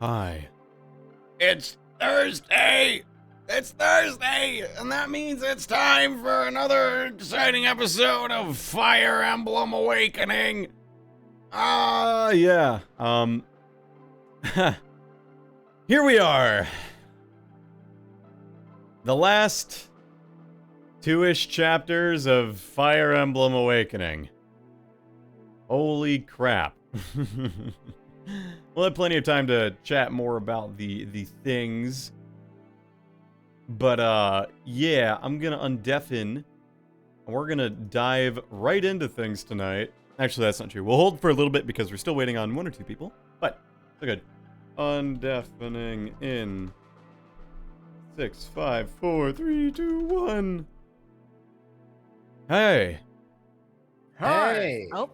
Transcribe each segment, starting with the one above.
Hi. It's Thursday! It's Thursday! And that means it's time for another exciting episode of Fire Emblem Awakening! Yeah. Here we are. The last two-ish chapters of Fire Emblem Awakening. Holy crap. We'll have plenty of time to chat more about the things. But, yeah, I'm gonna undeafen. And we're gonna dive right into things tonight. Actually, that's not true. We'll hold for a little bit because we're still waiting on one or two people. But, so good. Undeafening in 6, 5, 4, 3, 2, 1. Hey. Hey. Oh,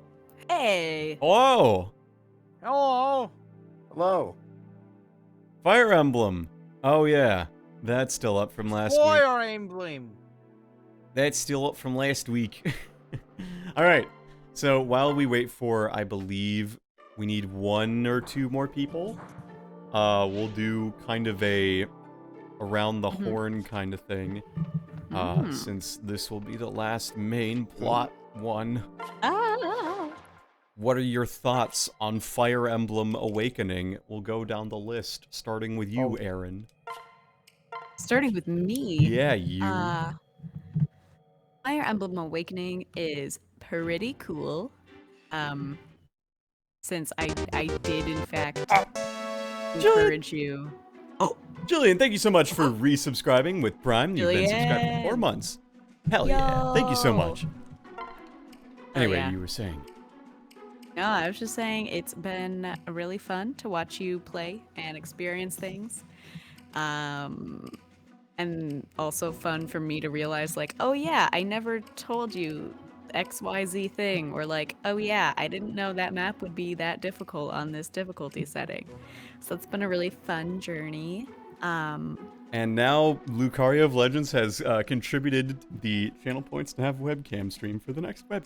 hey. Hello. Hello. Hello. Fire Emblem. Oh, yeah. That's still up from last week. Fire Emblem. That's still up from last week. Alright. So, while we wait for, I believe, we need one or two more people, we'll do kind of a around the horn kind of thing. Since this will be the last main plot one. What are your thoughts on Fire Emblem Awakening? We'll go down the list, starting with you, Aaron. Starting with me. Yeah, you. Fire Emblem Awakening is pretty cool. Since I did in fact encourage you. Oh, Jillian, thank you so much for resubscribing with Prime. You've been subscribed for 4 months. Hell yeah. Thank you so much. Anyway, yeah. you were saying. No, I was just saying it's been really fun to watch you play and experience things. And also fun for me to realize, like, oh yeah, I never told you XYZ thing, or like, oh yeah, I didn't know that map would be that difficult on this difficulty setting. So it's been a really fun journey. And now Lucario of Legends has contributed the channel points to have webcam stream for the next web.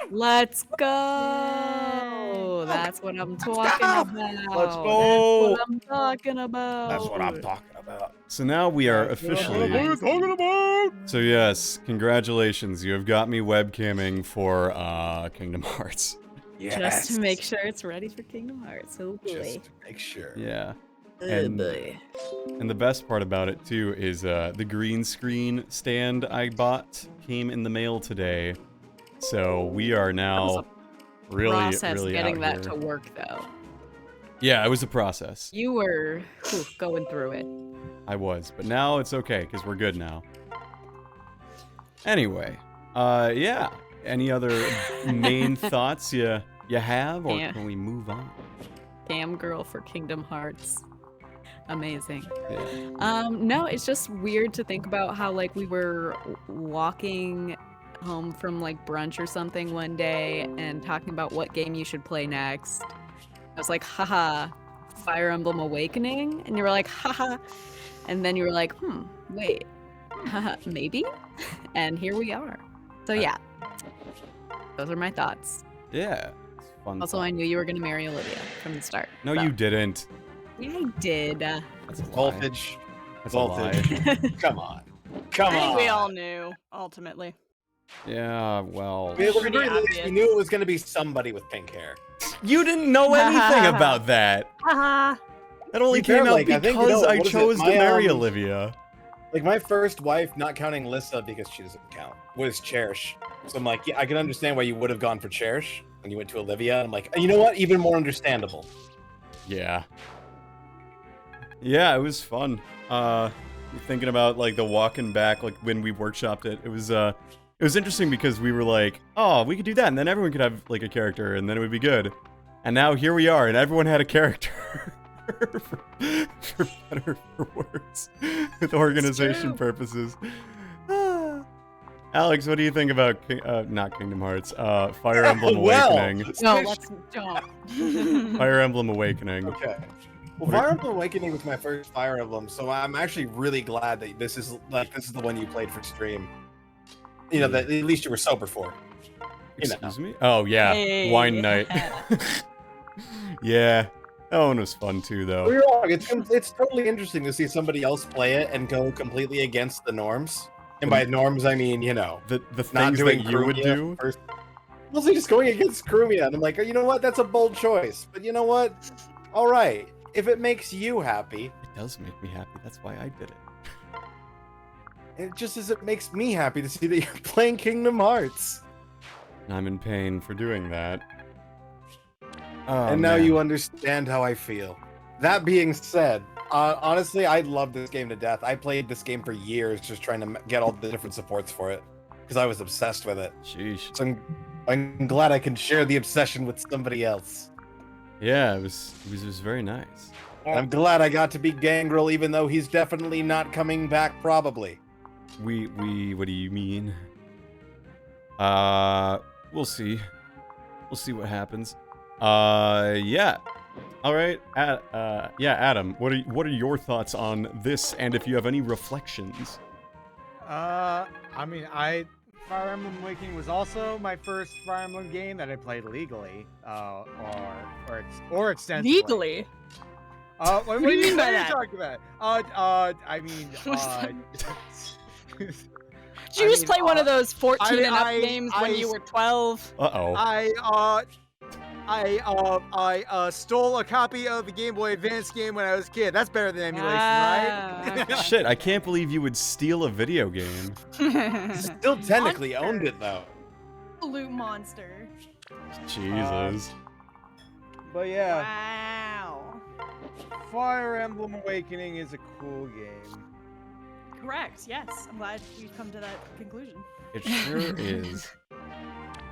Let's go! That's what I'm talking about. Let's go! That's what I'm talking about. That's what I'm talking about. So now we are officially... What are you talking about? So yes, congratulations. You have got me webcamming for Kingdom Hearts. Yes. Just to make sure it's ready for Kingdom Hearts. Oh boy. Just to make sure. Yeah. Oh boy. And the best part about it too is the green screen stand I bought came in the mail today. So we are now really getting out that here. to work though. Yeah, it was a process. You were going through it. I was, but now it's okay because we're good now. Anyway, yeah. Any other main thoughts you have, or can we move on? Damn girl for Kingdom Hearts. Amazing. Yeah. No, it's just weird to think about how like we were walking home from like brunch or something one day and talking about what game you should play next. I was like, haha, Fire Emblem Awakening? And you were like, haha. And then you were like, wait, haha, maybe? And here we are. So yeah, those are my thoughts. Yeah. It's fun. Also, I knew you were going to marry Olivia from the start. No, so. you didn't. Yeah, I did. That's a lie. Voltage. That's a lie. Come on. Come I think on. we all knew, ultimately. Yeah, well. We Pretty obvious. knew it was going to be somebody with pink hair. You didn't know anything about that. Haha. That only To be fair, came out like, I think, because I what is it? chose to My, marry Olivia. Like, my first wife, not counting Lissa because she doesn't count, was Cherish. So I'm like, yeah, I can understand why you would have gone for Cherish when you went to Olivia. I'm like, you know what? Even more understandable. Yeah. Yeah, it was fun. Thinking about like the walking back, like when we workshopped it, it was interesting because we were like, oh, we could do that, and then everyone could have like a character, and then it would be good. And now here we are, and everyone had a character. for better or for worse, with organization purposes. Alex, what do you think about not Kingdom Hearts? Fire Emblem Awakening. No, let's don't. Fire Emblem Awakening. Okay. Well, Fire Emblem Awakening was my first Fire Emblem, so I'm actually really glad that this is the one you played for stream. You know, that at least you were sober for. You know. Excuse me? Oh yeah, Hey. wine night. Yeah, That one was fun too, though. We're wrong. It's totally interesting to see somebody else play it and go completely against the norms. And by norms, I mean, you know, The not things doing that you would Krumia do. first. Mostly just going against Krumia. And I'm like, you know what? That's a bold choice. But you know what? All right. If it makes you happy, It does make me happy. That's why I did it. it just as it makes me happy to see that you're playing Kingdom Hearts. And I'm in pain for doing that. Oh, And now man. you understand how I feel. That being said, honestly, I love this game to death. I played this game for years just trying to get all the different supports for it because I was obsessed with it. Sheesh. So I'm glad I can share the obsession with somebody else. Yeah, it was very nice. And I'm glad I got to beat Gangrel, even though he's definitely not coming back, probably. What do you mean? We'll see. We'll see what happens. Yeah. All right. Yeah, Adam, what are your thoughts on this, and if you have any reflections? I mean, Fire Emblem Awakening was also my first Fire Emblem game that I played legally, or extensively. Legally. What do you mean by what are that? you talking about? I mean, Did you just play one of those 14 and up I- games when I- you were 12? Uh-oh. I stole a copy of the Game Boy Advance game when I was a kid. That's better than emulation, right? Ah, Shit, I can't believe you would steal a video game. okay. Still technically owned it, though. Absolute monster. Jesus. But yeah, Wow. Fire Emblem Awakening is a cool game. Correct. Yes. I'm glad we've come to that conclusion. It sure is.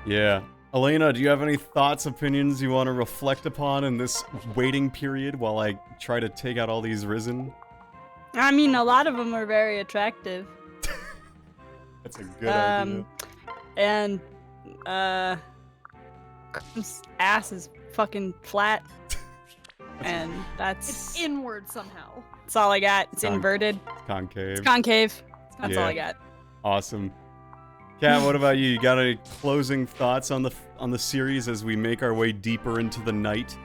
Yeah. Elena, do you have any thoughts, opinions you want to reflect upon in this waiting period while I try to take out all these Risen? I mean, a lot of them are very attractive. That's a good idea. And, Crim's ass is fucking flat. And It's that's inward somehow. all I got. It's Con- inverted. Concave. It's concave. It's That's Yeah. all I got. Awesome. Kat, what about you? You got any closing thoughts on the series as we make our way deeper into the night?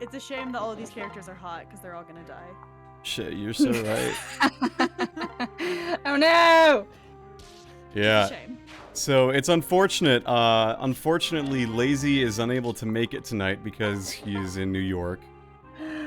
It's a shame that all of these characters are hot because they're all gonna die. Shit, you're so right. Oh no! Yeah. It's a shame. So it's unfortunate. Unfortunately, Lazy is unable to make it tonight because he is in New York.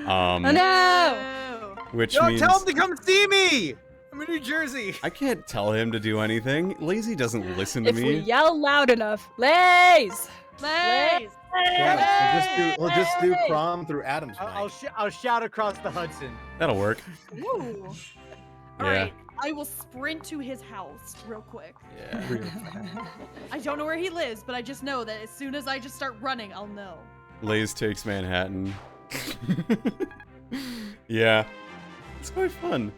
Oh no! No. Which Yo, means tell him to come see me! I'm in New Jersey! I can't tell him to do anything. Lazy doesn't listen to If we me. yell loud enough, Lays! Lays. Yeah, we'll just do Crom through Adam's mic. I'll shout across the Hudson. That'll work. Ooh. Yeah. All right. I will sprint to his house real quick. Yeah. I don't know where he lives, but I just know that as soon as I just start running, I'll know. Lays takes Manhattan. Yeah. It's quite fun.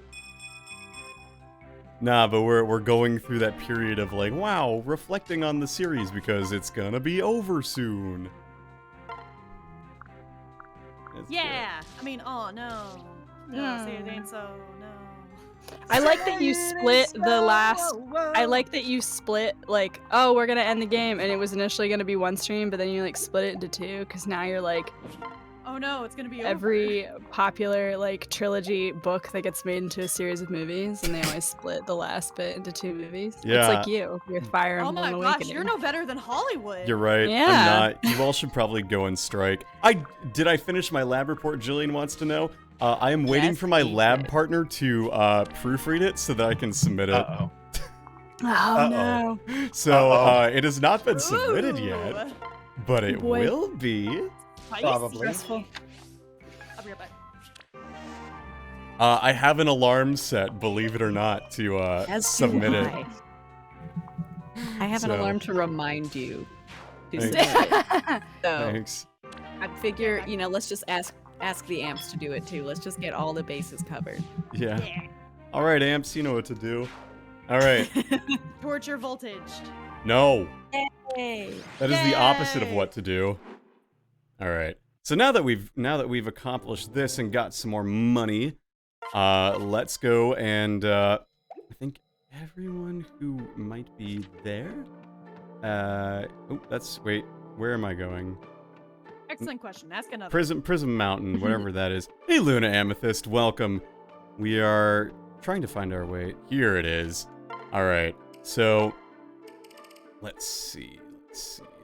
Nah, but we're going through that period of like, wow, reflecting on the series because it's gonna be over soon. It's good. Yeah. I mean, oh no. No, say it ain't so. No. I like that you split the last. I like that you split, like, oh, we're gonna end the game, and it was initially gonna be one stream, but then you, like, split it into two, because now you're, like, Oh no, it's gonna be over. every popular, like, trilogy book that gets made into a series of movies, and they always split the last bit into two movies. Yeah. It's like you, with Fire Oh Emblem my Awakening. gosh, you're no better than Hollywood. You're right. Yeah. I'm not. You all should probably go and strike. Did I finish my lab report? Jillian wants to know. I am waiting Yes, for my please lab do. partner to proofread it so that I can submit it. Uh-oh. Oh, Uh-oh. no. So Uh-oh. it has not been submitted yet, Ooh. but it Boy. will be. Spicy. Probably. Stressful. I'll be right back. I have an alarm set, believe it or not, to As submit do it. I have an So- alarm to remind you to Thanks. submit it. So Thanks. I figure, let's just ask the amps to do it too. Let's just get all the bases covered. Yeah. Yeah. All right, amps, you know what to do. All right. Torture voltage. No. Hey. That is the opposite of Yay! what to do. All right. So now that we've accomplished this and got some more money, let's go and I think everyone who might be there. Wait, where am I going? Excellent question. Ask another. Prism Mountain, whatever that is. Hey, Luna Amethyst, welcome. We are trying to find our way. Here it is. All right, so let's see.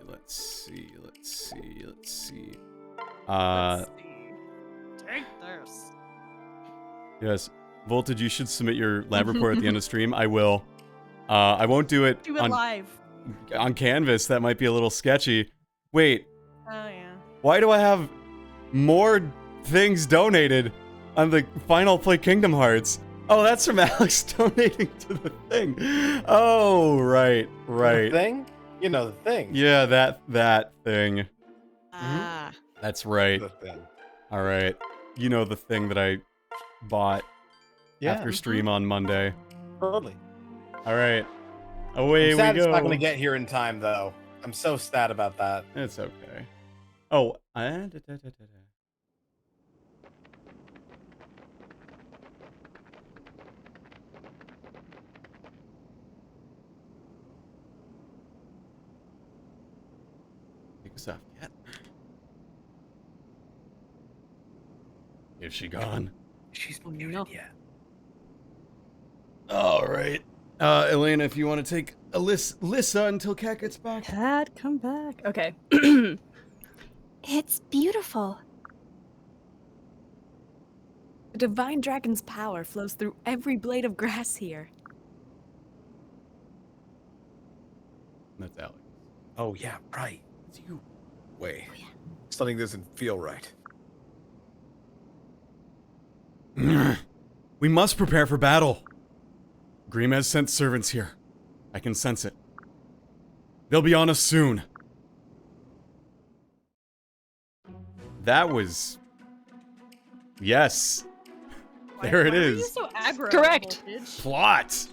Let's see. Take this. Yes, Voltage, you should submit your lab report at the end of stream. I will. I won't do it, Do it live. on Canvas. That might be a little sketchy. Wait, Oh yeah. why do I have more things donated on the Final Play Kingdom Hearts? Oh, that's from Alex donating to the thing. Oh, right. The thing? You know the thing. Yeah, that thing. Ah. That's right. The thing. All right. You know the thing that I bought after stream on Monday. Totally. All right. Away I'm we sad go. it's not going to get here in time, though. I'm so sad about that. It's okay. Oh, Take us off yet? Is she gone? She's Oh, muted no. yet. All right. Elena, if you want to take Lissa until Cat gets back. Cat, come back. Okay. It's beautiful. The divine dragon's power flows through every blade of grass here. That's Alex. Oh, yeah, right. It's you. Wait. Something doesn't feel right. We must prepare for battle. Grimm has sent servants here. I can sense it. They'll be on us soon. That was... Yes. There it Why are you is. so aggro? Correct. Voltage? Plot.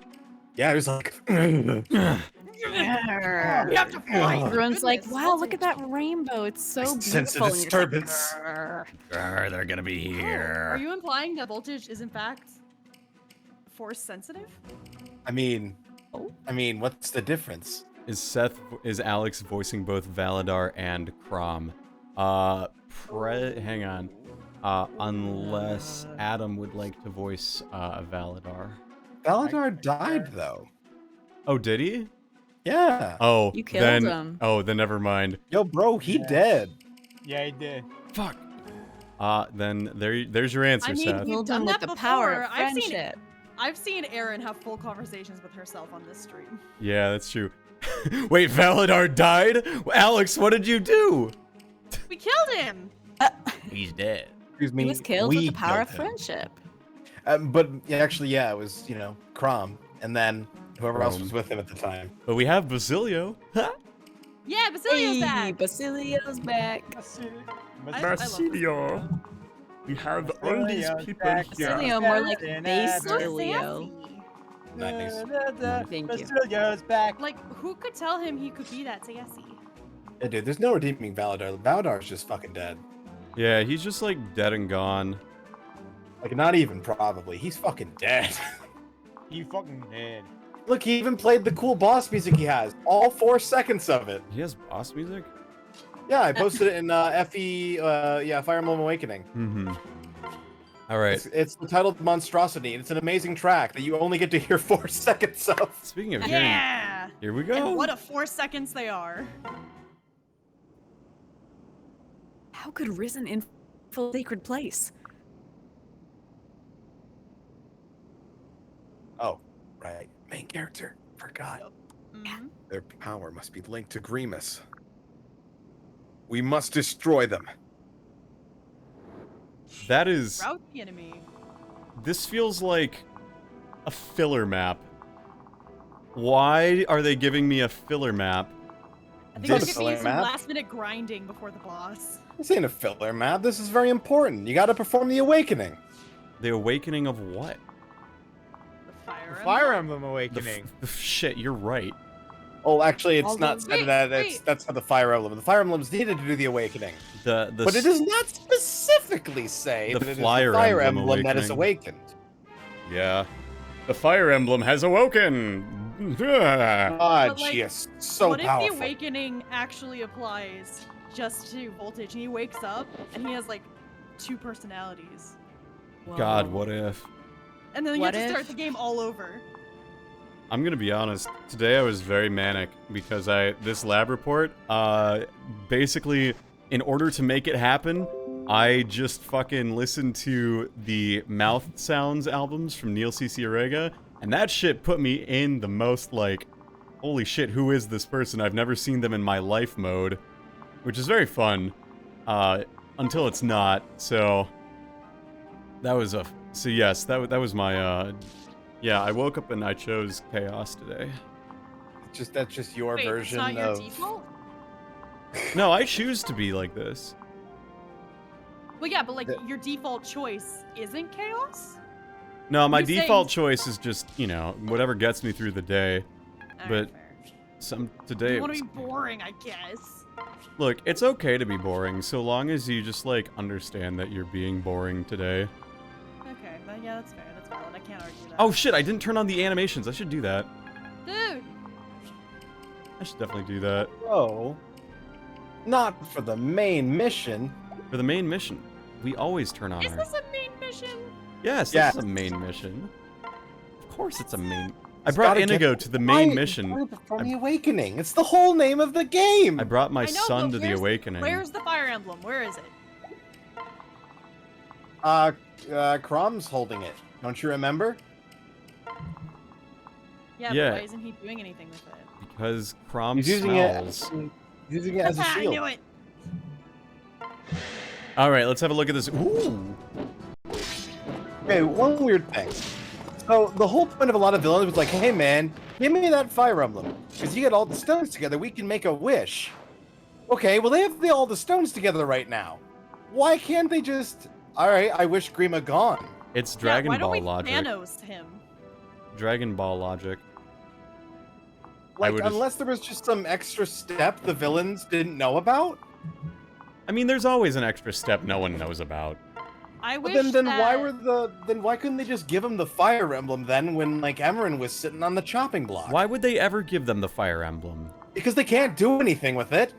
Yeah, it was like... We have to fight. Everyone's like, Goodness, wow, look Voltage. at that rainbow. It's so I sense a beautiful. And you're just like, disturbance. "Grr." They're gonna be Oh, here. are you implying that Voltage is in fact force sensitive? I mean, what's the difference? Is Alex voicing both Valadar and Crom? Hang on. Unless Adam would like to voice Valadar. Valadar died, though. Oh, did he? Yeah. Oh, You killed then, him. Oh, then never mind. Yo, bro, he Yeah. dead. Yeah, he did. Fuck. Then there's your answer, I mean, Seth. We've Killed done him with that the power before. of I've seen friendship. I've seen Erin have full conversations with herself on this stream. Yeah, that's true. Wait, Valadar died? Alex, what did you do? We killed him. He's dead. Excuse me. He was killed with we the power of killed him. friendship. But yeah, actually, yeah, it was, Crom, and then whoever else Crom. was with him at the time. But we have Basilio. Yeah, Basilio's Hey, back. Basilio's back. I love Basilio. We have all these people here. Basilio, more like So Basilio. sassy. Nice. Thank you. Basilio's back. Like, who could tell him he could be that sassy? Yeah, dude, there's no redeeming Valadar. Valadar's just fucking dead. Yeah, he's just like dead and gone. Like, not even probably. He's fucking dead. He fucking did. Look, he even played the cool boss music he has. All 4 seconds of it. He has boss music? Yeah, I posted it in FE, Fire Emblem Awakening. Mm-hmm. All right. It's entitled Monstrosity, and it's an amazing track that you only get to hear 4 seconds of. Speaking of hearing, Yeah. here we go. And what a 4 seconds they are. How could Risen infiltrate the sacred place? Oh, right. Main character. Forgot. Mhm. Their power must be linked to Grimace. We must destroy them. That is. Route the enemy. This feels like a filler map. Why are they giving me a filler map? I think they're This giving you some map? last minute grinding before the boss. This ain't a filler map. This is very important. You gotta perform the awakening. The awakening of what? The Fire Fire Emblem. Emblem The Awakening. shit, you're right. Oh, actually, it's Although- not said Wait, that. wait. That's for the Fire Emblem. The Fire Emblems needed to do the awakening. The But it does not specifically say The that it is Flyer the Fire Emblem Emblem that is awakening. awakened. Yeah. The Fire Emblem has awoken. Ah. God, But, like, she is so what if powerful. the awakening actually applies just to voltage, and he wakes up and he has like 2 personalities. God, Whoa. what if? And then you What have to start if? the game all over. I'm gonna be honest. Today I was very manic because this lab report, basically, in order to make it happen, I just fucking listened to the Mouth Sounds albums from Neil C.C. Orega, and that shit put me in the most, like, holy shit, who is this person? I've never seen them in my life mode, which is very fun, until it's not, so that was so yes, that was my, yeah, I woke up and I chose chaos today. That's just your Wait, version it's not your of. default? No, I choose to be like this. Well, yeah, but like The- your default choice isn't chaos. No, my You saying- default choice is just, you know, whatever gets me through the day. Alright, But fair. Today You it want was, to be boring, I guess. look, it's okay to be boring so long as you just like understand that you're being boring today. Okay, yeah, that's fair. That's valid. I can't argue that. Oh shit, I didn't turn on the animations. I should do that. dude. I should definitely do that. Oh. Not for the main mission. For the main mission, we always turn on Is our... this a main mission? Yes, Yes. this is a main mission. Of course it's a main... I It's brought gotta get Inigo to the main Why- mission. From the Awakening. It's the whole name of the game. I brought my I know, son but to the where's- awakening. Where's the Fire Emblem? Where is it? Crom's holding it. Don't you remember? Yeah, Yeah. but why isn't he doing anything with it? Because Crom He's using smells. Using it as a I shield. knew it. Alright, let's have a look at this. Ooh! Okay, one weird thing. So the whole point of a lot of villains was like, hey man, give me that Fire Emblem. Because you get all the stones together, we can make a wish. Okay, well they have all the stones together right now. Why can't they just... Alright, I wish Grima gone. It's Yeah, Dragon why don't Ball we logic. Thanos him? Dragon Ball logic. Like, would just- unless there was just some extra step the villains didn't know about? I mean, there's always an extra step no one knows about. I But wish then that... why couldn't they just give him the Fire Emblem then when like Emran was sitting on the chopping block? Why would they ever give them the Fire Emblem? Because they can't do anything with it.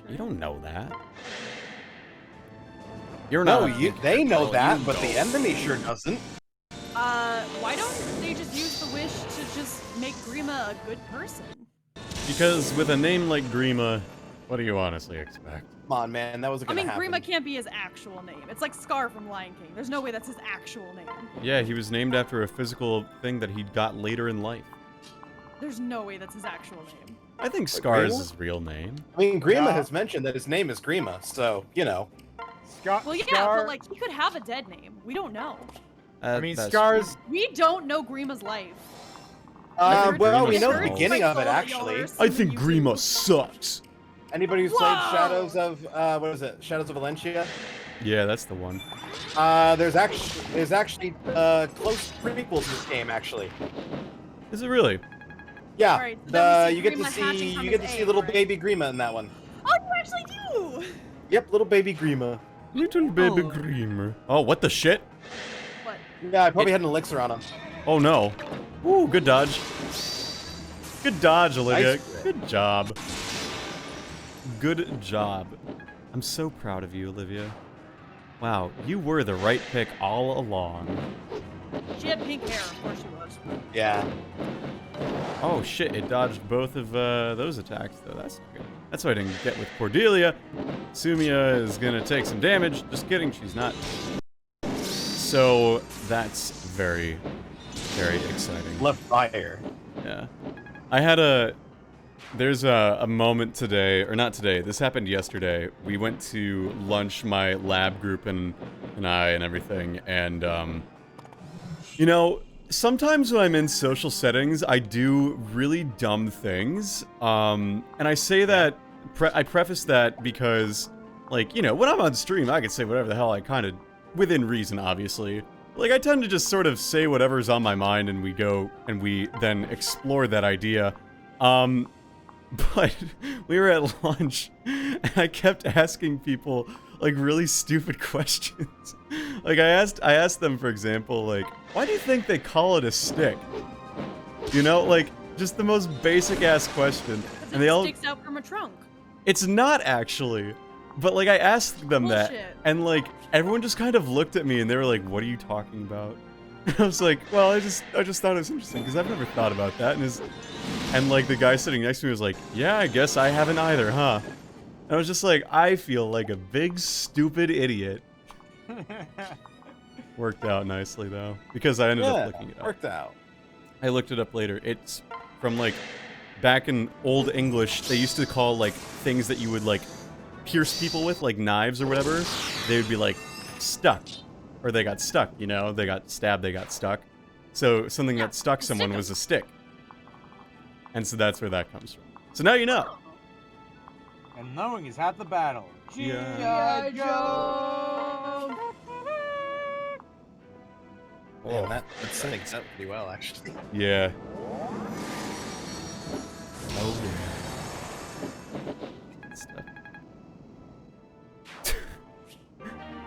You don't know that. You're No, not. they know Oh, that, you but the don't. enemy sure doesn't. Why don't they just use the wish to just make Grima a good person? Because with a name like Grima, what do you honestly expect? Come on, man, that wasn't I gonna mean, happen. Grima can't be his actual name. It's like Scar from Lion King. There's no way that's his actual name. Yeah, he was named after a physical thing that he got later in life. There's no way that's his actual name. I think Scar is Grima? his real name. I mean, Grima No. has mentioned that his name is Grima, so you know. Well, yeah, Scar, but like he could have a dead name. We don't know. I mean, That's Scar's. We don't know Grima's life. Well, we Grima's know small. the beginning of it Y'all are actually. I assuming think you Grima do. sucks. Anybody who's played Whoa! Shadows of what is it? Shadows of Valencia? Yeah, that's the one. There's actually close prequels to this game actually. Is it really? Yeah, Alright, so then we see you get to Grima hatching see from you his get to see egg, little right? baby Grima in that one. Oh, you actually do. Yep, little baby Grima. Little baby Oh. Grima. Oh, what the shit? What? Yeah, I probably had an elixir on him. Oh no. Ooh, good dodge. Good dodge, Olivia. Nice. Good job. Good job. I'm so proud of you, Olivia. Wow, you were the right pick all along. She had pink hair. Of course she was. Yeah. Oh shit, it dodged both of those attacks, though. That's not good. That's what I didn't get with Cordelia. Sumia is gonna take some damage. Just kidding, she's not. So that's very, very exciting. Left fire. Yeah. I had there's a moment today, or not today, this happened yesterday. We went to lunch, my lab group and I and everything, and, you know, sometimes when I'm in social settings, I do really dumb things, and I say that, I preface that because, like, you know, when I'm on stream, I can say whatever the hell I kind of, within reason, obviously. Like, I tend to just sort of say whatever's on my mind, and we go, and we then explore that idea. But we were at lunch, and I kept asking people, like, really stupid questions. Like, I asked them, for example, like, why do you think they call it a stick? You know, like, just the most basic-ass question. Because And they all... sticks out from a trunk. It's not actually. But like I asked them that, Bullshit. and like everyone just kind of looked at me and they were like, "What are you talking about?" I was like, "Well, I just thought it was interesting because I've never thought about that." And like the guy sitting next to me was like, "Yeah, I guess I haven't either, huh?" And I was just like, I feel like a big stupid idiot. Worked out nicely though, because I ended up looking it up. Worked out. I looked it up later. It's from like back in Old English. They used to call like things that you would like pierce people with, like knives or whatever. They would be like stuck, or they got stuck. You know, they got stabbed, they got stuck. So something that stuck someone was a stick, and so that's where that comes from. So now you know. And knowing is half the battle. Yeah. G.I. Joe! Yeah, that syncs up pretty well, actually. Yeah. Oh yeah. Stuff.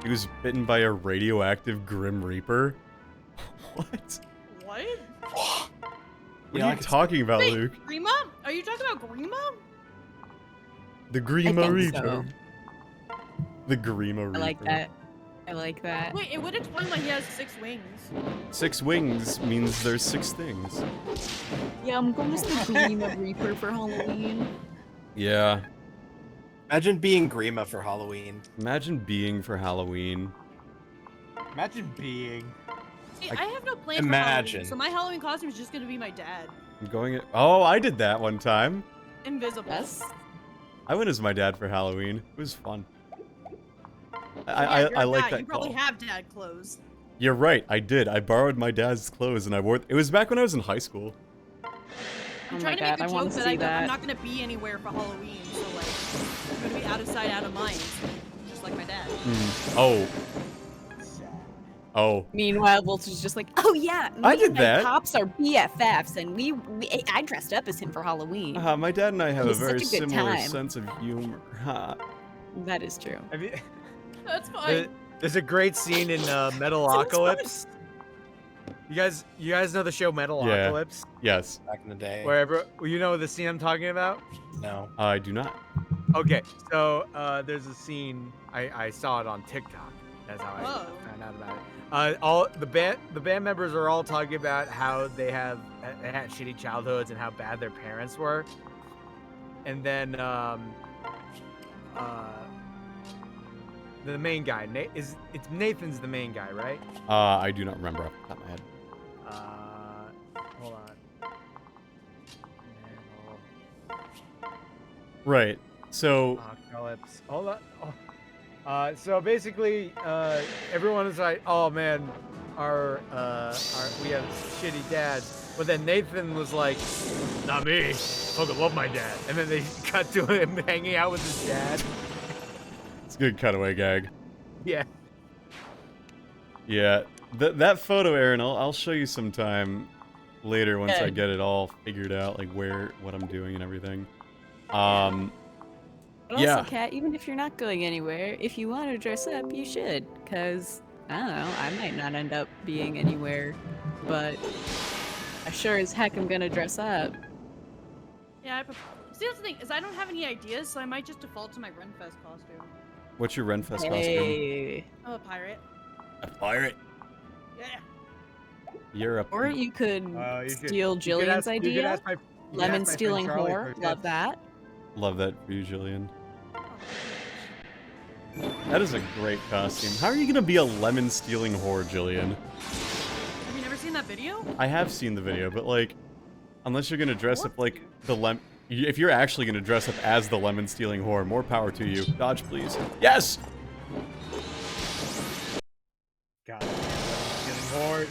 He was bitten by a radioactive Grim Reaper. What? What? What are you talking about, Wait, Luke? Grima? Are you talking about Grima? The Grima think Reaper. so. The Grima Reaper. I like that. I like that. Wait, it would explain why he has 6 wings. 6 wings means there's 6 things. Yeah, I'm going as the Grima Reaper for Halloween. Yeah. Imagine being Grima for Halloween. Imagine being for Halloween. Imagine being. See, I- I have no plans Imagine. for Halloween, so my Halloween costume is just gonna be my dad. I'm going it. Oh, I did that one time. Invisible. Yes. I went as my dad for Halloween. It was fun. Yeah, you're I a like dad. that You probably call. have dad clothes. You're right, I did. I borrowed my dad's clothes and I wore it was back when I was in high school. I'm Oh my trying to god, make I a want joke to that see I'm that. not gonna be anywhere for Halloween, so like I'm gonna be out of sight, out of mind, just like my dad. Oh. Oh. Meanwhile, Wolf is just like, oh yeah, me I did and my that. Pops are BFFs, and I dressed up as him for Halloween. My dad and I have It a was very such a good similar time. sense of humor. Ha. That is true. Have you, That's fine. there's a great scene in Metalocalypse. You guys know the show Metalocalypse? Yes. Back in the day. Wherever you know the scene I'm talking about? No. I do not. Okay, so there's a scene I saw it on TikTok. That's how I Whoa. found out about it. All the band members are all talking about how they had shitty childhoods and how bad their parents were, and then the main guy it's Nathan's the main guy, right? I do not remember off the top of my head. Hold on. Right. So Apocalypse. Hold on. Oh. So basically, everyone is like, "Oh man, we have shitty dads." But then Nathan was like, "Not me. I fucking love my dad." And then they cut to him hanging out with his dad. it's a good cutaway gag. Yeah. Yeah. That photo, Aaron, I'll show you sometime later once I Yeah. get it all figured out, like what I'm doing and everything. But Yeah. also, Kat, even if you're not going anywhere, if you want to dress up, you should. Because, I don't know, I might not end up being anywhere, but I sure as heck am gonna dress up. Yeah, see, that's the thing, is I don't have any ideas, so I might just default to my Renfest costume. What's your Renfest costume? Hey. I'm a pirate. A pirate. Yeah. You're a. Or you could You could- steal you could Jillian's ask- you could idea. ask my- you could Lemon ask my friend stealing Charlie whore. for Love tips. that. Love that for you, Jillian. That is a great costume. How are you gonna be a lemon stealing whore, Jillian? Have you never seen that video? I have seen the video, but like, unless you're gonna dress up like the if you're actually gonna dress up as the lemon stealing whore, more power to you. Dodge, please. Yes. God, getting bored.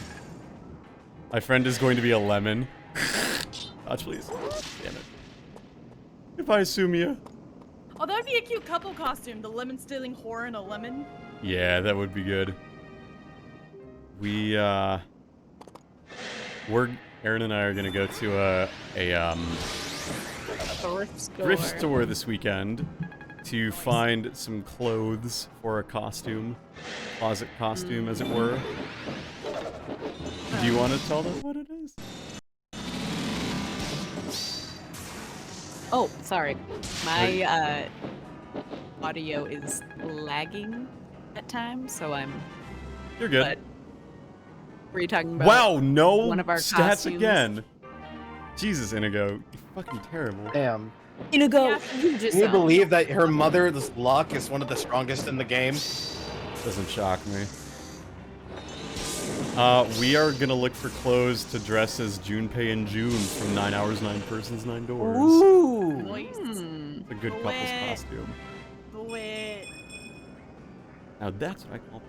My friend is going to be a lemon. Dodge, please. Damn it. If I assume you. Oh, that would be a cute couple costume. The lemon stealing whore and a lemon. Yeah, that would be good. Aaron and I are gonna go to a thrift store this weekend to find some clothes for a costume, closet costume, as it were. Do you want to tell them what it is? Oh, sorry. My audio is lagging at times, so I'm. You're good. But were you talking about? Wow, no one of our stats costumes? again. Jesus, Inigo, you're fucking terrible. Damn. Inigo, Yeah. you just. Can you believe that her mother's luck is one of the strongest in the game? Doesn't shock me. We are gonna look for clothes to dress as Junpei and June from 9 Hours, 9 Persons, 9 Doors. Ooh. Nice. Hmm. A good couple's Wait. costume. Wait. Now that's what I call.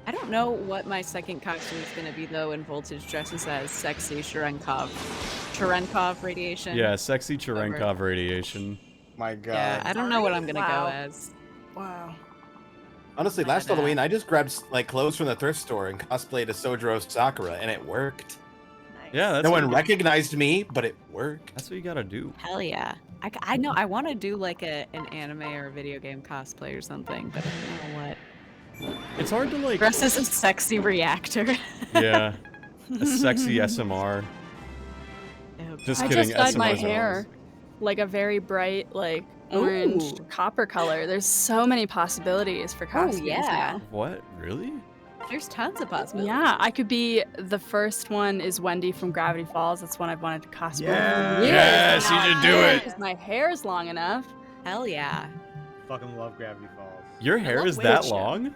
I don't know what my second costume is gonna be though. In Voltage dresses as sexy Cherenkov radiation. Yeah, sexy Cherenkov radiation. My God. Yeah, I don't know what I'm gonna Wow. go as. Wow. Honestly, last Halloween, I just grabbed like clothes from the thrift store and cosplayed as Sojiro Sakura, and it worked. Nice. Yeah, that's No what one you- recognized me, but it worked. That's what you gotta do. Hell yeah. I know I want to do like an anime or a video game cosplay or something, but I don't know what. It's hard to like. Dress as a sexy reactor. Yeah, a sexy SMR. Just I kidding. just dyed my SMRs are hair always- like a very bright, like orange Ooh. copper color. There's so many possibilities for costumes yeah. now. What? Really? There's tons of possibilities. Yeah, I could be the first one is Wendy from Gravity Falls. That's one I've wanted to cosplay. Yeah. for years. Yes, you Now should I do can, it. 'cause my hair's long enough. Hell yeah. Fucking love Gravity Falls. Your hair love is that Witch. long?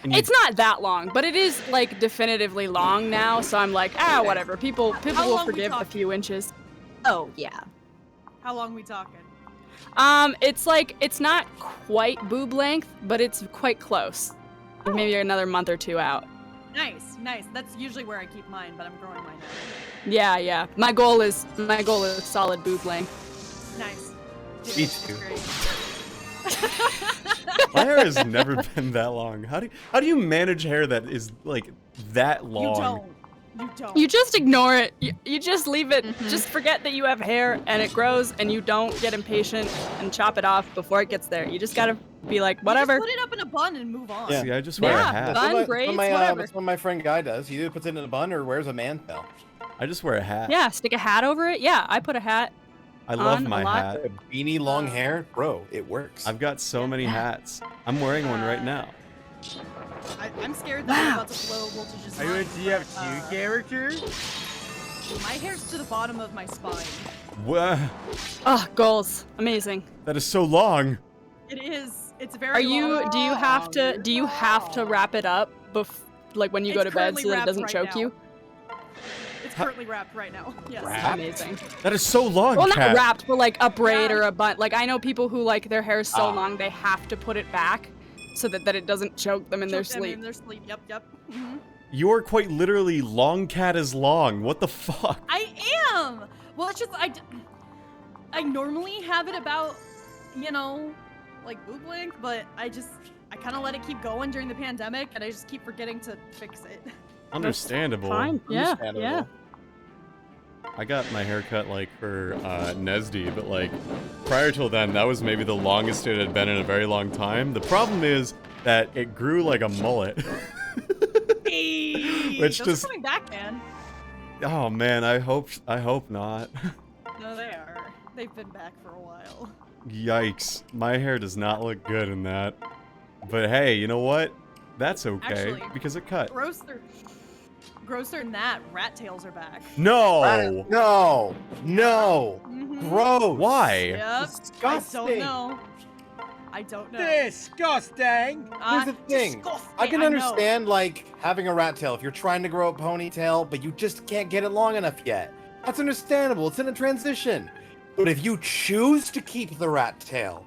And you- It's not that long, but it is like definitively long now. So I'm like, whatever. People How will long we forgive the talking? few inches. Oh yeah. How long we talking? It's like it's not quite boob length, but it's quite close. Maybe another month or two out. Nice, nice. That's usually where I keep mine, but I'm growing mine now. Yeah. My goal is solid boob length. Nice. Me Dude, too. great. My hair has never been that long. How do you manage hair that is like that long? You don't. You don't. You just ignore it. You just leave it. Mhm. Just forget that you have hair and it grows, and you don't get impatient and chop it off before it gets there. You just gotta be like, You whatever. just put it up in a bun and move on. Yeah. See, I just wear a Yeah, hat. bun, what braids, my, whatever. that's what my friend Guy does. He either puts it in a bun or wears a mantel. I just wear a hat. Yeah, stick a hat over it. Yeah, I put a hat. I love on a my lot. hat. A beanie, long hair, bro, it works. I've got so many hats. I'm wearing one right now. I'm scared that I'm about to blow Voltage's Are you? mind, Do you have but, two characters? My hair's to the bottom of my spine. Wha- Oh, goals. Amazing. That is so long. It is. It's very. Are you? long. Do you have to wrap it up like when you go It's to bed currently so that it wrapped doesn't right choke now. you? It's currently wrapped right now. Yes. Wrapped? Amazing. That is so long, Well, not Kat. wrapped, but like a braid Yeah. or a bun. Like I know people who like their hair is so Ah. long they have to put it back so that it doesn't choke them in their Choke them sleep. In their sleep. Yep. Yep. hmm You are quite literally long cat is long. What the fuck? I am. Well, it's just I normally have it about, like boob length, but I kind of let it keep going during the pandemic, and I just keep forgetting to fix it. Understandable. Fine. Yeah. Understandable. Yeah. I got my haircut like for Nesdy, but like prior till then, that was maybe the longest it had been in a very long time. The problem is that it grew like a mullet. Hey, Which those just- are coming back, man. Oh man, I hope not. No, they are. They've been back for a while. Yikes. My hair does not look good in that. But hey, you know what? That's okay, Actually, because it cut. Grosser than that, rat tails are back. No! No, no, Mhm. gross. Why? Yep. Disgusting. I don't know. Disgusting. Here's the thing. Disgusting, I can know. understand like having a rat tail if you're trying to grow a ponytail, but you just can't get it long enough yet. That's understandable. It's in a transition. But if you choose to keep the rat tail,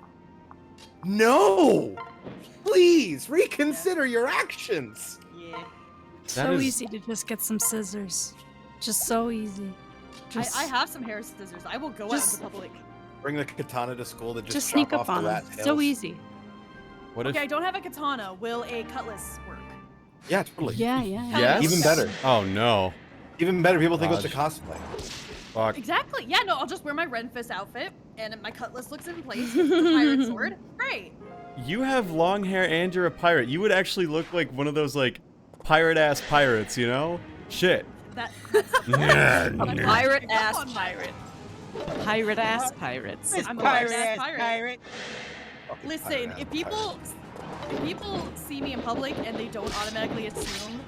no, please reconsider your actions. Yeah. So is- easy to just get some scissors. Just so easy. Just, I have some hair scissors. I will go Just- out into public. Bring the katana to school to just sneak chop up off on the them. rat tails. So easy. What if? Okay, I don't have a katana. Will a cutlass work? Yeah, totally. Yeah. Yes? Even better. Oh no. Even better. People think it's a Dodge. cosplay. Fuck. Exactly. Yeah, no, I'll just wear my Ren Fist outfit, and my cutlass looks in place with the pirate sword. Great. You have long hair and you're a pirate. You would actually look like one of those like pirate-ass pirates, you know? Shit. That's Yeah, a yeah. Pirate Come ass on, pirate. Pirate ass pirates. I'm a pirate pirate. ass pirate. Fucking Listen, pirate if ass people see me in public and they don't automatically assume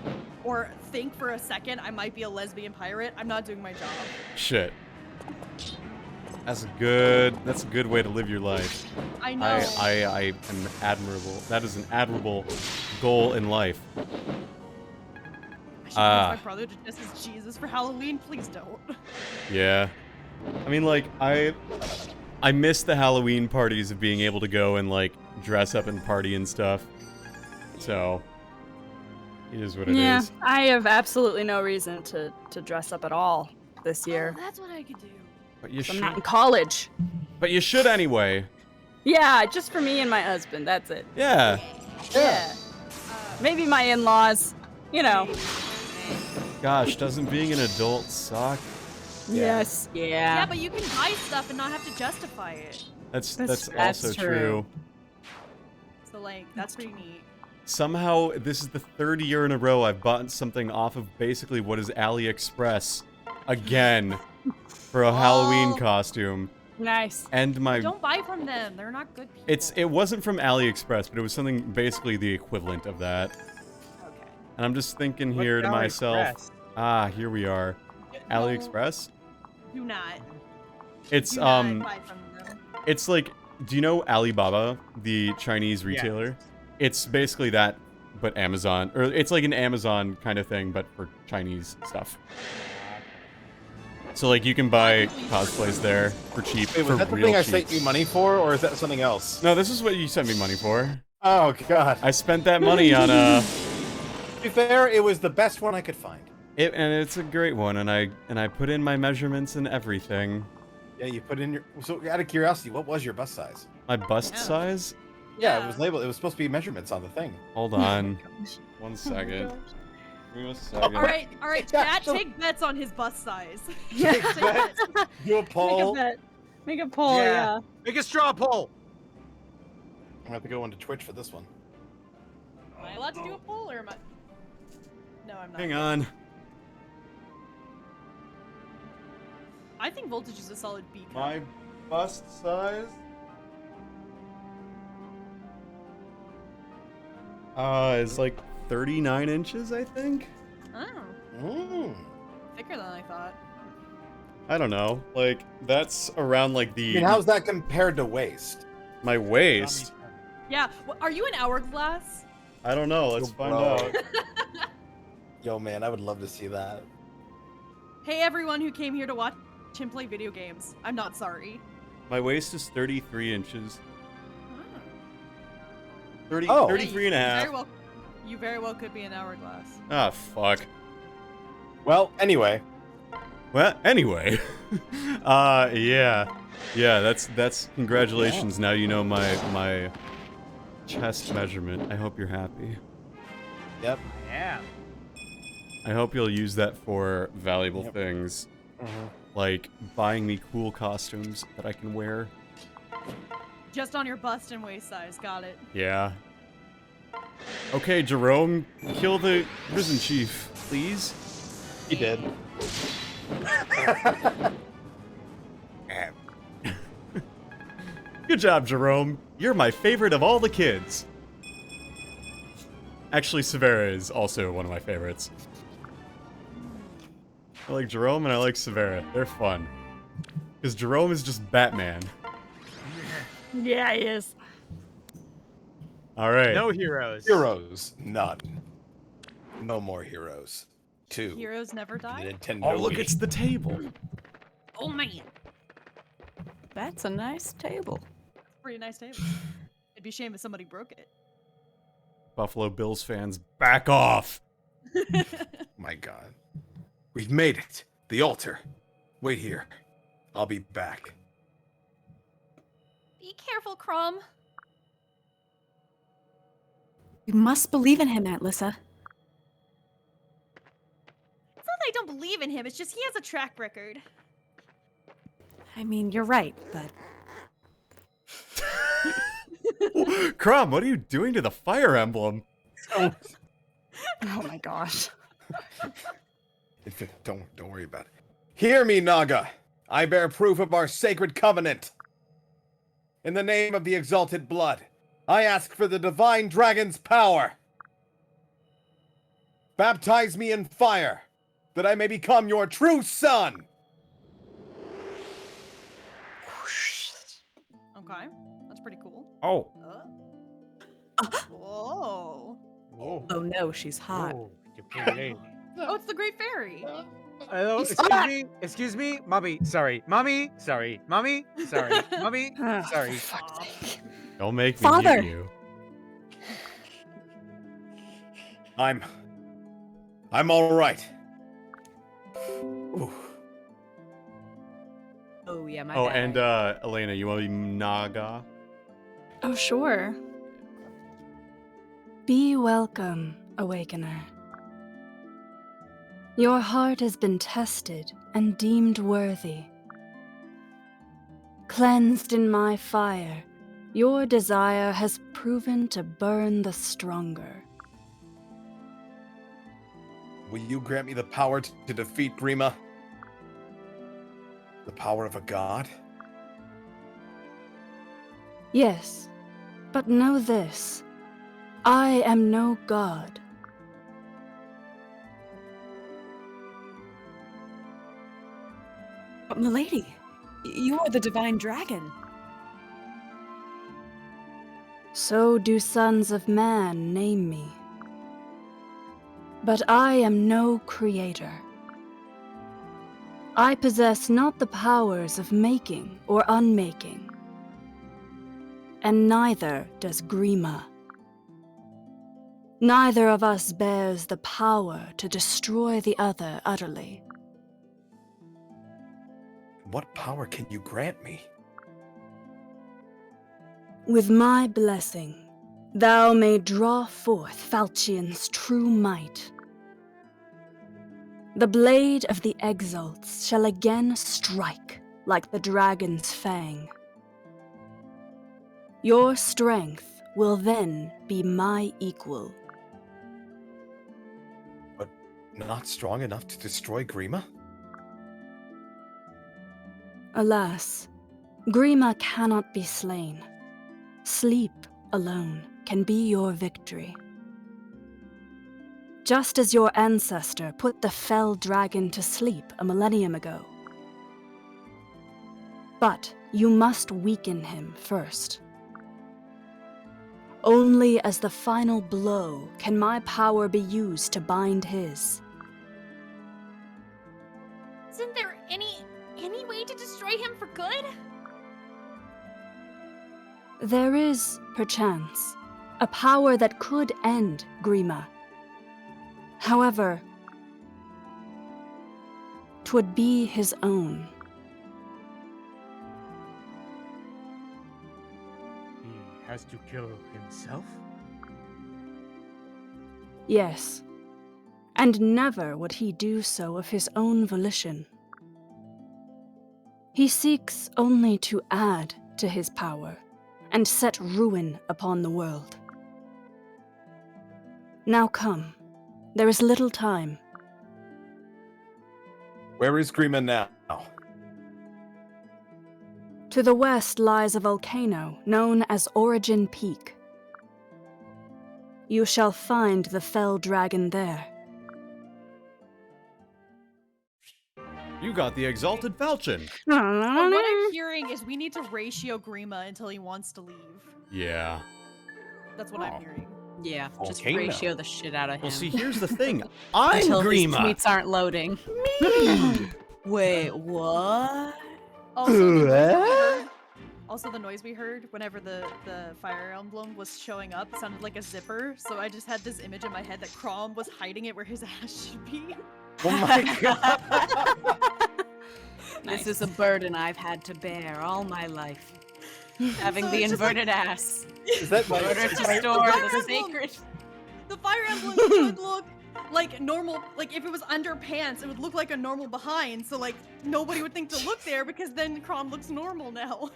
or think for a second I might be a lesbian pirate, I'm not doing my job. Shit. That's a good way to live your life. I know. I am admirable. That is an admirable goal in life. I should ask my brother to dress as Jesus for Halloween. Please don't. Yeah. I mean, like, I miss the Halloween parties of being able to go and, like, dress up and party and stuff. So, it is what it is. Yeah, I have absolutely no reason to dress up at all this year. Oh, that's what I could do. But you 'Cause I'm should. not in college. But you should anyway. Yeah, just for me and my husband. That's it. Yeah. Yeah. Maybe my in-laws. You know. Gosh, doesn't being an adult suck? Yes. Yeah, Yeah. but you can buy stuff and not have to justify it. That's That's also true. So like, that's pretty neat. Somehow, this is the third year in a row I've bought something off of basically what is AliExpress again for a Halloween costume. Nice. And my Don't buy from them. They're not good people. it wasn't from AliExpress, but it was something basically the equivalent of that. Okay. And I'm just thinking What's here to myself, AliExpress? here we are. AliExpress? Do not. It's Do not buy from them. it's like, do you know Alibaba, the Chinese retailer? It's basically that, but Amazon, or it's like an Amazon kind of thing, but for Chinese stuff. So like you can buy cosplays there for cheap, Wait, for was that the real thing I cheap. sent you money for, or is that something else? No, this is what you sent me money for. Oh god. I spent that money on To be fair, it was the best one I could find. and it's a great one, and I put in my measurements and everything. Yeah, you put in your. So, out of curiosity, what was your bust size? My bust Yeah. size? Yeah, it Yeah. was labeled. It was supposed to be measurements on the thing. Hold on. 1 second. Give me a second. All right, Yeah, chat, so- take bets on his bust size. Take bets. Do a Make a poll. bet. Make a poll, Yeah. yeah. Make a straw poll. I'm gonna have to go into Twitch for this one. Am I allowed to do a poll or am I? No, I'm not. Hang on. I think voltage is a solid B. My bust size? Is like 39 inches, I think? Oh, Mm. thicker than I thought. I don't know. Like, that's around like I the... mean, how's that compared to waist? my waist? Yeah, are you an hourglass? I don't know. Let's Yo, find bro. out. Yo, man, I would love to see that. Hey, everyone who came here to watch him play video games. I'm not sorry. My waist is 33 inches. 30, Oh. 33 and a half. You very well could be an hourglass. Ah, fuck. Well, anyway, Well, anyway. Yeah. Yeah, that's congratulations. Now you know my chest measurement. I hope you're happy. yep. Yeah. I hope you'll use that for valuable Yep. things, Mhm. like buying me cool costumes that I can wear. Just on your bust and waist size. Got it. Yeah. Okay, Jerome, kill the prison chief, please. He did. Good job, Jerome. You're my favorite of all the kids. Actually, Severa is also one of my favorites. I like Jerome and I like Severa. They're fun. Because Jerome is just Batman. Yeah, he is. Alright. No heroes. Heroes, none. No more heroes. 2. Heroes never The die. Nintendo Oh, look, Wii. it's the table. Oh man, That's a nice table. pretty nice table. It'd be a shame if somebody broke it. Buffalo Bills fans, back off. My God. We've made it. The altar. Wait here. I'll be back. Be careful, Crumb. You must believe in him, Aunt Lissa. It's not that I don't believe in him. It's just he has a track record. I mean, you're right, but Crumb, what are you doing to the fire emblem? Oh my gosh. Don't worry about it. Hear me, Naga. I bear proof of our sacred covenant. In the name of the exalted blood, I ask for the divine dragon's power. Baptize me in fire, that I may become your true son. Okay, that's pretty cool. Oh. Whoa. Whoa. Oh no, she's hot. Whoa, you pretty lady. Oh, it's the Great Fairy. Hello, excuse me, mommy, sorry, mommy, sorry, mommy, sorry, mommy, sorry. Don't make me Father! mute you. I'm all right. Ooh. Oh yeah, my Oh, bad. and Elena, you want to be Naga? Oh, sure. Be welcome, Awakener. Your heart has been tested and deemed worthy. Cleansed in my fire, your desire has proven to burn the stronger. Will you grant me the power to defeat Grima? The power of a god? Yes, but know this. I am no god. But milady, you are the divine dragon. So do sons of man name me. But I am no creator. I possess not the powers of making or unmaking. And neither does Grima. Neither of us bears the power to destroy the other utterly. What power can you grant me? With my blessing, thou may draw forth Falchion's true might. The blade of the Exalts shall again strike like the dragon's fang. Your strength will then be my equal. But not strong enough to destroy Grima? Alas, Grima cannot be slain. Sleep alone can be your victory. Just as your ancestor put the fell dragon to sleep a millennium ago. But you must weaken him first. Only as the final blow can my power be used to bind his. Isn't there any way to destroy him for good? There is, perchance, a power that could end Grima. However, 'twould be his own. He has to kill himself? Yes, and never would he do so of his own volition. He seeks only to add to his power and set ruin upon the world. Now come, there is little time. Where is Grima now? To the west lies a volcano known as Origin Peak. You shall find the fell dragon there. You got the Exalted Falchion. But what I'm hearing is we need to ratio Grima until he wants to leave. Yeah. That's what I'm hearing. Yeah, just Volcano. ratio the shit out of him. Well, see, here's the thing. I'm Until his Grima. tweets aren't loading. Wait, what? Also, the noise we heard whenever the fire emblem was showing up sounded like a zipper. So I just had this image in my head that Crom was hiding it where his ass should be. Oh my god! This is a burden I've had to bear all my life. Having So the it's just inverted ass. Is that In order to store the sacred. The fire emblem should look like normal. Like if it was under pants, it would look like a normal behind. So like nobody would think to look there because then Crom looks normal now.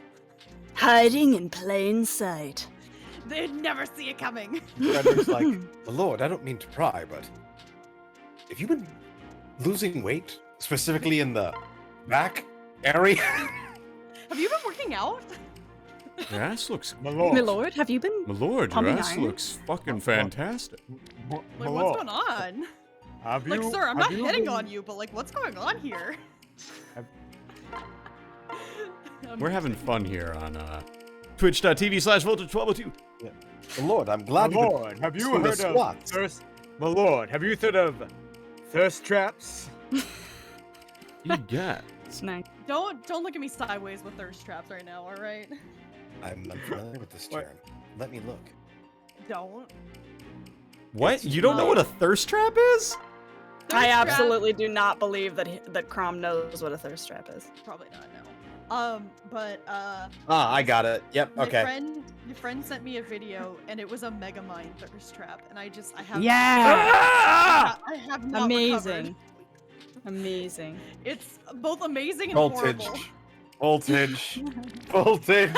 Hiding in plain sight. They'd never see it coming. Frederick's like, "My lord, I don't mean to pry, but if you've been losing weight, specifically in the back, Harry. Have you been working out? Your ass looks... My My lord. lord, have you been? My lord, your Pumping ass iron? looks fucking fantastic. Like, My what's lord. going on? Have Like, you, sir, I'm have not you hitting been- on you, but like, what's going on here? We're having fun here on twitch.tv/voltage1202. My lord, I'm My glad you've been lord, have you doing the heard of squats. thirst? My lord, have you heard of thirst traps? You get. It's nice. Don't look at me sideways with thirst traps right now, all right? I'm familiar with this What? term. Let me look. Don't. What? It's You don't know what a thirst trap is? I Thirst trap- absolutely do not believe that Crom knows what a thirst trap is. Probably not, no. But Ah, I got it. Yep. my Okay. friend sent me a video, and it was a Megamind thirst trap, and I have Yeah. I have not Amazing. recovered. Amazing. It's both amazing and Voltage. horrible. Voltage. Voltage.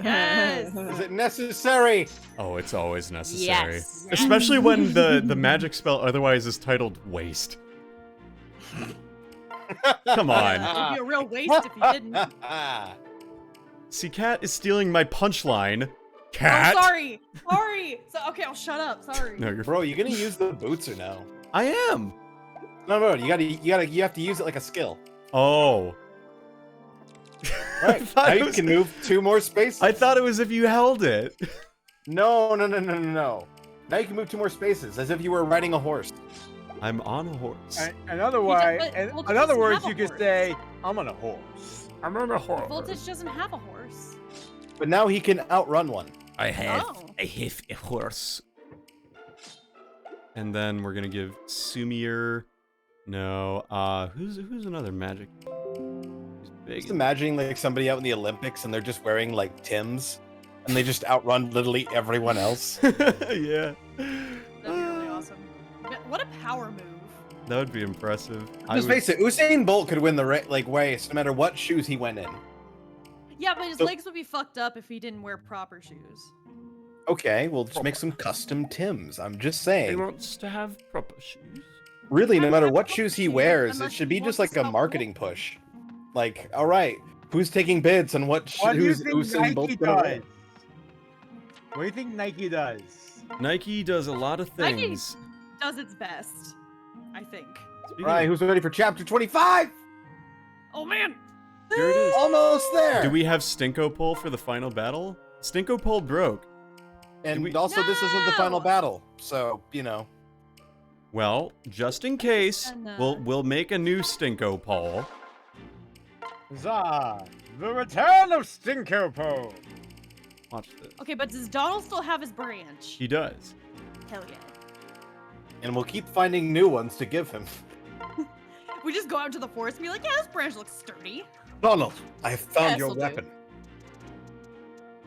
Yes. Is it necessary? Oh, it's always necessary. Yes. Especially when the magic spell otherwise is titled Waste. Come on. It'd be a real waste if you didn't. See, Cat is stealing my punchline. Cat? Oh, sorry. Sorry. So, okay, I'll shut up. Sorry. No, you're... Bro, you gonna use the boots or no? I am! No, you have to use it like a skill. Oh. Right. thought Now it you was- can move 2 more spaces. I thought it was if you held it. No. Now you can move 2 more spaces, as if you were riding a horse. I'm on a horse. In other words, but Voltage in other doesn't words, have a you could horse. say, I'm on a horse. I'm on a horse. Voltage doesn't have a horse. But now he can outrun one. I have Oh. a horse. And then we're gonna give Sumir. No, who's another magic? Who's big? Just imagining like somebody out in the Olympics and they're just wearing like Timbs, and they just outrun literally everyone else. Yeah. That'd be really awesome. What a power move. That would be impressive. Just face it, Usain Bolt could win the race no matter what shoes he went in. Yeah, but his So- legs would be fucked up if he didn't wear proper shoes. Okay, we'll just make some custom Timbs. I'm just He saying. wants to have proper shoes. Really, no I'm matter not what proper shoes he shoes wears, it unless should he be just wants like to a stop marketing walking. push. Like, all right, who's taking bids on what What do you shoes think Usain Bolt's Nike gonna does? wear? What do you think Nike does? Nike does a lot of Nike- things. Does its best, I think. Speaking All right, of- who's ready for chapter 25? Oh man! Here it is. Almost there. Do we have Stinko Pole for the final battle? Stinko Pole broke. And we- also, this isn't the final No! battle, so you know. Well, just in case, And, we'll make a new Stinko Pole. Huzzah! The return of Stinko Pole! Watch this. Okay, but does Donald still have his branch? He does. Hell yeah. And we'll keep finding new ones to give him. We just go out into the forest and be like, yeah, this branch looks sturdy. Donald, I have found Yes, your will do. weapon.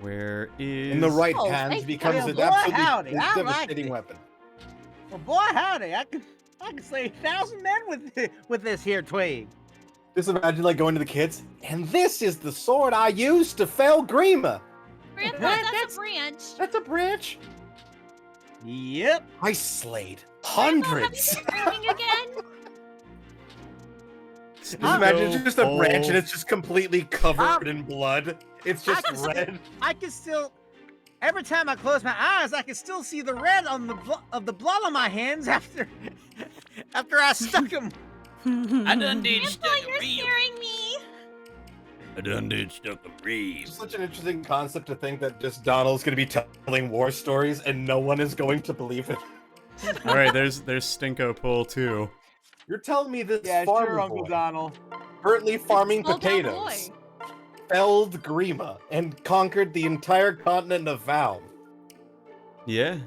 Where is... In the right Oh, hands thank becomes you. an Boy, absolutely howdy, I like devastating it. weapon. Well, boy, howdy! I can slay 1,000 men with this here twig. Just imagine like going to the kids, and this is the sword I used to fell Grima. Grandpa, That- that's a branch. That's a branch. Yep. I slayed Grandpa, hundreds. have you been drinking again? Just imagine it's just a branch and Pole. it's just completely covered in blood. It's just I can red. I can still. Every time I close my eyes, I can still see the red on the blood on my hands after I stuck them. I done did Grandpa, you're scaring me. I done did stuck a reeve. It's such an interesting concept to think that just Donald's gonna be telling war stories and no one is going to believe it. All right, there's Stinko Pole too. You're telling me this Yeah, farmer sure, Uncle boy, Donald. currently farming Slow down, potatoes, boy. felled Grima and conquered the entire continent of Val. Yeah.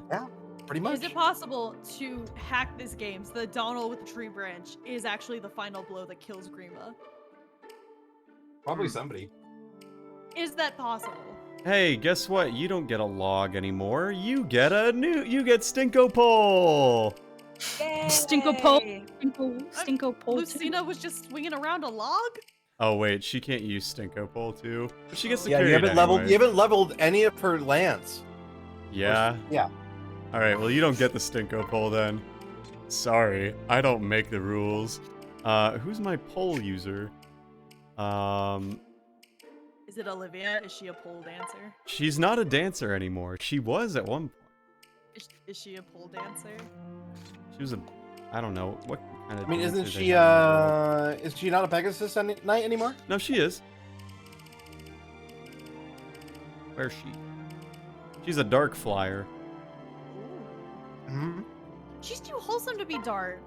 Pretty much. Is it possible to hack this game so that Donald with the tree branch is actually the final blow that kills Grima? Probably somebody. Is that possible? Hey, guess what? You don't get a log anymore. You get Stinko Pole. Stinko pole. Stinko pole. Lucina was just swinging around a log? Oh wait, she can't use Stinko Pole too. But she gets to Yeah, carry you it haven't leveled. anyway. You haven't leveled any of her lands. Yeah. Yeah. All right. Well, you don't get the Stinko Pole then. Sorry, I don't make the rules. Who's my pole user? Is it Olivia? Is she a pole dancer? She's not a dancer anymore. She was at one point. Is she a pole dancer? She was a, I don't know what kind of. I mean, isn't dancer they she have in the world. is she not a Pegasus Knight anymore? No, she is. Where's she? She's a dark flyer. Hmm. She's too wholesome to be dark.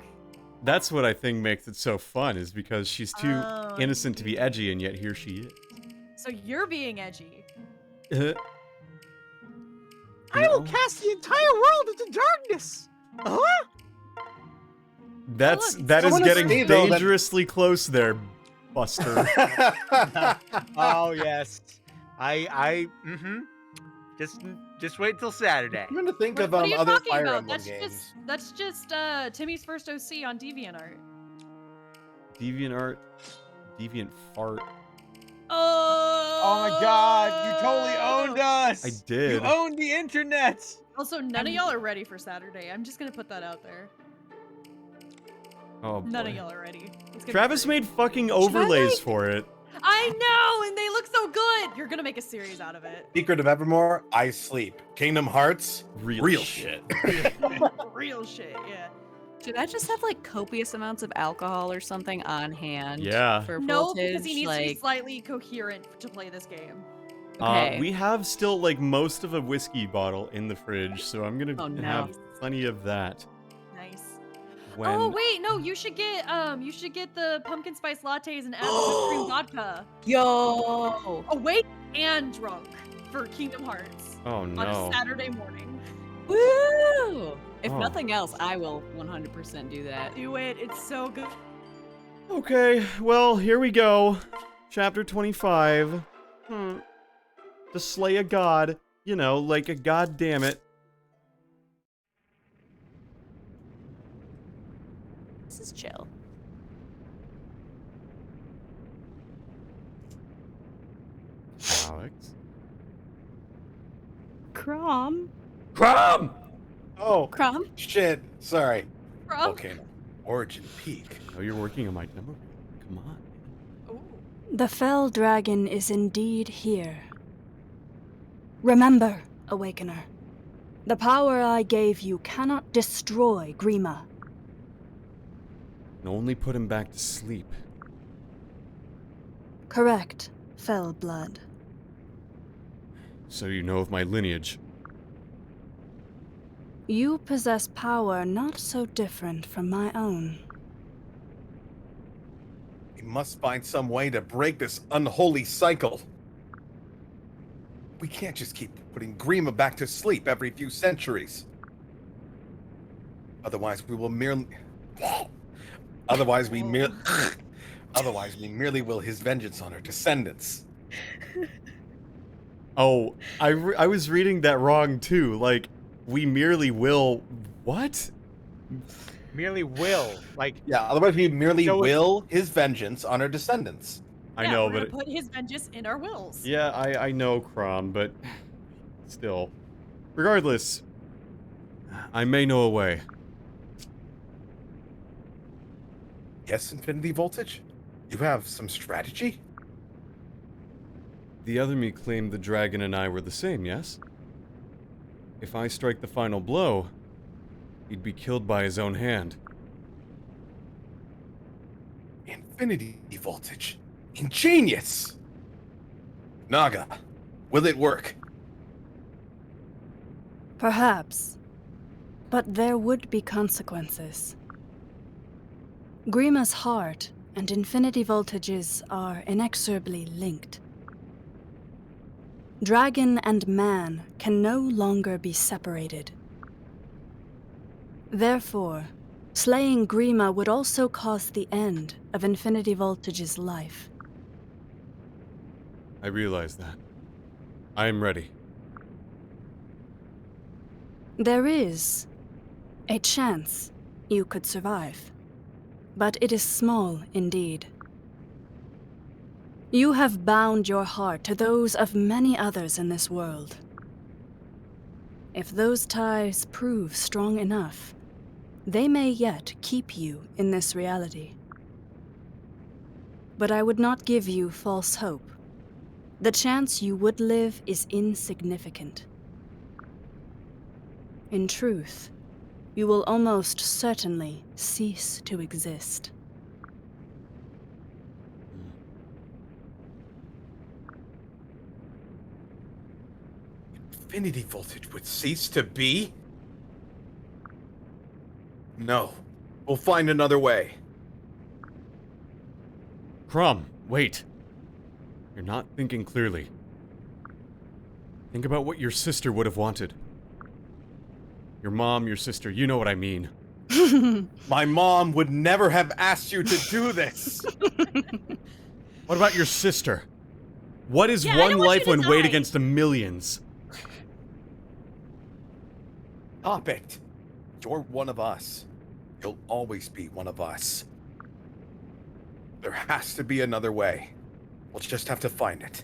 That's what I think makes it so fun, is because she's too Oh, innocent to be edgy, and yet here she is. So you're being edgy. I will cast the entire world into darkness. That look, is someone getting say, though, that- dangerously close there, Buster. Oh yes. Just wait till Saturday. I'm trying to think What of are you other talking Fire about? Emblem That's games. just Timmy's first OC on DeviantArt. DeviantArt, Deviant Fart. Oh my god, you totally owned us! I did. You owned the internet! Also, none of y'all are ready for Saturday. I'm just gonna put that out there. Oh, None boy. of y'all are ready. It's gonna be Travis great. made fucking overlays for it. I know, and they look so good. You're gonna make a series out of it. Secret of Evermore, I Sleep. Kingdom Hearts, real shit. Real shit, yeah. Should I just have like copious amounts of alcohol or something on hand? Yeah. For No, voltage? because he needs to be like, slightly coherent to play this game. Okay. We have still like most of a whiskey bottle in the fridge, so I'm gonna Oh, no. have plenty of that. Nice. When Oh wait, no, you should get the pumpkin spice lattes and add the whipped cream vodka. Yo! Awake and drunk for Kingdom Hearts Oh on no. a Saturday morning. Woo! If Oh. nothing else, I will 100% do that. Do it. It's so good. Okay, well, here we go. Chapter 25. To slay a god. You know, like a god damn it. This is chill. Alex. Crom. Crom! Oh, Crom? shit. Sorry. Bro. Volcano. Origin Peak. Oh, you're working on my demo. Come on. Ooh. The fell dragon is indeed here. Remember, Awakener, the power I gave you cannot destroy Grima. And only put him back to sleep. Correct, fell blood. So you know of my lineage. You possess power not so different from my own. We must find some way to break this unholy cycle. We can't just keep putting Grima back to sleep every few centuries. Otherwise, we merely will his vengeance on our descendants. Oh, I was reading that wrong too. Like, we merely will. What? Merely will. Like, Yeah, otherwise we merely So- will his vengeance on our descendants. I Yeah, know, we're but gonna put his vengeance in our wills. yeah, I know, Crom, but still. Regardless, I may know a way. Yes, Infinity Voltage? You have some strategy? The other me claimed the dragon and I were the same, yes? If I strike the final blow, he'd be killed by his own hand. Infinity Voltage. Ingenious! Naga, will it work? Perhaps. But there would be consequences. Grima's heart and Infinity Voltages are inexorably linked. Dragon and man can no longer be separated. Therefore, slaying Grima would also cause the end of Infinity Voltage's life. I realize that. I am ready. There is a chance you could survive, but it is small indeed. You have bound your heart to those of many others in this world. If those ties prove strong enough, they may yet keep you in this reality. But I would not give you false hope. The chance you would live is insignificant. In truth, you will almost certainly cease to exist. Infinity voltage would cease to be? No. We'll find another way. Crumb, wait. You're not thinking clearly. Think about what your sister would have wanted. Your mom, your sister, you know what I mean. My mom would never have asked you to do this. What about your sister? What is Yeah, I one don't want life you to when weighed die. against a millions? Stop it. You're one of us. You'll always be one of us. There has to be another way. We'll just have to find it.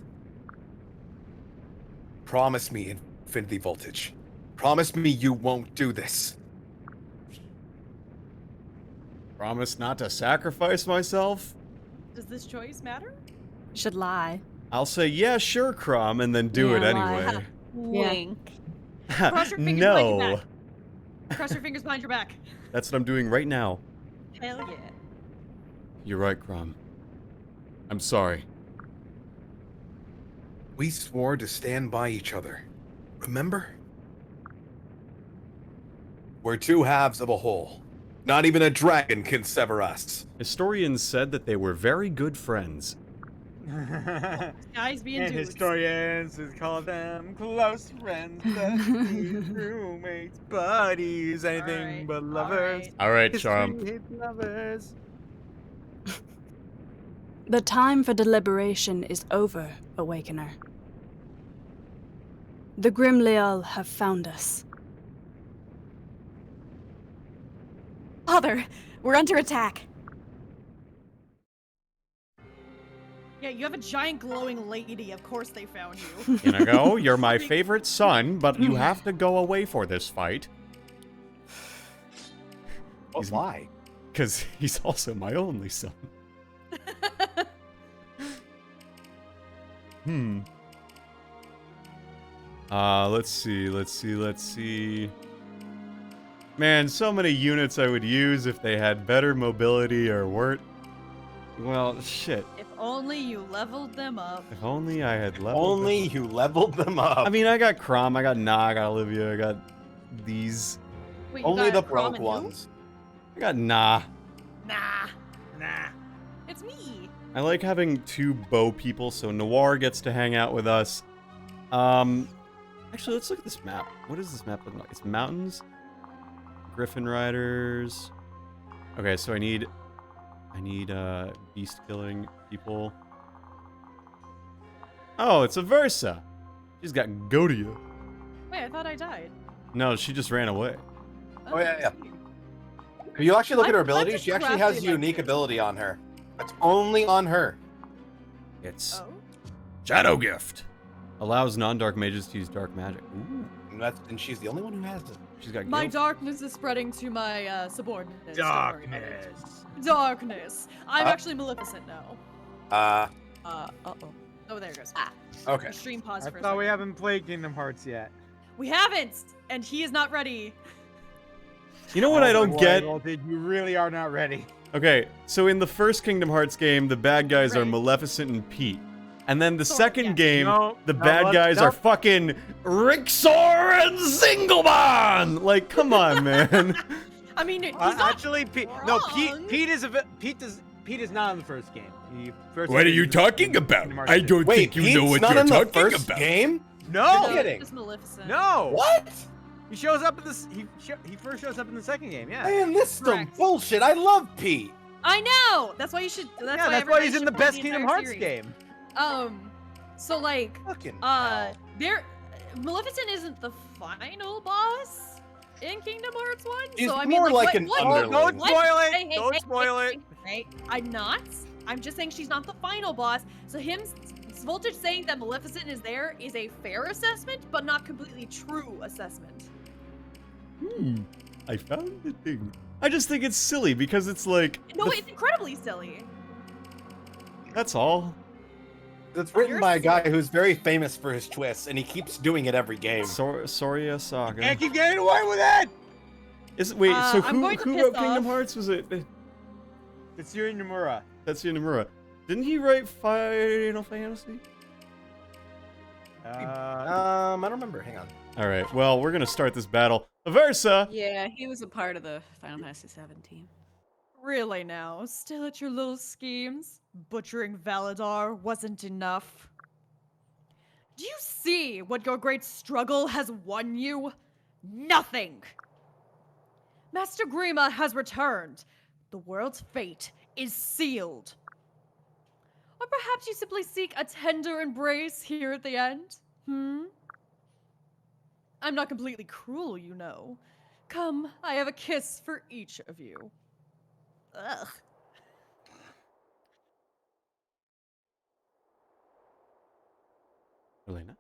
Promise me, Infinity Voltage. Promise me you won't do this. Promise not to sacrifice myself? Does this choice matter? Should lie. I'll say, yeah, sure, Crumb, and then do it Yeah, lie. anyway. Wink. Cross your fingers behind your No. back. Cross your fingers behind your back. That's what I'm doing right now. Hell yeah. You're right, Crumb. I'm sorry. We swore to stand by each other. Remember? We're two halves of a whole. Not even a dragon can sever us. Historians said that they were very good friends. Guys being And dudes. historians would call them close friends, besties, roommates, buddies, anything Alright, but lovers. alright. All right, History Charm. hates lovers. The time for deliberation is over, Awakener. The Grimleal have found us. Father, we're under attack. Yeah, you have a giant glowing lady. Of course they found you. Inigo, you're my favorite son, but you have to go away for this fight. But why? Because he's also my only son. Let's see. Man, so many units I would use if they had better mobility or weren't. Well, shit. If only you leveled them up. If only I had leveled them. Only you leveled them up. I mean, I got Crom, I got Nah, I got Olivia, I got these. Wait, you only the got Crom broke and who? ones. I got Nah. Nah. It's me. I like having two bow people, so Noir gets to hang out with us. Actually, let's look at this map. What does this map look like? It's mountains, Griffin Riders. Okay, so I need beast killing people. Oh, it's a Versa. She's got Godia. Wait, I thought I died. No, she just ran away. Oh, yeah, yeah. I see. If you actually look at her I'm ability, just she actually crappy has a about unique it. ability on her. That's only on her. It's Oh. Shadow Gift. Allows non-dark mages to use dark magic. Ooh. And she's the only one who has it. She's got My guild. darkness is spreading to my subordinates. Don't worry about it. Darkness. Darkness. I'm Uh. actually Maleficent now. Uh-oh. Oh, there it goes. Okay. The stream paused I for a thought we second. haven't played Kingdom Hearts yet. We haven't, and he is not ready. You know what I don't boy, get? Voltage, you really are not ready. Okay, so in the first Kingdom Hearts game, the bad guys are Right. Maleficent and Pete. And then the Sort of, second yeah. game, No, the no, bad guys no. are fucking Rixor and Zingelman! Like, come on, man. I mean, he's not Actually, Pete. No, wrong. Pete is not in the first game. He first What are game you is in talking about? Kingdom Hearts I 2. don't Wait, think you Pete's know what not you're in the talking first about. game? No, You're kidding. just Maleficent. no. What? He shows up in this. He first shows up in the second game. Yeah. Man, this is some Correct. bullshit. I love Pete. I know. That's why you should. That's Yeah, why that's why everybody he's in should the play best the Kingdom entire Hearts series. game. So like, Fucking hell. there, Maleficent isn't the final boss in Kingdom Hearts 1. She's so I mean, more like like, an what, underling. Don't what- spoil it. Hey, hey, Don't hey, spoil hey, it. hey, I'm not. I'm just saying she's not the final boss. So Voltage saying that Maleficent is there is a fair assessment, but not completely true assessment. I found the thing. I just think it's silly because it's like... No, the it's incredibly silly. That's all. It's written You're by a guy sick. who's very famous for his twists, and he keeps doing it every game. Soria Saga. Can't keep getting away with it! Wait, so I'm going to who piss wrote Kingdom off. Hearts? Was it It's Yuri Nomura. Tetsuya Nomura? Didn't he write Final Fantasy? I don't remember. Hang on. All right. Well, we're gonna start this battle. Aversa. Yeah, he was a part of the Final Fantasy VII team. Really now? Still at your little schemes? Butchering Valadar wasn't enough. Do you see what your great struggle has won you? Nothing! Master Grima has returned. The world's fate is sealed. Or perhaps you simply seek a tender embrace here at the end? I'm not completely cruel, you know. Come, I have a kiss for each of you. Ugh. Elena.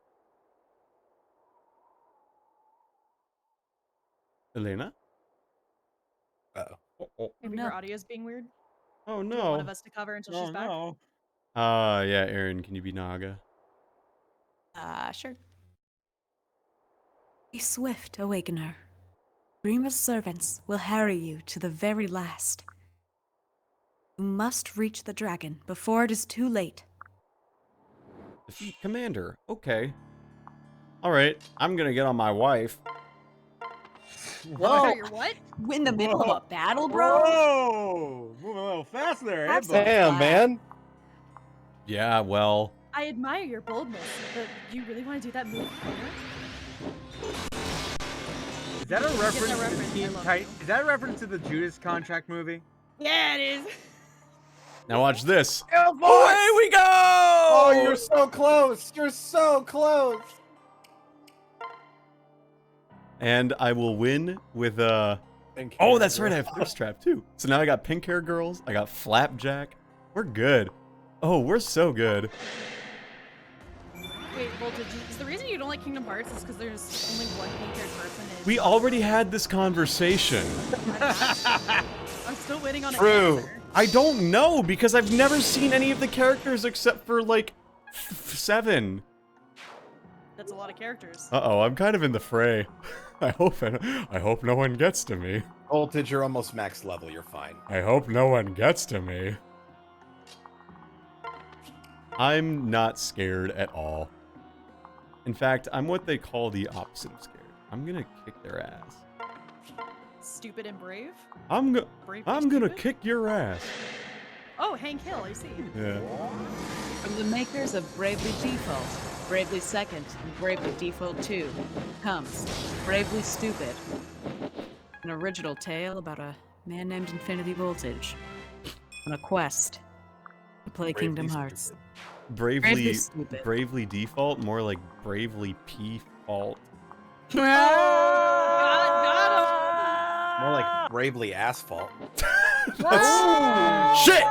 Elena. Uh-oh. Maybe no. her audio's being weird. Oh Do you want one of no. us to cover until she's back? no. Yeah, Aaron, can you be Naga? Sure. Be swift, Awakener. Grima's servants will harry you to the very last. You must reach the dragon before it is too late. Defeat Commander. Okay. All right. I'm gonna get on my wife. Whoa! Your what? In the middle Whoa. of a battle, bro? Whoa! Moving a little fast there, eh, That's bud? Damn, man. Yeah. Well. I admire your boldness, but you really want to do that move here? Is that a reference that to reference, I Teen love Titan? you. Is that a reference to the Judas Contract movie? Yeah, it is. Now watch this. Away Away we go! Oh, you're so close. You're so close. And I will win with Pink Oh, hair, that's right. I girl. have Thirst Trap too. So now I got pink hair girls. I got Flapjack. We're good. Oh, we're so good. Wait, Voltage, is the reason you don't like Kingdom Hearts is because there's only one pink-haired person in We already had this conversation. I'm still waiting on True. an answer. I don't know because I've never seen any of the characters except for like 7. That's a lot of characters. Uh-oh, I'm kind of in the fray. I hope no one gets to me. Voltage, you're almost max level. You're fine. I hope no one gets to me. I'm not scared at all. In fact, I'm what they call the opposite of scared. I'm gonna kick their ass. Stupid and brave? I'm Brave gonna stupid? kick your ass. Oh, Hank Hill, I see. Yeah. From the makers of Bravely Default, Bravely Second, and Bravely Default 2, comes Bravely Stupid, an original tale about a man named Infinity Voltage on a quest to play Bravely Kingdom Stupid. Hearts. Bravely Stupid. Bravely default, more like bravely P-fault. Got More like bravely asphalt. That's shit.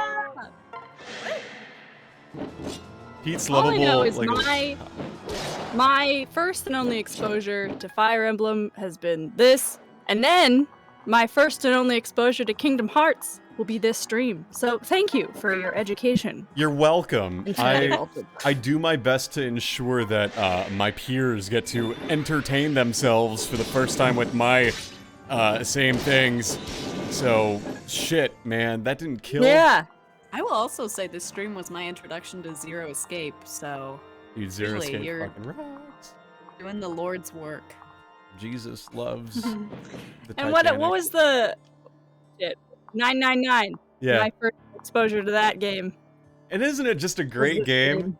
Pete's All I lovable. know is like my first and only exposure to Fire Emblem has been this, and then my first and only exposure to Kingdom Hearts will be this stream. So thank you for your education. You're welcome. Infinity I Voltage. do my best to ensure that my peers get to entertain themselves for the first time with my same things. So shit, man, that didn't kill. Yeah. I will also say this stream was my introduction to Zero Escape, so Dude, Zero Really, Escape you're- fucking rocks. doing the Lord's work. Jesus loves the And what Titanic. was the shit? 999. Yeah, My first exposure to that game. and isn't it just a great this game?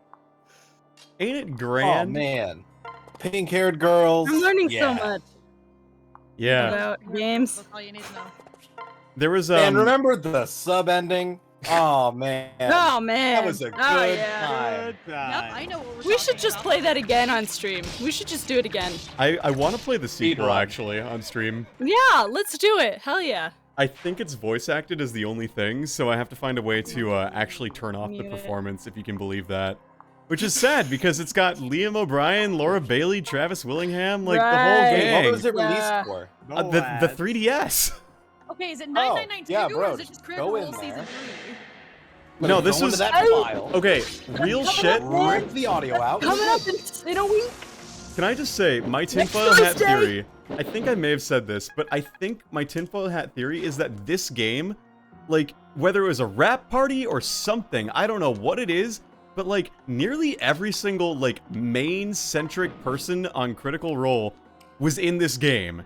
Ain't it Oh grand? man, pink-haired girls. I'm learning so Yeah. much Yeah, about games. That's all you need to know. there was And remember the sub ending? Oh man. Oh man, That was a good oh, yeah. time. Yep, I know what we're We should talking just about. play that again on stream. We should just do it again. I want to play the sequel Speedrun. actually on stream. Yeah, let's do it. Hell yeah. I think it's voice acted as the only thing, so I have to find a way to actually turn off the Yeah. performance, if you can believe that. Which is sad because it's got Liam O'Brien, Laura Bailey, Travis Willingham, like the whole Right. Wait, gang. what was it released Yeah. for? The 3DS. Okay, is it Oh, 999 yeah, too, bro, or is it just just Critical go in Role Season there. 3? Gonna No, this go into was that file. okay. Real shit. Rip the audio out. Coming up in a week. Can I just say, my Next tinfoil hat Thursday. theory, I think I may have said this, but I think my tinfoil hat theory is that this game, like, whether it was a rap party or something, I don't know what it is, but, like, nearly every single, like, main-centric person on Critical Role was in this game.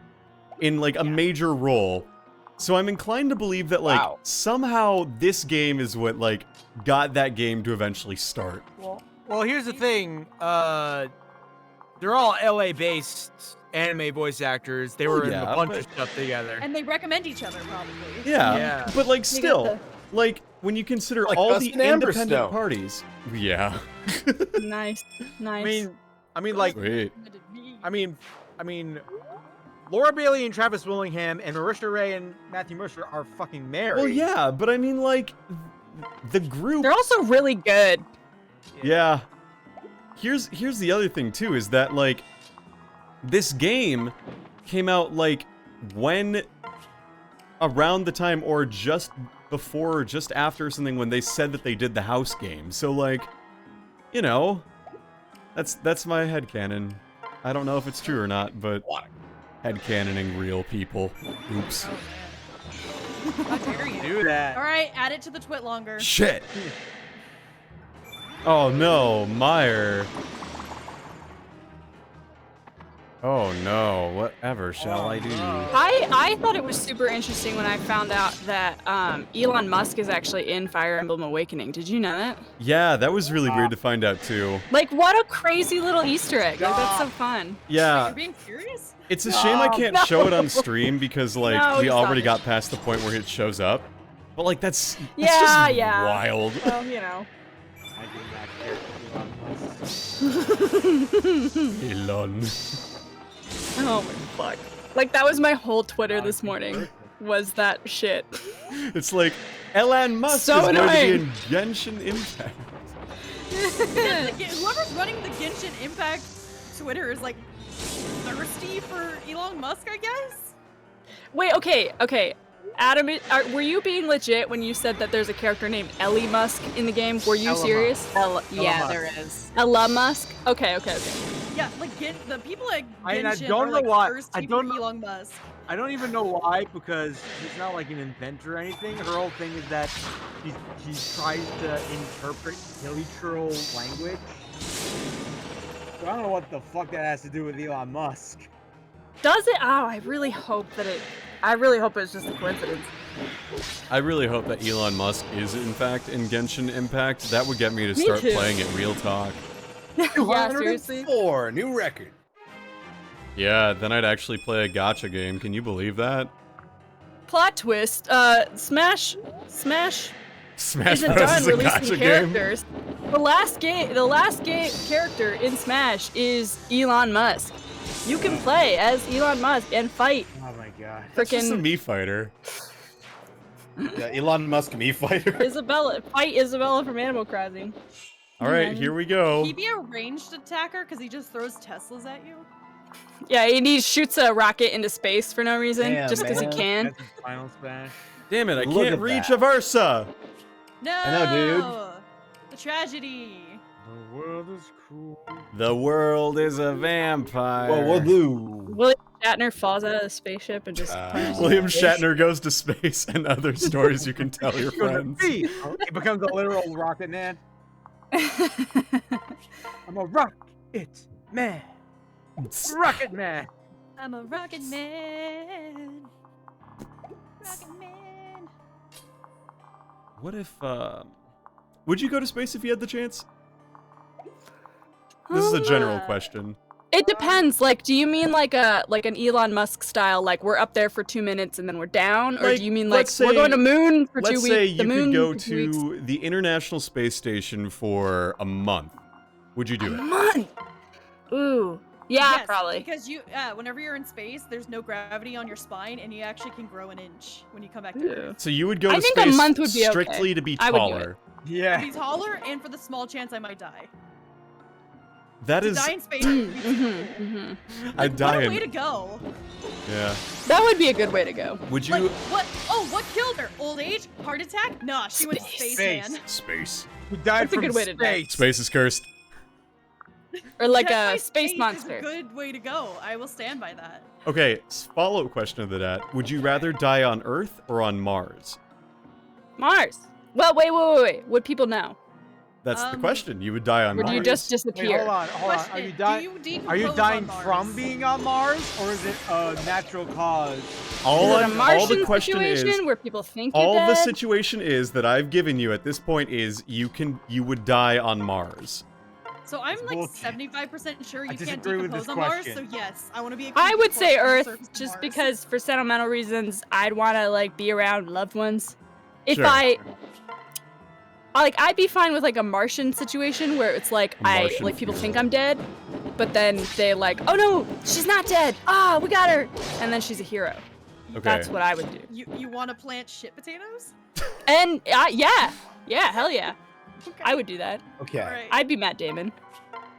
In, like, a major role. So I'm inclined to believe that, like, somehow this game is what, like, got that game to eventually start. Well, here's the thing. They're all LA-based anime voice actors. They were in a bunch of stuff together. And they recommend each other, probably. Yeah, but, like, still, like, when you consider Like all us the and Amber independent Stone. parties. Yeah. Nice. I mean, like, Sweet. I mean, Laura Bailey and Travis Willingham and Marisha Ray and Matthew Mercer are fucking married. Well, yeah, but I mean, like, the group... They're also really good. Yeah. Here's the other thing, too, is that, like, this game came out, like, when... around the time, or just before, or just after something, when they said that they did the house game. So, like, you know, that's my headcanon. I don't know if it's true or not, but headcanoning real people. Oops. How dare you? Do that. All right, add it to the twit longer. Shit! Oh no, Meyer. Oh no, whatever shall I do? I thought it was super interesting when I found out that Elon Musk is actually in Fire Emblem Awakening. Did you know that? Yeah, that was really weird to find out too. Like, what a crazy little Easter egg. Like, that's so fun. Yeah. You're being serious? It's a shame I can't show it on stream because, like, No, we he's already not. got past the point where it shows up. But, like, that's Yeah, just yeah. wild. Well, you know. Elon. Oh my fuck. Like, that was my whole Twitter this morning. Was that shit. It's like, Elon Musk So is going to annoying. be in Genshin Impact. Whoever's running the Genshin Impact Twitter is like thirsty for Elon Musk, I guess? Wait, okay. Adam, were you being legit when you said that there's a character named Ellie Musk in the game? Were you Ella serious? Yeah, Musk. there is. Ella Musk? Okay. Yeah, like the people at I mean, I Genshin don't are know like why- thirsty I don't for know- Elon Musk. I don't even know why, because he's not like an inventor or anything. Her whole thing is that he tries to interpret literal language. So I don't know what the fuck that has to do with Elon Musk. Does it? Oh, I really hope it's just a coincidence. I really hope that Elon Musk is, in fact, in Genshin Impact. That would get me to Me start too. playing it real talk. Yeah, seriously. 204, new record. Yeah, then I'd actually play a gacha game. Can you believe that? Plot twist, Smash Smash isn't Bros. done is a releasing gacha game. characters. The last game character in Smash is Elon Musk. You can play as Elon Musk and fight Oh my god. That's just a frickin' me fighter. Yeah, Elon Musk me fighter. Isabella from Animal Crossing. All right, here we go. Can he be a ranged attacker because he just throws Teslas at you? Yeah, and he shoots a rocket into space for no reason, Damn, just because he man. can. That's his final smash. Damn it, I Look can't at reach that. Aversa. No! know, The tragedy. The world is cruel. The world is a vampire. Well, we'll do. William Shatner falls out of the spaceship and just. William Shatner goes to space and other stories you can tell your He goes to friends. sea. He becomes a literal rocket man. I'm a rocket man. Rocket man. I'm a rocket man. Rocket man. What if, would you go to space if you had the chance? This is a general question. It depends. Like, do you mean like an Elon Musk style, like we're up there for 2 minutes and then we're down, or Like, do you mean like let's we're say- going to moon for 2 Let's weeks? say the you moon could go for 2 weeks? to the International Space Station for a month. Would you do it? Month. Ooh. Yeah, Yes, probably. Because whenever you're in space, there's no gravity on your spine, and you actually can grow an inch when you come back to Earth. Ew. So you would go I to think a space month would be okay. strictly to be I would do it. taller. Yeah. Be taller, and for the small chance I might die. That To is. die in space. would be too cool. I'd die What a in. way to go. Yeah. That would be a good way to go. Would you? Like, what? Oh, what killed her? Old age? Heart attack? Nah, she went to space, Space. man. Space. You died That's a from good way to die. space. Space is cursed. Or like Death by a space Is monster. a good way to go. I will stand by that. Okay. Follow-up question to that: would you rather die on Earth or on Mars? Mars. Well, wait. Would people know? That's the question. You would die on Or do Mars. you just Wait, disappear? hold on. Question, Are you do dying? you Are you decompose dying on Mars? from being on Mars, or is it a natural cause? All, Is it a all Martian the question situation is. where people think you're All dead? the situation is that I've given you at this point is you would die on Mars. So I'm That's like bullshit. 75% sure I you can't disagree with decompose this on Mars. question. So yes, I want to be. I would say decomposed on the Earth, surface of just Mars. because for sentimental reasons, I'd want to like be around loved ones. If Sure. I'd be fine with like a Martian situation where it's like Martian like people think funeral. I'm dead, but then they like, oh no, she's not dead. Ah, we got her, and then she's a hero. Okay. That's what I would do. You want to plant shit potatoes? And yeah, hell yeah, Okay. I would do that. Okay. All right. I'd be Matt Damon.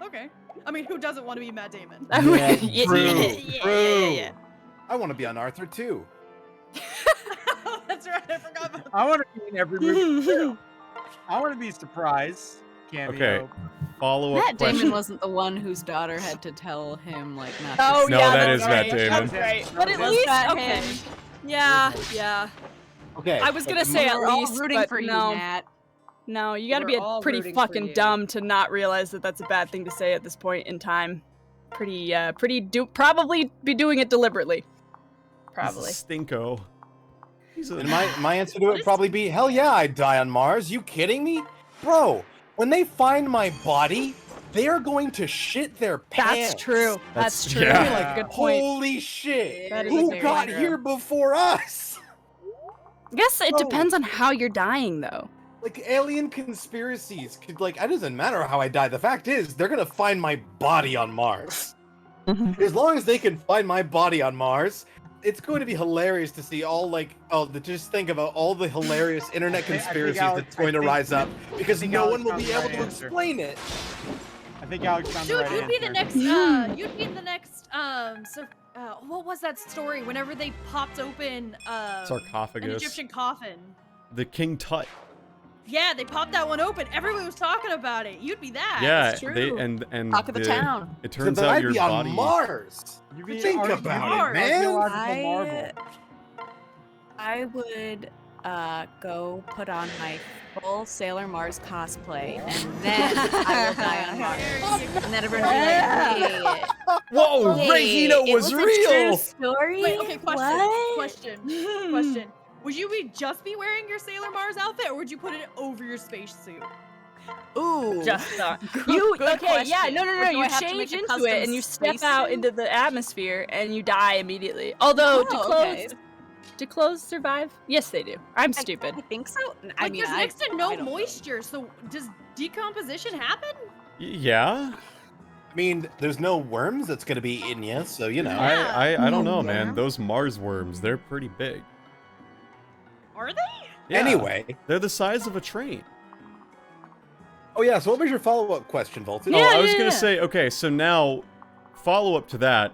Okay. I mean, who doesn't want to be Matt Damon? I would- Yeah, true, true. yeah. I want to be on Arthur too. That's right. I forgot about. I want to be in every movie. too. I want to be surprised. Cameo. Okay. Follow-up Matt question. Damon wasn't the one whose daughter had to tell him like not Oh to. No, yeah, that that's is right. Matt Damon. That's right. That But was at him. least that okay. him? Yeah. Okay. I was gonna but say at We're all least, rooting but for you, no. Matt. No, you gotta We're be all pretty rooting for fucking you. dumb to not realize that that's a bad thing to say at this point in time. Probably be doing it deliberately. Probably. He's a stinko. And my answer to it would probably be, hell yeah, I'd die on Mars. You kidding me? Bro, when they find my body, they are going to shit their pants. That's true. That's- That's true. yeah. Like, good point. Holy shit. That is a Who very got true. here before us? I guess it Bro. depends on how you're dying, though. Like, alien conspiracies could, like, it doesn't matter how I die. The fact is, they're gonna find my body on Mars. As long as they can find my body on Mars, it's going to be hilarious to see all, like, just think about all the hilarious internet I think conspiracies Alex- that's going to rise up, because think no Alex one will found be the able right to answer. explain it. I think Alex found the Dude, right you'd be the answer. next. You'd be the next. What was that story? Whenever they popped open an Sarcophagus. Egyptian coffin. The King Tut. Yeah, they popped that one open. Everyone was talking about it. You'd be that. Yeah, it's true. they and Talk of the town. It So turns then out I'd your be body. on Mars. You be Think an about it, man. archaeological marvel. I would go put on my full Sailor Mars cosplay, and then I will die on Mars. And then everyone will be like, hey, Whoa, hey, Regina it was a real. true story? Wait, okay, question. What? Question. Would you just be wearing your Sailor Mars outfit, or would you put it over your spacesuit? Ooh. Just you Good okay? Yeah, question. no. Or do You I have to change make a into custom it and you step space out suit? into the atmosphere and you die immediately. Although Oh, do clothes survive? Yes, they do. I'm stupid. I think so. I Like, mean, there's I, next to I no don't know. moisture, so does decomposition happen? Yeah. I mean, there's no worms that's gonna be eating you, so you know. Yeah. I don't know, Yeah. man. Those Mars worms, they're pretty big. Are they? Yeah, Anyway, they're the size of a train. oh yeah. So what was your follow-up question, Voltage? Oh, I was yeah. gonna say, okay, so now, follow up to that,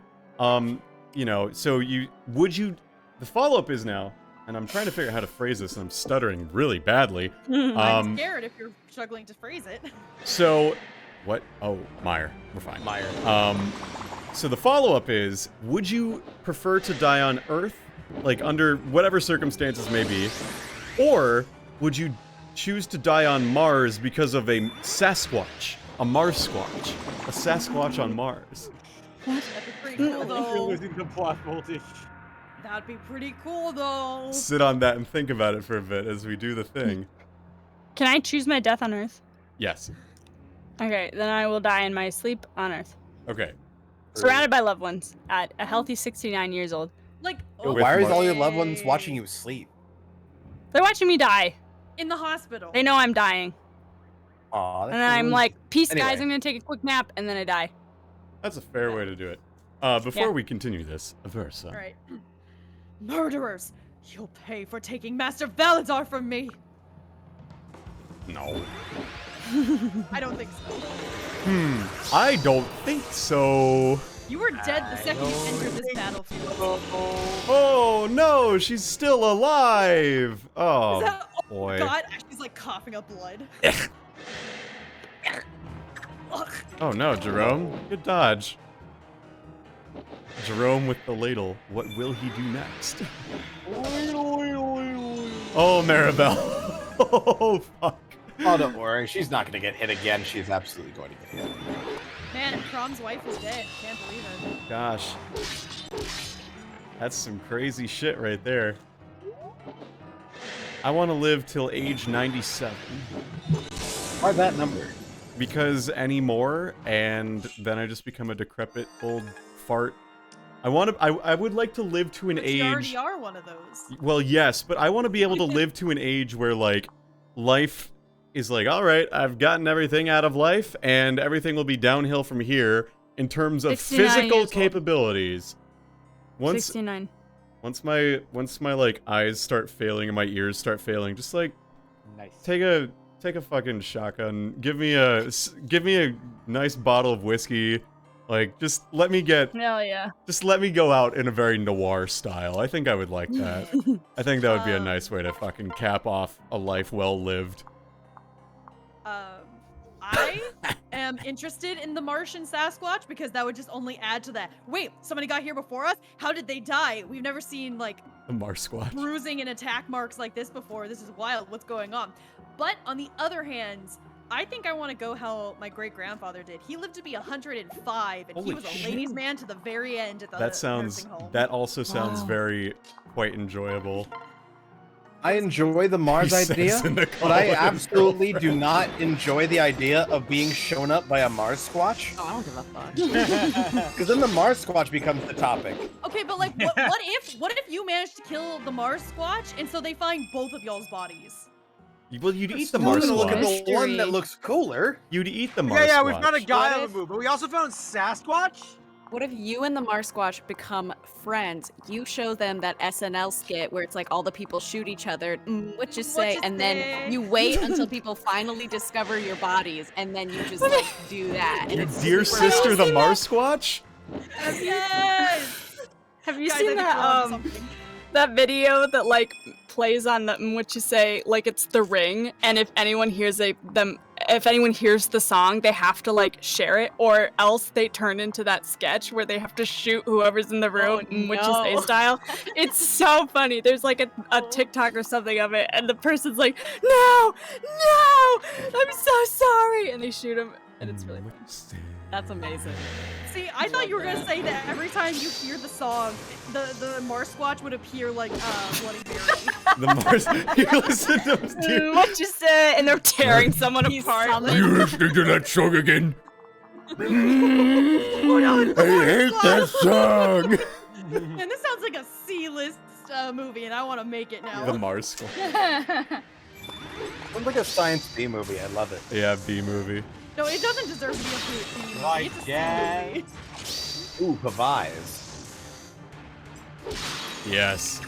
you know, so the follow up is now, and I'm trying to figure out how to phrase this, and I'm stuttering really badly. I'm scared if you're struggling to phrase it. So, what? Oh, Meyer, we're fine. Meyer. So the follow up is, would you prefer to die on Earth, like under whatever circumstances may be, or would you choose to die on Mars because of a Sasquatch, a Mars Squatch, a Sasquatch on Mars? That'd be pretty cool, You're though. losing the plot voltage. That'd be pretty cool, though. Sit on that and think about it for a bit as we do the thing. Can I choose my death on Earth? Yes. Okay, then I will die in my sleep on Earth, Okay. surrounded by loved ones at a healthy 69 years old. Like, Go Why with are all your loved okay. ones watching you sleep? They're watching me die. in the hospital. They know I'm dying, Aw, and then I'm like, "Peace, guys. Anyway. I'm gonna take a quick nap," and then I die. That's a fair way to do it. Before Yeah. we continue this, Versa. All right. Murderers! You'll pay for taking Master Valazar from me! No. I don't think so. I don't think so. You were dead the second you entered this battlefield. Oh no, she's still alive. Oh Is that, oh boy. God, she's like coughing up blood. Ugh. Oh no, Jerome. Good dodge. Jerome with the ladle. What will he do next? Oh, Maribel. Oh, fuck. Oh, don't worry. She's not going to get hit again. She's absolutely going to get hit. Man, Crom's wife is dead. Can't believe it. Gosh. That's some crazy shit right there. I want to live till age 97. Why that number? Because any more, and then I just become a decrepit old fart. I would like to live to an But age. you already are one of those. Well, yes, but I want to be able to live to an age where, like, life is like, all right, I've gotten everything out of life, and everything will be downhill from here in terms of 69 physical years old. capabilities. 69. Once my like eyes start failing and my ears start failing, just like Nice. take a fucking shotgun, give me a nice bottle of whiskey. Like, just let me go out in a very noir style. I think I would like that. I think that would be a nice way to fucking cap off a life well lived. I am interested in the Martian Sasquatch because that would just only add to that. Wait, somebody got here before us? How did they die? We've never seen, like, The Marsquatch. bruising and attack marks like this before. This is wild. What's going on? But on the other hand, I think I want to go how my great-grandfather did. He lived to be 105, and he Holy was a shit. ladies' man to the very end at the That nursing home. also sounds very quite enjoyable. I enjoy the Mars He says idea, in the but I call. absolutely do not enjoy the idea of being shown up by a Mars Squatch. Oh, I don't give a fuck. Because then the Mars Squatch becomes the topic. Okay, but like, what if you managed to kill the Mars Squatch, and so they find both of y'all's bodies? Well, you'd eat the Still gonna Marsquatch. look at the Mystery. one that looks cooler. You'd eat the Marsquatch. Yeah, yeah, we found a guy What on if- the move, but we also found Sasquatch. What if you and the Marsquatch become friends? You show them that SNL skit where it's like all the people shoot each other, what you say, you and say? then you wait until people finally discover your bodies, and then you just like do that. And Your it's dear super sister, the awesome. Marsquatch? Yes! Have you Guys, seen I think that we're onto something. that video that like plays on the what you say, like it's The Ring, and if anyone hears the song, they have to like share it, or else they turn into that sketch where they have to shoot whoever's in the room, what you say no. style. It's so funny. There's like a TikTok or something of it, and the person's like, no, I'm so sorry, and they shoot him, and it's really funny. That's amazing. See, I thought you were gonna say that every time you hear the song, the Marsquatch would appear like Bloody Mary. The Mars. You listen to dude. What you say? And they're tearing someone apart. Are you listening to that song again? Oh no, it's the I hate that song. And this sounds like a C-list movie, and I want to make it now. The Marsquatch. Sounds like a science B movie. I love it. Yeah, B movie. No, it doesn't deserve to be a B movie. Like It's a C that. movie. Ooh, Pavise. Yes.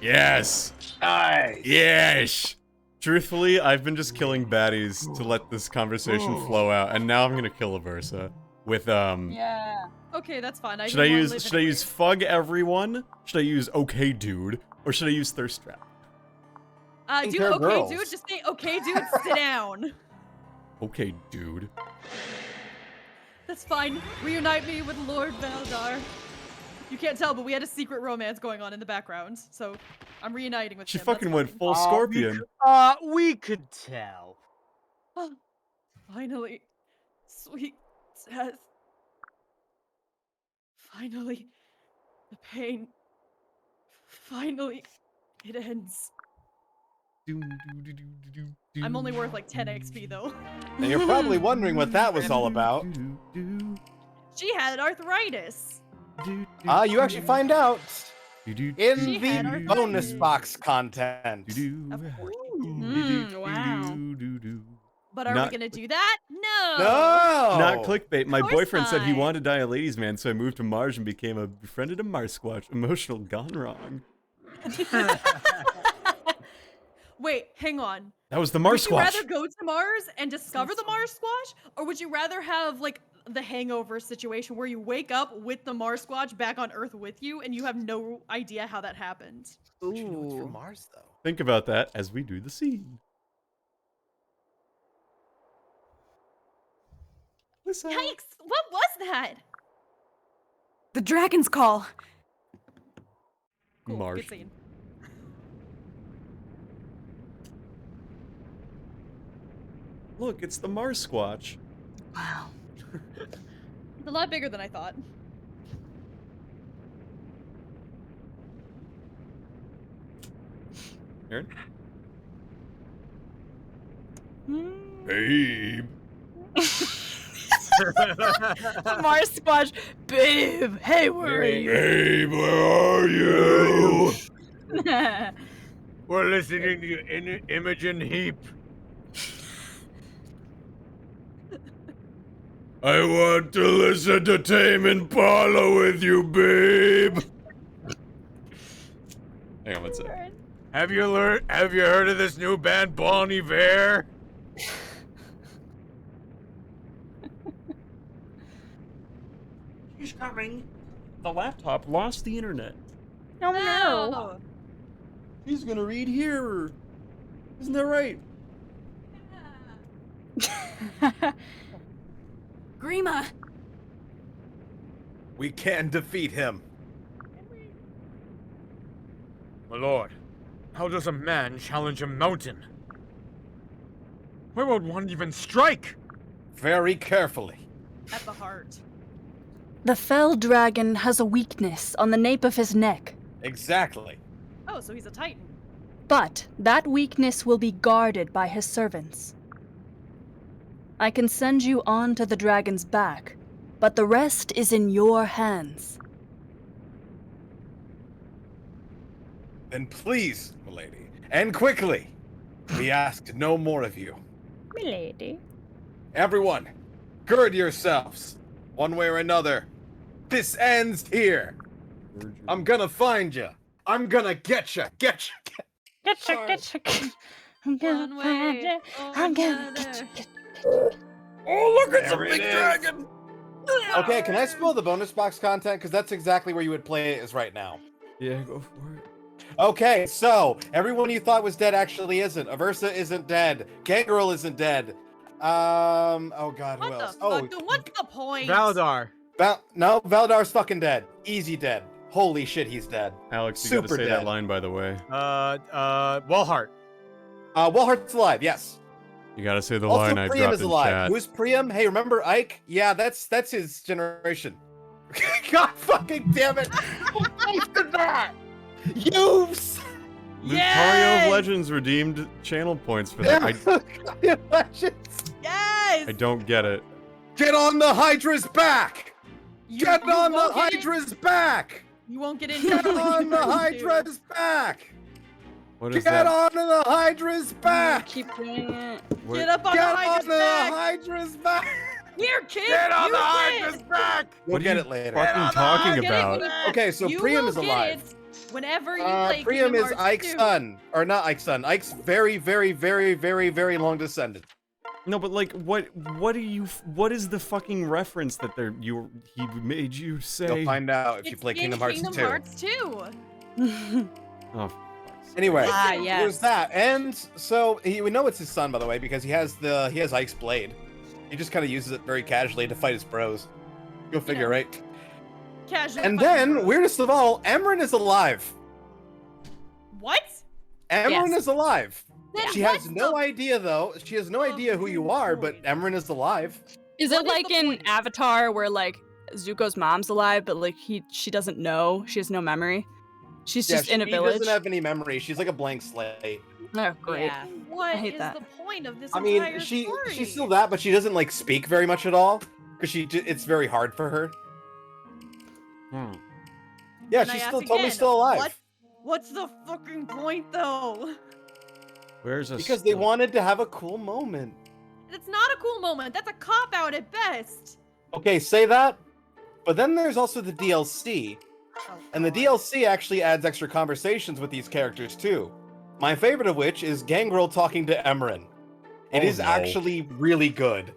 Yes. Nice. Yes. Truthfully, I've been just killing baddies to let this conversation flow out, and now I'm gonna kill a Versa with Yeah. Okay, that's fine. Should I didn't wanna use live Fug Everyone? Should I use Okay Dude? Or should I use Thirst Trap? anyway. Dude, they're okay, girls. dude, just say, okay, dude, sit down. Okay Dude. That's fine. Reunite me with Lord Valdar. You can't tell, but we had a secret romance going on in the background, so I'm reuniting with She him. fucking that's went fine. full Scorpion. We could tell. Finally, sweet death. Finally, the pain. Finally, it ends. I'm only worth like 10 XP though. And you're probably wondering what that was all about. She had arthritis. You actually find out in She had the arthritis. bonus box content. Of course. Wow. But are Not- we gonna do that? No. No! Not clickbait. My Of course boyfriend said he not. wanted to die a ladies' man, so I moved to Mars and befriended a Marsquatch. Emotional gone wrong. Wait, hang on. That was the Would Mars you Squatch. rather go to Mars and discover the Mars Squatch, or would you rather have like the hangover situation where you wake up with the Mars Squatch back on Earth with you and you have no idea how that happened? But you know it's Ooh. from Mars, though. Think about that as we do the scene. Listen. Yikes! What was that? The dragon's call. Cool, Mars. good scene. Look, it's the Mars Squatch. Wow. It's a lot bigger than I thought. Aaron? Mm. Babe. Mars Squatch, babe. Hey, where are you? Babe, where are you? We're listening to Imogen Heap. I want to listen to Tame Impala with you, babe. Hang on one sec. Have you heard of this new band, Bon Iver? She's coming. The laptop lost the internet. Oh no. She's gonna read here. Isn't that right? Grima. We can defeat him. My lord, how does a man challenge a mountain? Where would one even strike? Very carefully. At the heart. The fell dragon has a weakness on the nape of his neck, Exactly. Oh, so he's a Titan. but that weakness will be guarded by his servants. I can send you on to the dragon's back, but the rest is in your hands. Then please, milady, and quickly, we ask no more of you. Milady. Everyone, gird yourselves. One way or another, this ends here. I'm gonna find you. I'm gonna get you. Get you. Getcha. I'm One gonna way find you. or I'm gonna another. get you. Oh, look, it's a There it big is. dragon. Okay, can I spoil the bonus box content? Because that's exactly where you would play it is right now. Yeah, go for it. Okay, so everyone you thought was dead actually isn't. Aversa isn't dead. Gangrel isn't dead. Oh god, who What else? the fuck? Dude, what's the point? Valdar. No, Valdar's fucking dead. Easy dead. Holy shit, he's dead. Alex, you gotta Super say dead. that line, by the way. Wellheart. Walhart's alive, yes. You gotta say the Also, line I Priam dropped is in alive. chat. Who's Priam? Hey, remember Ike? Yeah, that's his generation. God fucking damn it! Who posted that? You. Lucario Yes! of Legends redeemed channel points for that. Yes! I don't get it. Get on the Hydra's back! Get on the won't get in- Hydra's back! You won't get in. Get on the Hydra's back! What is Get that? on the Hydra's back! Keep doing it. What- Get up on Get the on Hydra's the back. Hydra's back! Here, kid. Get on you the did. Hydra's back! We'll What are get you it later. fucking talking Get it about? when you- Okay, so you Priam will is get alive. it whenever you play Priam Kingdom is Hearts Ike's 2. son. Or not Ike's son. Ike's very, very, very, very, very long descendant. No, but like, what is the fucking reference that he made you say? You'll find out if you It's play in Kingdom Hearts 2. Hearts 2. Oh, Anyway, Ah, Listen, yes. there's that. And so we know it's his son, by the way, because he has Ike's blade. He just kind of uses it very casually to fight his bros. Go figure, know. right? Casual. And fucking then, bros. weirdest of all, Emran is alive. What? Emran Yes. is alive. Then She what has no the- idea, though. She has no idea who you are, but Emran is alive. Is What it is like the in point? Avatar where like Zuko's mom's alive, but like she doesn't know, she has no memory. She's just in a she village. doesn't have any memory. She's like a blank slate. Oh, great. Yeah. What hate is that. the point of this I entire mean, story? she's still that, but she doesn't like speak very much at all because it's very hard for her. Yeah, Can I she's ask still totally again, still alive What's the fucking point, though? where's a because they wanted to have a cool moment. That's not a cool moment. That's a cop out at best. Okay, say that. But then there's also the DLC, Oh, and the God. DLC actually adds extra conversations with these characters too. My favorite of which is Gangrel talking to Emran. It Oh, is no. actually really good.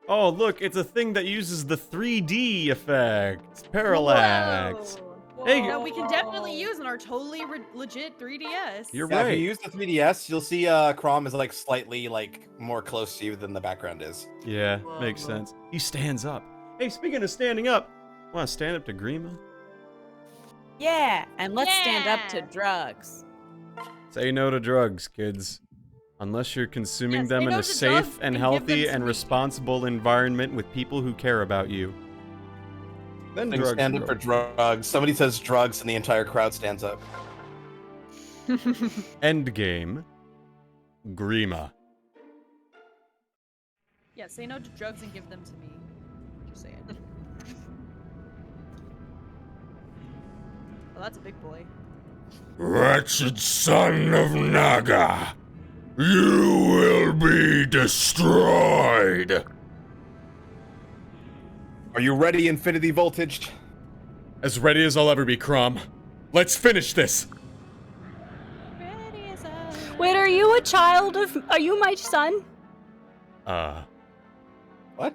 Oh, look, it's a thing that uses the 3D effect. Parallax. Whoa. Hey, No, we can definitely use in our totally legit 3DS. You're Yeah, if right. you use the 3DS, you'll see Crom is like slightly like more close to you than the background is. Yeah, makes sense. He stands up. Hey, speaking of standing up, want to stand up to Grima? Yeah, and let's stand up to Yeah. drugs. Say no to drugs, kids. Unless you're consuming Yeah, them say in no a to safe drugs and and give them healthy to and me. responsible environment with people who care about you. Then Things drugs stand up grow. for drugs. Somebody says drugs, and the entire crowd stands up. Endgame. Grima. Yeah, say no to drugs and give them to me. Just saying. Well, that's a big boy. Wretched son of Naga, you will be destroyed. Are you ready, Infinity Voltage? As ready as I'll ever be, Crom. Let's finish this. Ready as I- Wait, are you a child of? Are you my son? What?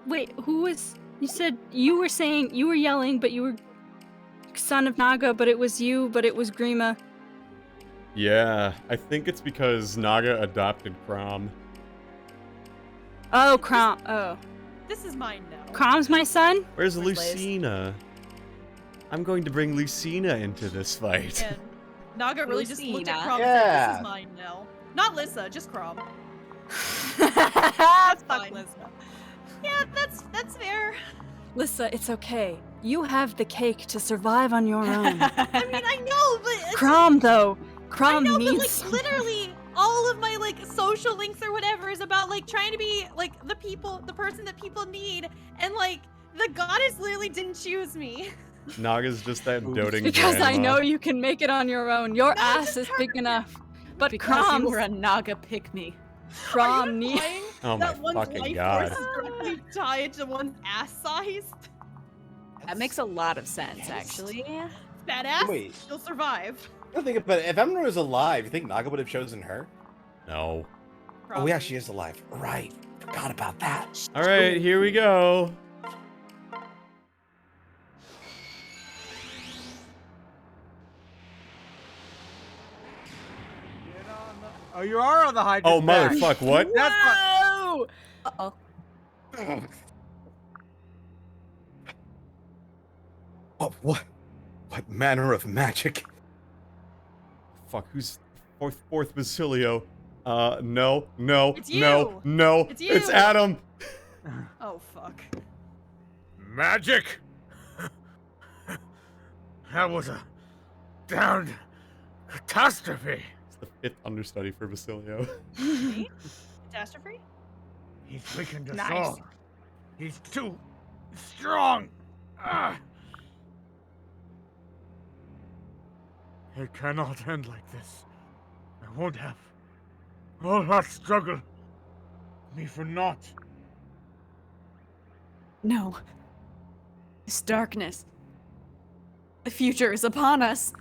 Wait, who was? You said you were saying you were yelling, but you were son of Naga, but it was you, but it was Grima. Yeah, I think it's because Naga adopted Crom. Oh, Crom. Oh, This is mine now. Crom's my son. Where's Where's Lace? Lucina? I'm going to bring Lucina into this fight. And Naga really just looked at Lucina. Crom and said, Yeah. this is mine now. Not Lissa, just Crom. That's fine. Yeah, that's fair. Lissa, it's okay. You have the cake to survive on your own. I mean, I know, but Crom, though. I Crom know, but needs like something. literally all of my like social links or whatever is about like trying to be like the person that people need, and like the goddess literally didn't choose me. Naga's just that doting Because I grandma. know you can make it on your own. Your No, ass just is big enough. But Because Crom's, you were a Naga pick-me. Crom needs. Implying Oh my that one's fucking life god. force is directly tied to one's ass size. That makes a lot of sense, actually. Badass. Wait. You'll survive. I think about it. If Emran was alive, you think Naga would have chosen her? No. Oh yeah, she is alive. Right. Forgot about that. All right, here we go. Oh, you are on the high. Oh motherfuck! What? That's what. Whoa! Uh-oh. What manner of magic? Fuck, who's fourth Basilio? No. It's No. you. It's It's you. Adam. Oh fuck. Magic? That was a damned catastrophe. It's the fifth understudy for Basilio. Me? Catastrophe? He's weakened us Nice. all. He's too strong. Ah. It cannot end like this. I won't have all that struggle. Me for naught. No. This darkness. The future is upon us.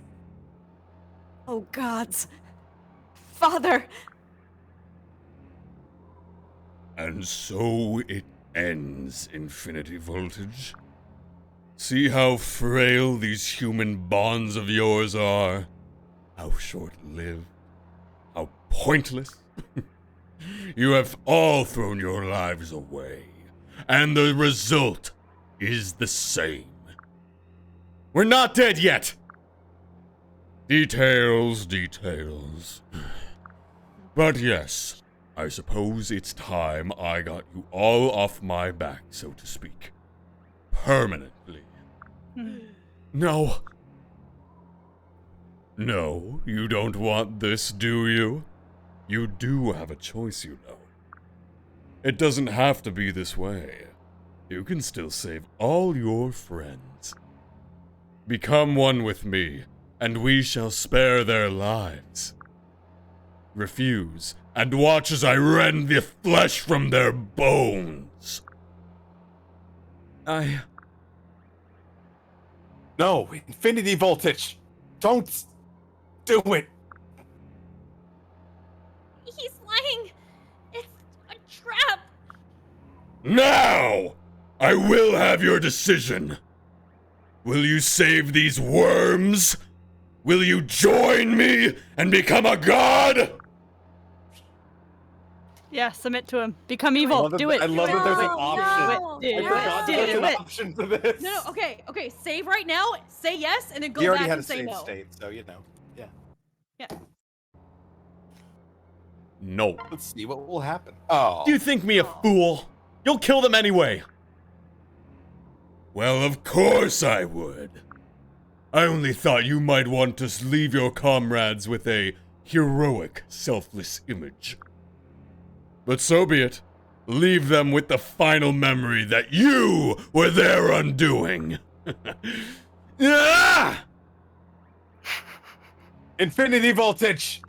Oh gods. Father! And so it ends, Infinity Voltage. See how frail these human bonds of yours are? How short-lived? How pointless? You have all thrown your lives away, and the result is the same. We're not dead yet. Details. But yes, I suppose it's time I got you all off my back, so to speak. Permanently. No. No, you don't want this, do you? You do have a choice, you know. It doesn't have to be this way. You can still save all your friends. Become one with me, and we shall spare their lives. Refuse, and watch as I rend the flesh from their bones. No, Infinity Voltage. Don't do it. He's lying. It's a trap. Now! I will have your decision. Will you save these worms? Will you join me and become a god? Yeah, submit to him. Become evil. Do it. I love that there's an No, option. no. Do I forgot it. there's Do an it. option for this. No, okay. Save right now. Say yes, and then go He already back had a and say save no. state, so you know. Yeah. No. Let's see what will happen. Oh. Do you think me a fool? You'll kill them anyway. Well, of course I would. I only thought you might want to leave your comrades with a heroic, selfless image. But so be it. Leave them with the final memory that you were their undoing. Ah! Infinity voltage.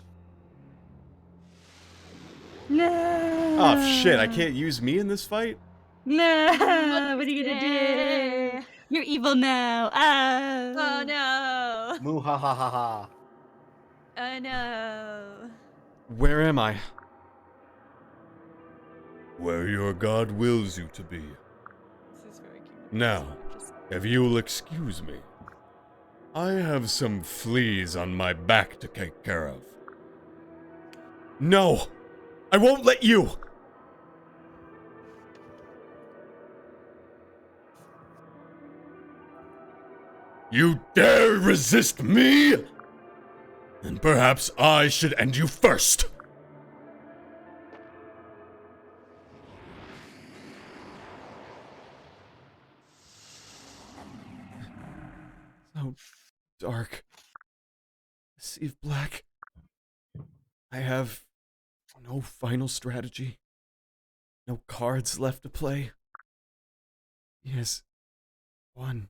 No. Oh shit, I can't use me in this fight? No. What are you gonna do? You're evil now. Oh no. Muhahaha. Oh no. Where am I? Where your god wills you to be. This is very cute. Now, if you'll excuse me, I have some fleas on my back to take care of. No! I won't let you! You dare resist me? Then perhaps I should end you first. So dark. A sea of black. I have no final strategy. No cards left to play. Yes. One.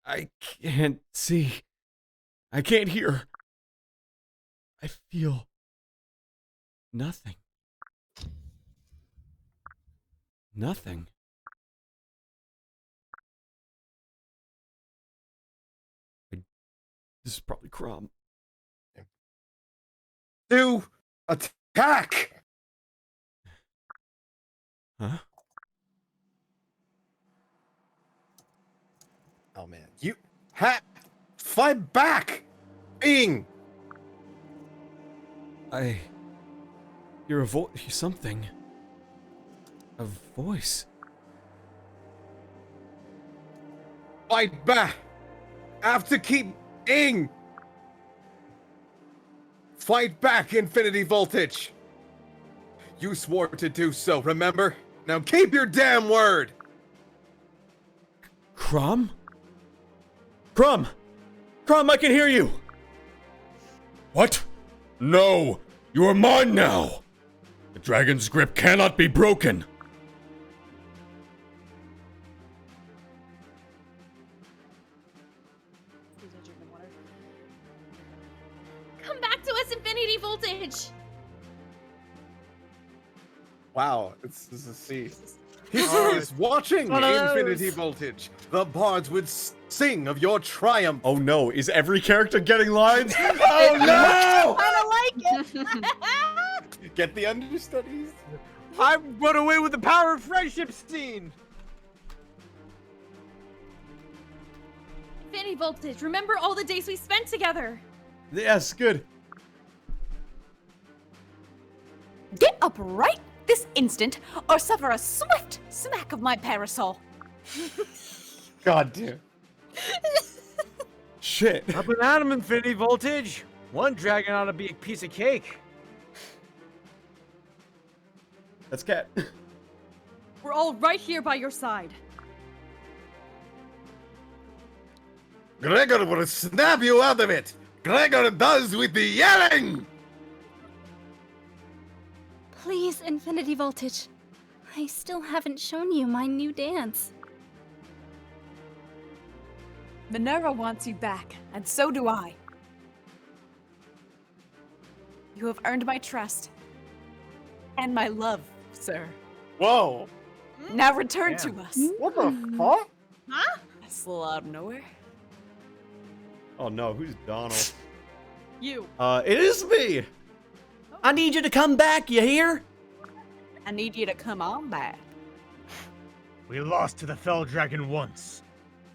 I can't see. I can't hear. I feel nothing. Nothing. This is probably Crom. To attack. Huh? Oh man, you fight back. Bing. I hear a voice. Something. A voice. Fight back. Have to keep ing. Fight back, Infinity Voltage. You swore to do so, remember? Now keep your damn word. Crom? Crom! Crom, I can hear you! What? No! You are mine now! The dragon's grip cannot be broken! Come back to us, Infinity Voltage. Wow, this is a C. He's watching one of those. Infinity Voltage. The bards would sing of your triumph. Oh no, is every character getting lines? Oh no! I like it. Get the understudies. I run away with the power of friendship scene. Infinity Voltage, remember all the days we spent together. Yes, good. Get up right this instant, or suffer a swift smack of my parasol. God damn. Shit. Up and at 'em, Infinity Voltage. One dragon ought to be a piece of cake. That's Cat. We're all right here by your side. Gregor will snap you out of it. Gregor does with the yelling. Please, Infinity Voltage. I still haven't shown you my new dance. Minerva wants you back, and so do I. You have earned my trust and my love, sir. Whoa. Now return Yeah. to us. What the fuck? That's a little out of nowhere. Oh no, who's Donald? You. It is me! I need you to come back, you hear? I need you to come on back. We lost to the Fell Dragon once.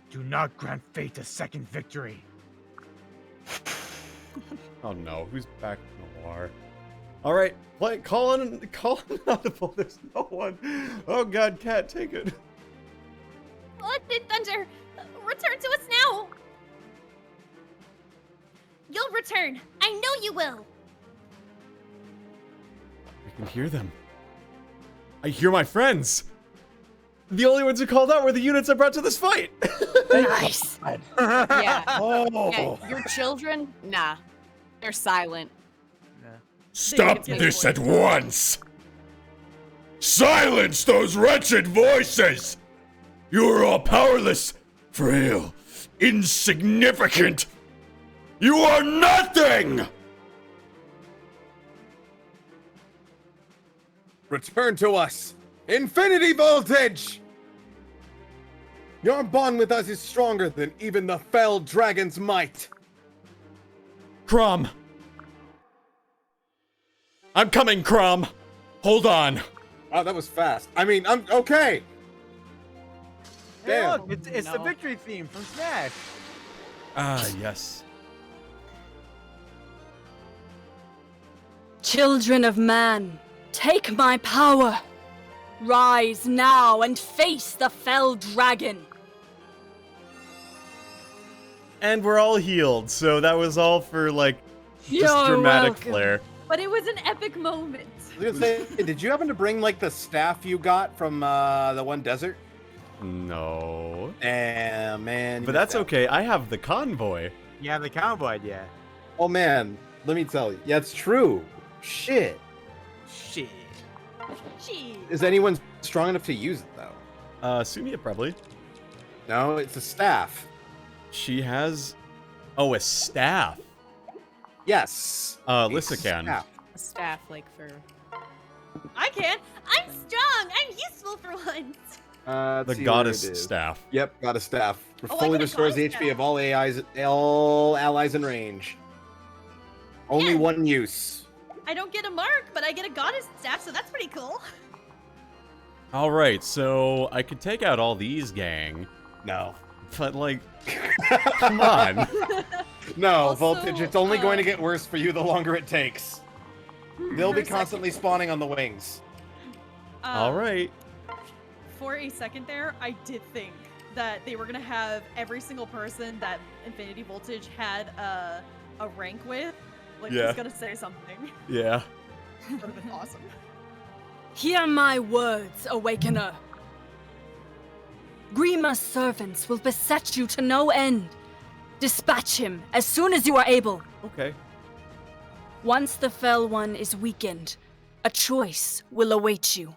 Do not grant fate a second victory. Oh no, who's back in the war? Alright, call an audible, there's no one. Oh god, Cat, take it. Blooded Thunder, return to us now. You'll return. I know you will. I can hear them. I hear my friends. The only ones who called out were the units I brought to this fight. Nice. Yeah. Oh. Yeah, your children? Nah. They're silent. Stop this at once! Silence those wretched voices! You are all powerless, frail, insignificant. You are nothing! Return to us! Infinity Voltage! Your bond with us is stronger than even the Fell Dragon's might. Crom. I'm coming, Crom. Hold on. Oh, that was fast. I mean, I'm okay. Hey, Damn. look, it's the victory theme from Smash. Ah, yes. Children of man, take my power. Rise now and face the Fell Dragon. And we're all healed, so that was all for, like, just You're dramatic welcome. flair. But it was an epic moment. I was gonna say, did you happen to bring like the staff you got from the one desert? No. Damn, man. you But that's missed out. okay, I have the convoy. You have the cowboy, yeah. Oh man, let me tell you. Yeah, it's true. Shit. Shit. Gee. Is anyone strong enough to use it though? Sumia probably. No, it's a staff. She has... Oh, a staff. Yes. Lissa A can. staff. A staff, like, for... I can. I'm strong. I'm useful for once. Let's The see where goddess it is. staff. Yep, goddess staff. Oh, I Fully get a restores the goddess HP of staff. all allies in range. Only Yeah. one use. I don't get a mark, but I get a goddess staff, so that's pretty cool. Alright, so I could take out all these gang, No. but, like, come on. No, Also, Voltage, it's only going to get worse for you the longer it takes. They'll For be a constantly second- spawning on the wings. Alright. For a second there, I did think that they were gonna have every single person that Infinity Voltage had a rank with, like, Yeah. was gonna say something. Yeah. Would have been awesome. Hear my words, Awakener. Grima's servants will beset you to no end. Dispatch him as soon as you are able. Okay. Once the Fell One is weakened, a choice will await you.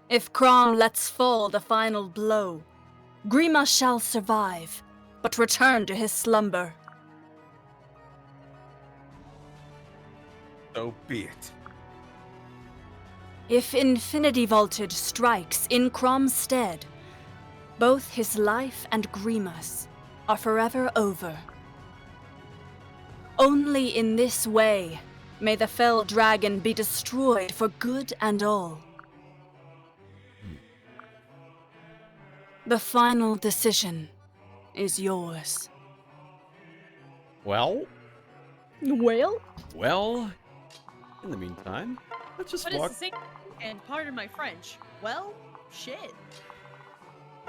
If Crom lets fall the final blow, Grima shall survive, but return to his slumber. So be it. If Infinity Voltage strikes in Crom's stead, both his life and Grima's are forever over. Only in this way may the Fell Dragon be destroyed for good and all. The final decision is yours. Well, Well? in the meantime, let's just What is walk... the same? And pardon my French. Well, shit.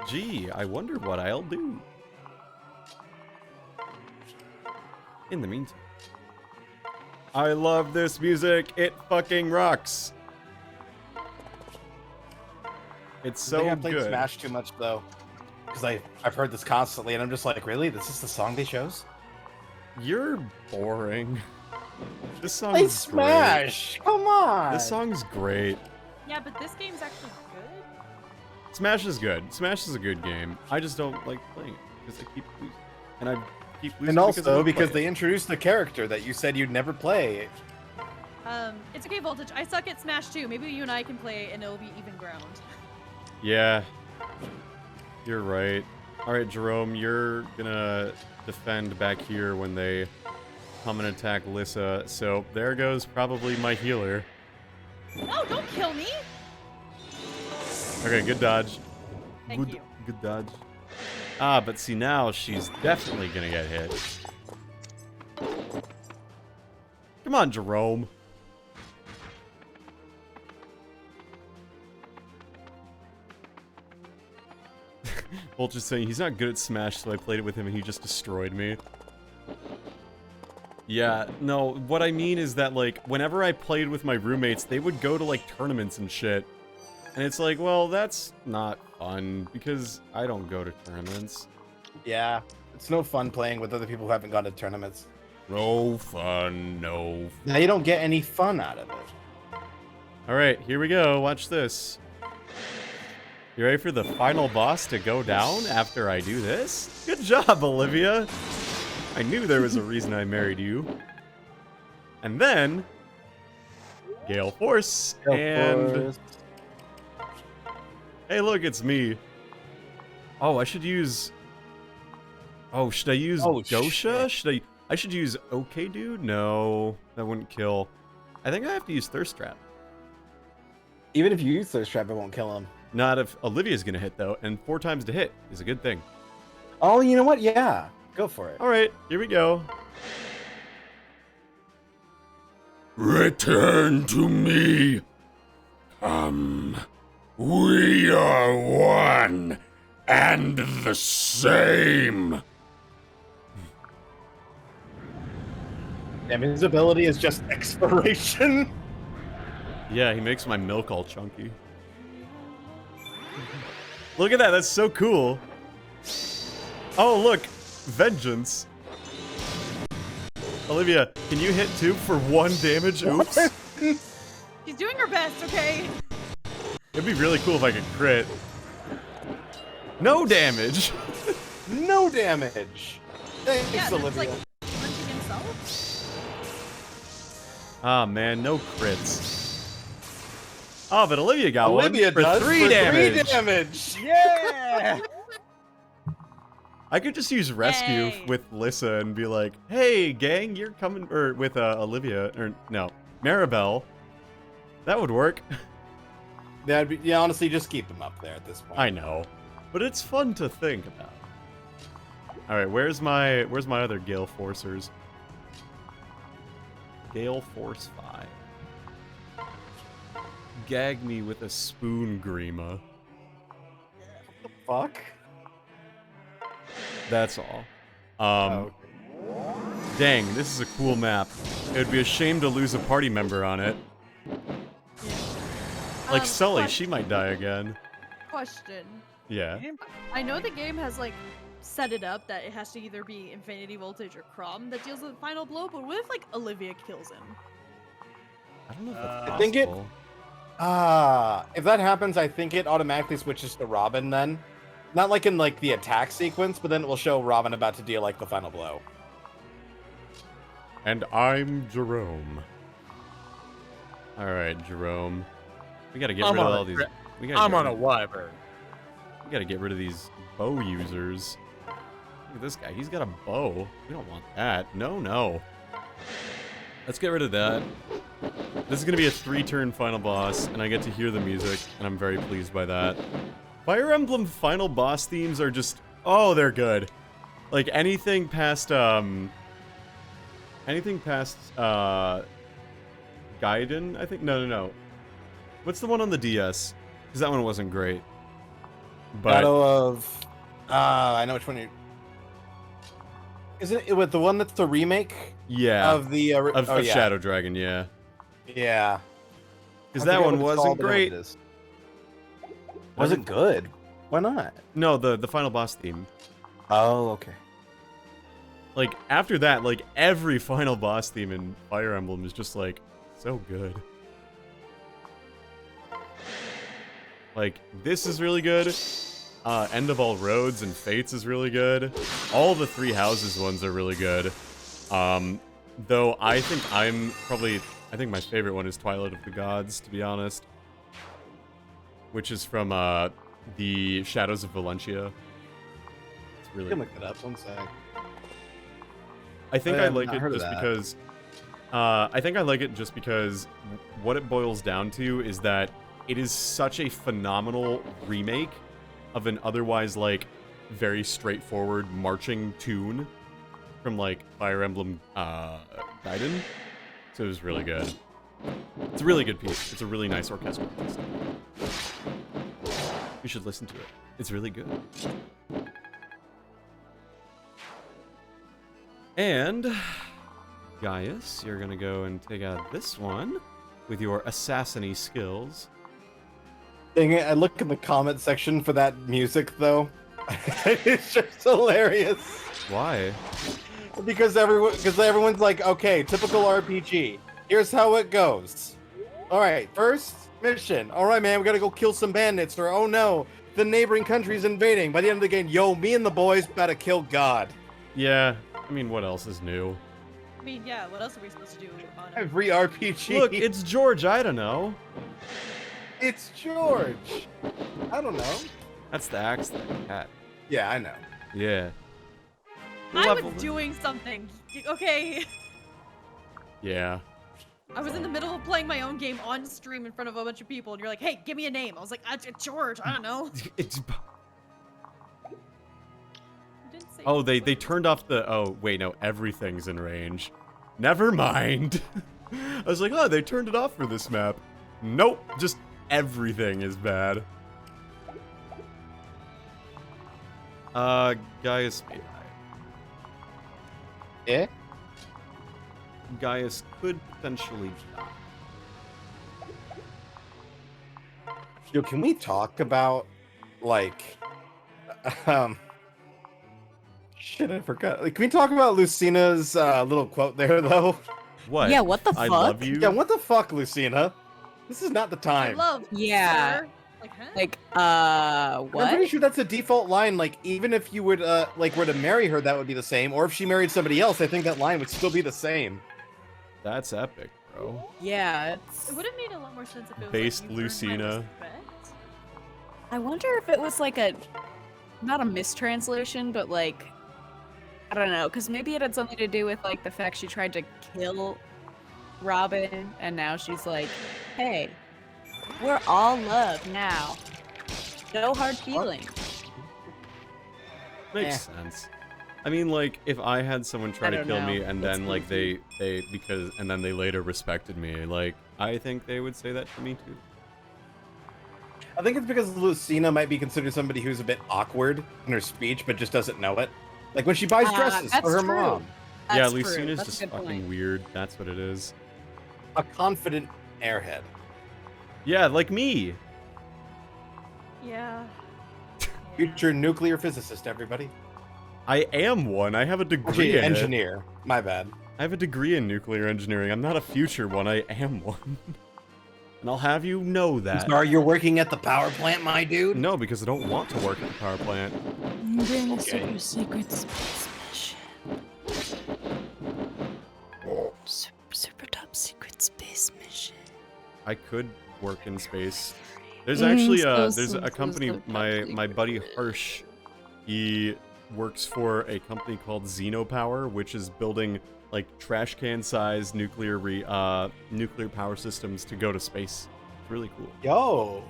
Gee, I wonder what I'll do. In the meantime. I love this music. It fucking rocks. It's I think so I played good. Smash too much though, because I've heard this constantly, and I'm just like, really? This is the song they chose? You're boring. This song Play is Smash! Come on! great. This song's great. Yeah, but this game's actually good. Smash is good. Smash is a good game. I just don't like playing it because I keep losing. And I keep losing And also I don't because play they it. introduced the character that you said you'd never play. It's okay, Voltage. I suck at Smash too. Maybe you and I can play, and it'll be even ground. Yeah. You're right. Alright, Jerome, you're gonna defend back here when they come and attack Lissa. So there goes probably my healer. No, don't kill me. Okay, good dodge. Thank you. Good dodge. Ah, but see now she's definitely gonna get hit. Come on, Jerome. Vulture's saying he's not good at Smash, so I played it with him and he just destroyed me. Yeah, no, what I mean is that, like, whenever I played with my roommates, they would go to, like, tournaments and shit. And it's like, well, that's not fun, because I don't go to tournaments. Yeah, it's no fun playing with other people who haven't gone to tournaments. No fun, no. Now you don't get any fun out of it. Alright, here we go, watch this. You ready for the final boss to go down after I do this? Good job, Olivia! I knew there was a reason I married you. And then... Gale Force, and... Hey, look, it's me. Oh, I should use... Oh, should I use Gosha? I should use OK Dude? No, that wouldn't kill. I think I have to use Thirst Trap. Even if you use Thirst Trap, it won't kill him. Not if Olivia's gonna hit, though, and 4 times to hit is a good thing. Oh, you know what? Yeah, go for it. Alright, here we go. Return to me. Come. We are one and the same. Damn, his ability is just expiration. Yeah, he makes my milk all chunky. Look at that, that's so cool. Oh, look, Vengeance. Olivia, can you hit 2 for 1 damage? Oops. She's doing her best, okay? It'd be really cool if I could crit. No damage. No damage. Thanks, Yeah, that's Olivia. like punching himself. Ah, man, no crits. Oh, but Olivia got Olivia one for does 3 damage. 3 damage. Yeah. I could just use Rescue Yay. with Lissa and be like, hey, gang, you're coming, or with Olivia, or no, Maribel. That would work. That'd be, yeah, honestly, just keep him up there at this point. I know, but it's fun to think about. All right, where's my other Gale Forcers? Gale Force 5. Gag me with a spoon, Grima. Fuck. That's all. Oh, Dang, this is a cool map. It would be a shame to lose a party member on it. Like Sully, question- she might die again. Question. Yeah. I know the game has like set it up that it has to either be Infinity Voltage or Crom that deals with the final blow, but what if like Olivia kills him? I don't know if that's I think it- possible. if that happens, I think it automatically switches to Robin then. Not like in like the attack sequence, but then it will show Robin about to deal like the final blow. And I'm Jerome. All right, Jerome. We gotta get rid of all these. I'm on a wyvern. We gotta get rid of these bow users. Look at this guy. He's got a bow. We don't want that. No, no. Let's get rid of that. This is gonna be a 3-turn final boss, and I get to hear the music, and I'm very pleased by that. Fire Emblem final boss themes are just... Oh, they're good. Like, anything past, Gaiden, I think? No. What's the one on the DS? Because that one wasn't great. But... Battle of... I know which one you... Isn't it with the one that's the remake? Yeah. Of the... Of yeah. Shadow Dragon, yeah. Yeah. Because I that forget one what it's wasn't called, but I know great. what it is. Was it good? Why not? No, the final boss theme. Oh, okay. Like, after that, like, every final boss theme in Fire Emblem is just, like, so good. Like, this is really good. End of All Roads and Fates is really good. All the Three Houses ones are really good. Though I think I think my favorite one is Twilight of the Gods, to be honest. Which is from, the Shadows of Valentia. It's I really can look it up. One sec. I think I I have like not it heard of just that. because. I think I like it just because what it boils down to is that it is such a phenomenal remake of an otherwise like very straightforward marching tune from like Fire Emblem Gaiden. So it was really good. It's a really good piece. It's a really nice orchestral piece. You should listen to it. It's really good. And Gaius, you're gonna go and take out this one with your assassin-y skills. Dang it, I look in the comment section for that music though. It's just hilarious. Why? Because everyone's like, okay, typical RPG. Here's how it goes. Alright, first mission. Alright man, we gotta go kill some bandits, or oh no, the neighboring country's invading. By the end of the game, yo, me and the boys gotta kill God. Yeah, I mean, what else is new? I mean, yeah, what else are we supposed to do on it? Every RPG. Look, it's George, I don't know. It's George. I don't know. That's the axe cat. Yeah, I know. Yeah. I Level- was doing something. Okay. Yeah. I was in the middle of playing my own game on stream in front of a bunch of people, and you're like, hey, give me a name. I was like, George, I don't know. It's... You didn't say Oh, they turned off the... Oh, wait, no, everything's in range. Never mind. I was like, oh, they turned it off for this map. Nope, just everything is bad. Gaius... Yeah? Gaius could potentially die. Yo, can we talk about, like, shit, I forgot. Like, can we talk about Lucina's little quote there, though? What? Yeah, what the I fuck? love you? Yeah, what the fuck, Lucina? This is not the I time. love, Yeah. sir. Like, huh? Like, I'm pretty what? sure that's a default line. Like, even if you would, like, were to marry her, that would be the same. Or if she married somebody else, I think that line would still be the same. That's epic, bro. Yeah, it's... It would have made a lot more sense if it was Based like, you earned my Lucina. respect. I wonder if it was like a... Not a mistranslation, but like... I don't know, because maybe it had something to do with like the fact she tried to kill Robin, and now she's like, hey, we're all love now. No hard feelings. Makes sense. I mean, like, if I had someone try I to don't kill know. me and It's then, like, goofy. and then they later respected me, like, I think they would say that to me too. I think it's because Lucina might be considered somebody who's a bit awkward in her speech, but just doesn't know it. Like when she buys dresses that's for her true. mom. Yeah, That's true. Lucina's That's a just good fucking point. weird. That's what it is. A confident airhead. Yeah, like me. Yeah. Future nuclear physicist, everybody. I am one. I have a degree Actually, in it. engineer. My bad. I have a degree in nuclear engineering. I'm not a future one. I am one. And I'll have you know that. Sorry, you're working at the power plant, my dude? No, because I don't want to work at the power plant. Doing a Okay. super secret space mission. Super top secret space mission. I could work in space. There's actually there's a so company, top my buddy secret. Hirsch, he works for a company called Xenopower, which is building like trash can size nuclear power systems to go to space. It's really cool. Yo.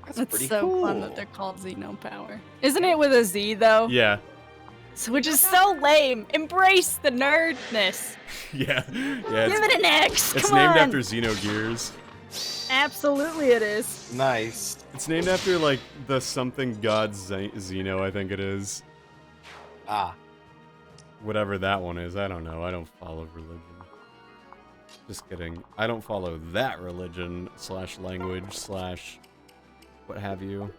That's It's pretty so cool. fun that they're called Xenopower. Isn't it with a Z though? Yeah. Which is so lame. Embrace the nerdness. Yeah. Yeah. Give it an X. It's Come named on. after Xenogears. Absolutely, it is. Nice. It's named after like the something god Xeno, I think it is. Ah. Whatever that one is, I don't know. I don't follow religion. Just kidding. I don't follow that religion / language / what have you.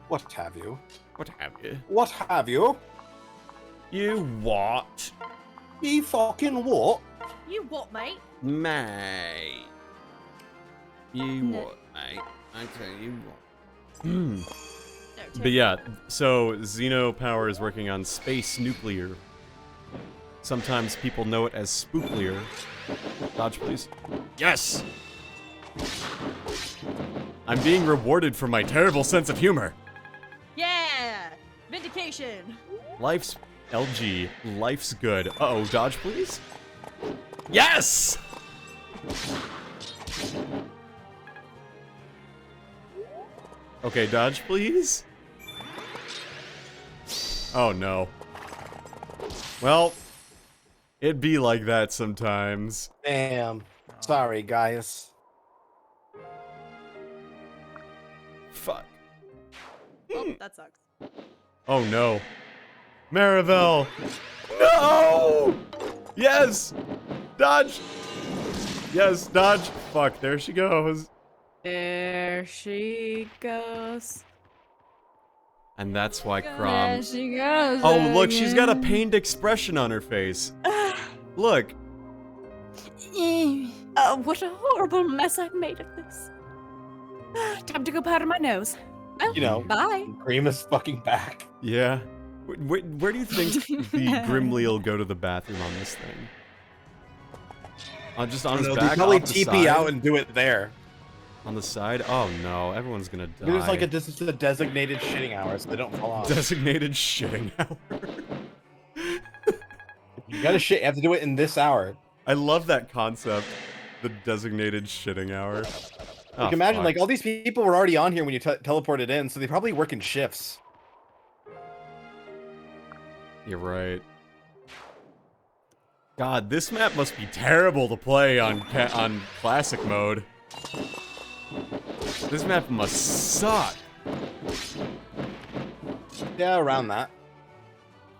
What have you? What have you? What have you? You what? Ye fucking what? You what, mate? Mate. You No. what, mate? I tell you what. No, But yeah, so Xenopower is working on space nuclear. Sometimes people know it as spooklier. Dodge, please. Yes! I'm being rewarded for my terrible sense of humor. Yeah! Vindication! Life's LG, life's good. Uh-oh, dodge, please? Yes! Okay, dodge, please? Oh, no. Well, it be like that sometimes. Damn. Sorry, guys. Fuck. Oh, that sucks. Oh, no. Marivelle! No! Yes! Dodge! Yes, dodge! Fuck, there she goes. There she goes. And that's why There Crom... she goes. Oh, look, she's got a again. pained expression on her face. Look. What a horrible mess I've made of this. Time to go powder my nose. Well, You know, bye. Cream is fucking back. Yeah. Where do you think the Grimly will go to the bathroom on this thing? Just on his They back, probably off the TP side? out and do it there. On the side? Oh no, everyone's gonna die. There's like this is a designated shitting hour, so they don't fall off. Designated shitting hour. You gotta shit. You have to do it in this hour. I love that concept. The designated shitting hour. Like imagine, like all these people were already on here when you teleported in, so they probably work in shifts. You're right. God, this map must be terrible to play on classic mode. This map must suck. Yeah, around that.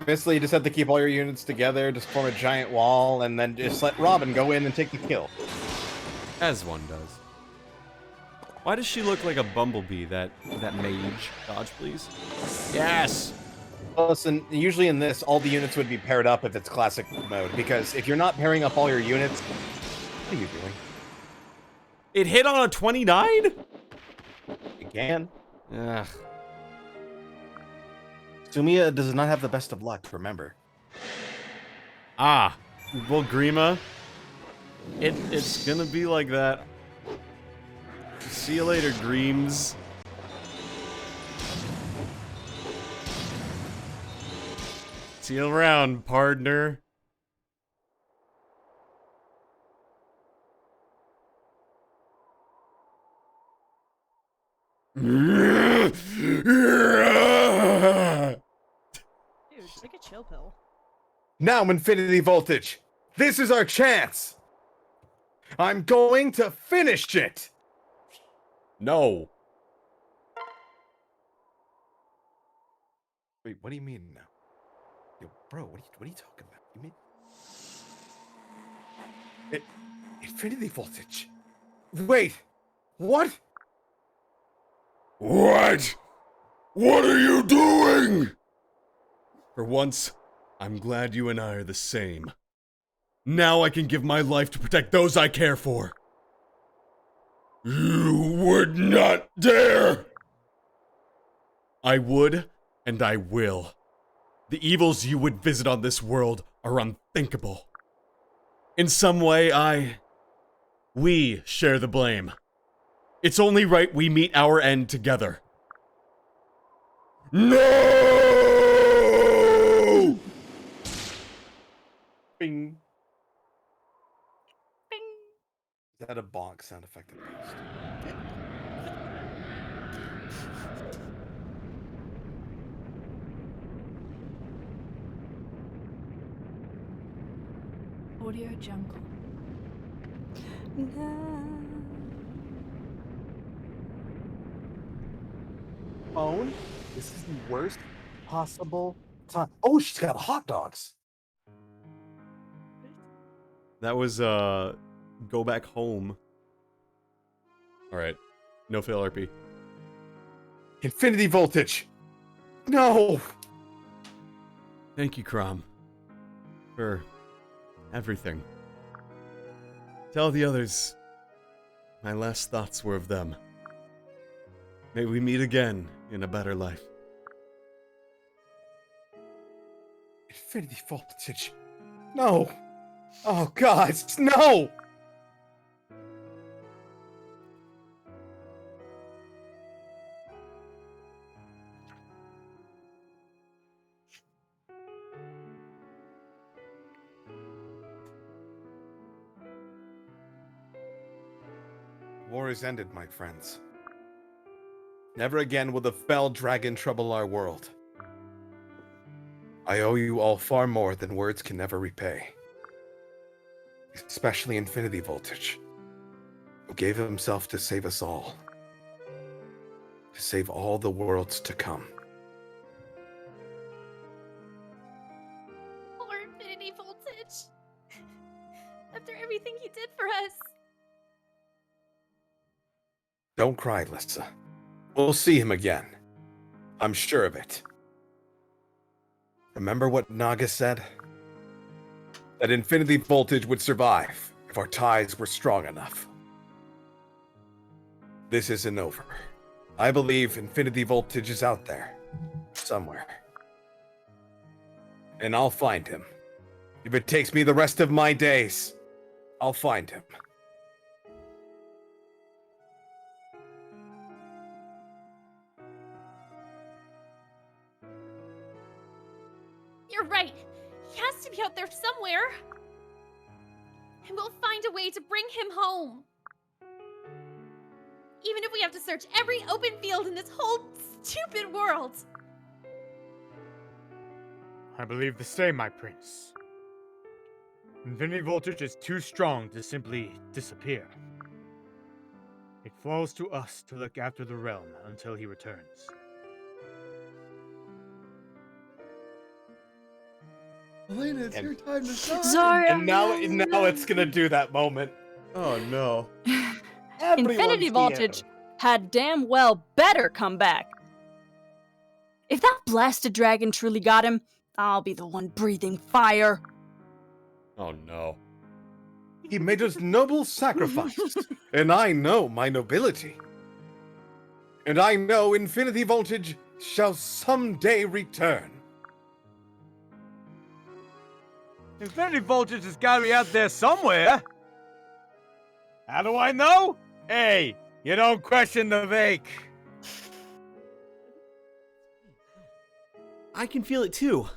Basically, you just have to keep all your units together, just form a giant wall, and then just let Robin go in and take the kill. As one does. Why does she look like a bumblebee, that mage? Dodge, please. Yes! Listen, usually in this, all the units would be paired up if it's classic mode, because if you're not pairing up all your units, what are you doing? It hit on a 29? You can. Ugh. Sumia does not have the best of luck, remember. Ah. Well, Grima, it's gonna be like that. See you later, Greams. See you around, partner. Dude, take a chill pill. Now, Infinity Voltage! This is our chance! I'm going to finish it! No. Wait, what do you mean now? Yo, bro, what are you talking about? You mean... Infinity Voltage? Wait! What? What? What are you doing? For once, I'm glad you and I are the same. Now I can give my life to protect those I care for. You would not dare! I would, and I will. The evils you would visit on this world are unthinkable. In some way, we share the blame. It's only right we meet our end together. No! Bing. Bing. Is that a bonk sound effect? Audio Jungle. Phone? This is the worst possible time. Oh, she's got hot dogs. That was, go back home. Alright. No fail RP. Infinity Voltage. No! Thank you, Crom. For everything. Tell the others my last thoughts were of them. May we meet again in a better life. Infinity Voltage. No! Oh, God, no! War is ended, my friends. Never again will the fell dragon trouble our world. I owe you all far more than words can never repay. Especially Infinity Voltage, who gave himself to save us all. To save all the worlds to come. Poor Infinity Voltage. After everything he did for us. Don't cry, Lissa. We'll see him again. I'm sure of it. Remember what Naga said? That Infinity Voltage would survive if our ties were strong enough. This isn't over. I believe Infinity Voltage is out there. Somewhere. And I'll find him. If it takes me the rest of my days, I'll find him. You're right. He has to be out there somewhere. And we'll find a way to bring him home. Even if we have to search every open field in this whole stupid world. I believe the same, my prince. Infinity Voltage is too strong to simply disappear. It falls to us to look after the realm until he returns. Elena, it's your time to shine. Zarya. And now it's gonna do that moment. Oh no. Infinity Voltage had damn well better come back. If that blasted dragon truly got him, I'll be the one breathing fire. Oh no. He made us noble sacrifice, and I know my nobility. And I know Infinity Voltage shall someday return. Infinity Voltage has got to be out there somewhere. How do I know? Hey, you don't question the Vake. I can feel it too.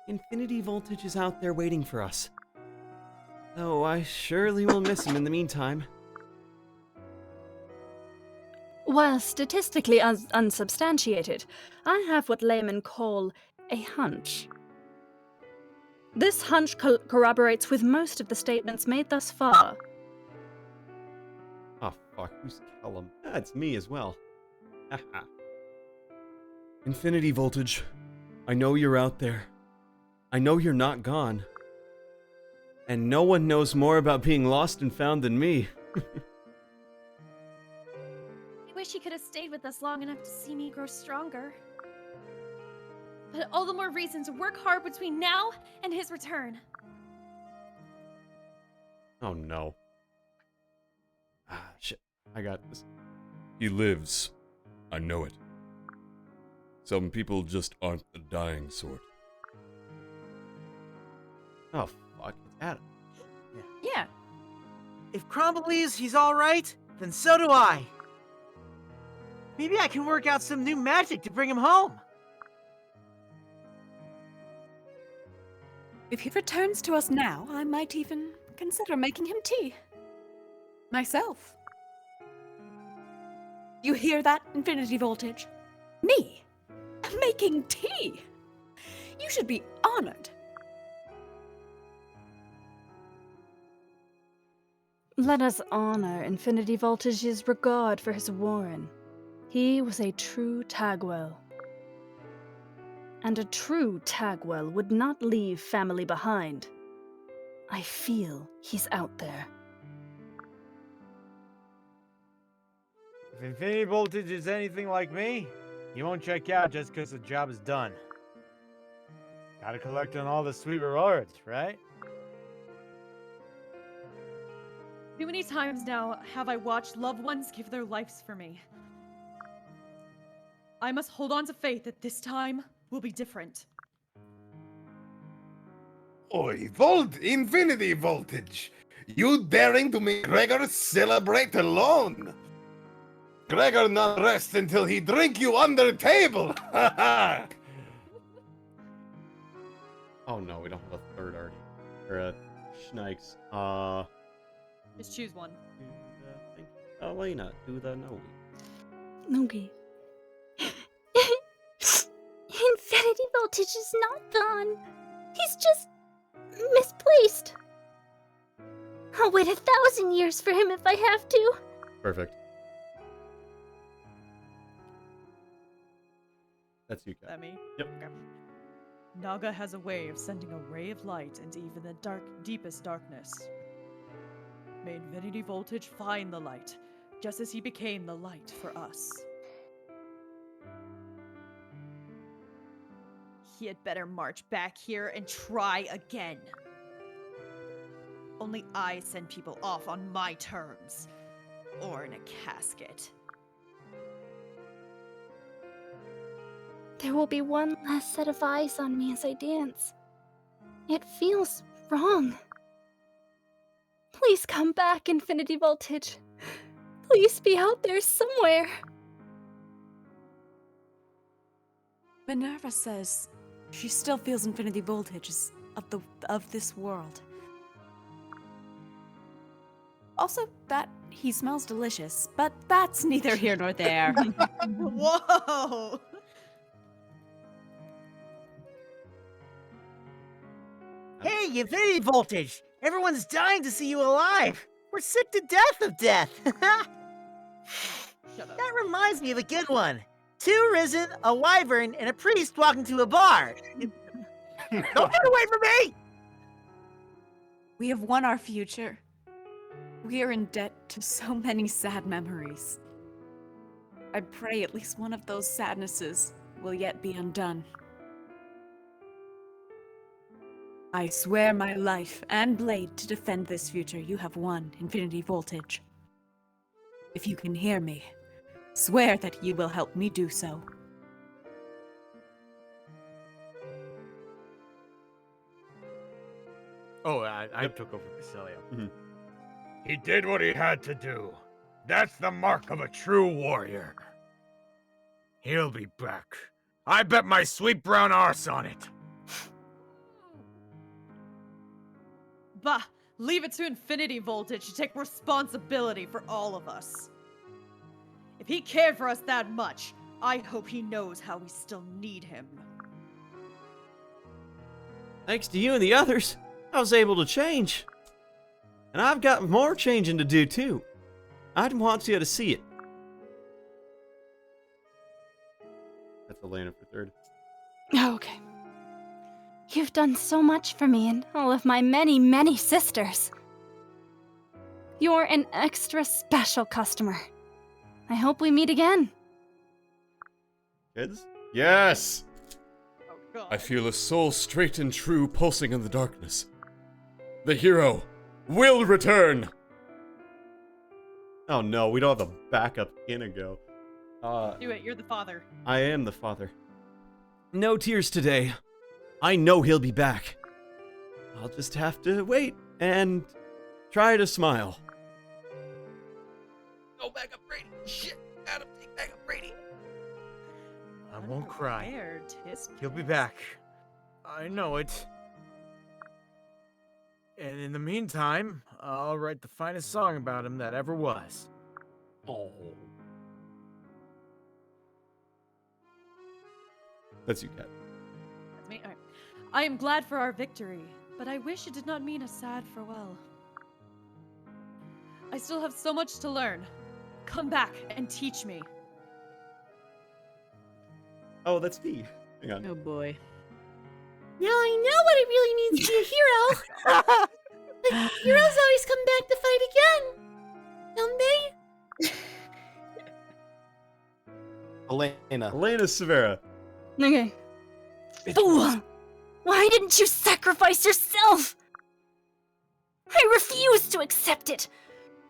Infinity Voltage is out there waiting for us. Though I surely will miss him in the meantime. While statistically unsubstantiated, I have what laymen call a hunch. This hunch corroborates with most of the statements made thus far. Oh fuck, who's Callum? That's me as well. Haha. Infinity Voltage, I know you're out there. I know you're not gone. And no one knows more about being lost and found than me. I wish he could have stayed with us long enough to see me grow stronger. But all the more reason to work hard between now and his return. Oh no. Ah, shit. I got this. He lives. I know it. Some people just aren't the dying sort. Oh fuck, it's Adam. Yeah. If Crom believes he's alright, then so do I. Maybe I can work out some new magic to bring him home. If he returns to us now, I might even consider making him tea. Myself. You hear that, Infinity Voltage? Me? Making tea? You should be honored. Let us honor Infinity Voltage's regard for his warren. He was a true Tagwell. And a true Tagwell would not leave family behind. I feel he's out there. If Infinity Voltage is anything like me, he won't check out just because the job is done. Gotta collect on all the sweet rewards, right? Too many times now have I watched loved ones give their lives for me. I must hold on to faith that this time will be different. Oi, Infinity Voltage! You daring to make Gregor celebrate alone? Gregor not rest until he drink you under the table! Oh no, we don't have a third already. Or a Schnikes. Just choose one. Elena, do the no. Okay. Infinity Voltage is not gone. He's just misplaced. I'll wait 1,000 years for him if I have to. Perfect. That's you, Kat. That me? Yep. Okay. Naga has a way of sending a ray of light into even the deepest darkness. May Infinity Voltage find the light, just as he became the light for us. He had better march back here and try again. Only I send people off on my terms. Or in a casket. There will be one last set of eyes on me as I dance. It feels wrong. Please come back, Infinity Voltage. Please be out there somewhere. Minerva says she still feels Infinity Voltage is of this world. Also, that he smells delicious, but that's neither here nor there. Whoa! Hey, Infinity Voltage! Everyone's dying to see you alive! We're sick to death of death! Shut up. That reminds me of a good one. 2 risen, a wyvern, and a priest walking to a bar. Don't get away from me! We have won our future. We are in debt to so many sad memories. I pray at least one of those sadnesses will yet be undone. I swear my life and blade to defend this future you have won, Infinity Voltage. If you can hear me, swear that you will help me do so. Oh, I took over Cecilia. He did what he had to do. That's the mark of a true warrior. He'll be back. I bet my sweet brown arse on it. Bah! Leave it to Infinity Voltage to take responsibility for all of us. If he cared for us that much, I hope he knows how we still need him. Thanks to you and the others, I was able to change. And I've got more changing to do too. I'd want you to see it. That's Elena for third. Okay. You've done so much for me and all of my many, many sisters. You're an extra special customer. I hope we meet again. Kids? Yes! Oh god. I feel a soul straight and true pulsing in the darkness. The hero will return! Oh no, we don't have the backup Inigo. Do it, you're the father. I am the father. No tears today. I know he'll be back. I'll just have to wait and try to smile. Go back up, Brady! Shit! Gotta take back up, Brady! I won't cry. Unprepared tisk. He'll be back. I know it. And in the meantime, I'll write the finest song about him that ever was. Oh. That's you, Kat. That's me. Alright. I am glad for our victory, but I wish it did not mean a sad farewell. I still have so much to learn. Come back and teach me. Oh, that's me. Hang on. Oh boy. Now I know what it really means to be a hero. But heroes always come back to fight again, don't they? Elena. Elena Severa. Okay. Fool! Why didn't you sacrifice yourself? I refuse to accept it.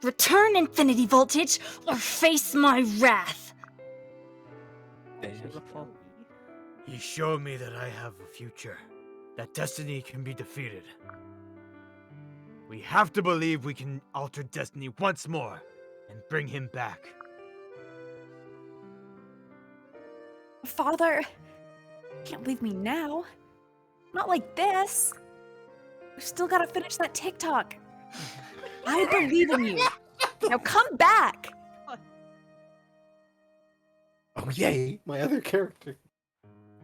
Return Infinity Voltage or face my wrath. Beautiful. He showed me that I have a future, that destiny can be defeated. We have to believe we can alter destiny once more and bring him back. Father, can't leave me now. Not like this. We've still gotta finish that TikTok. I believe in you. Now come back. Oh, yay, my other character.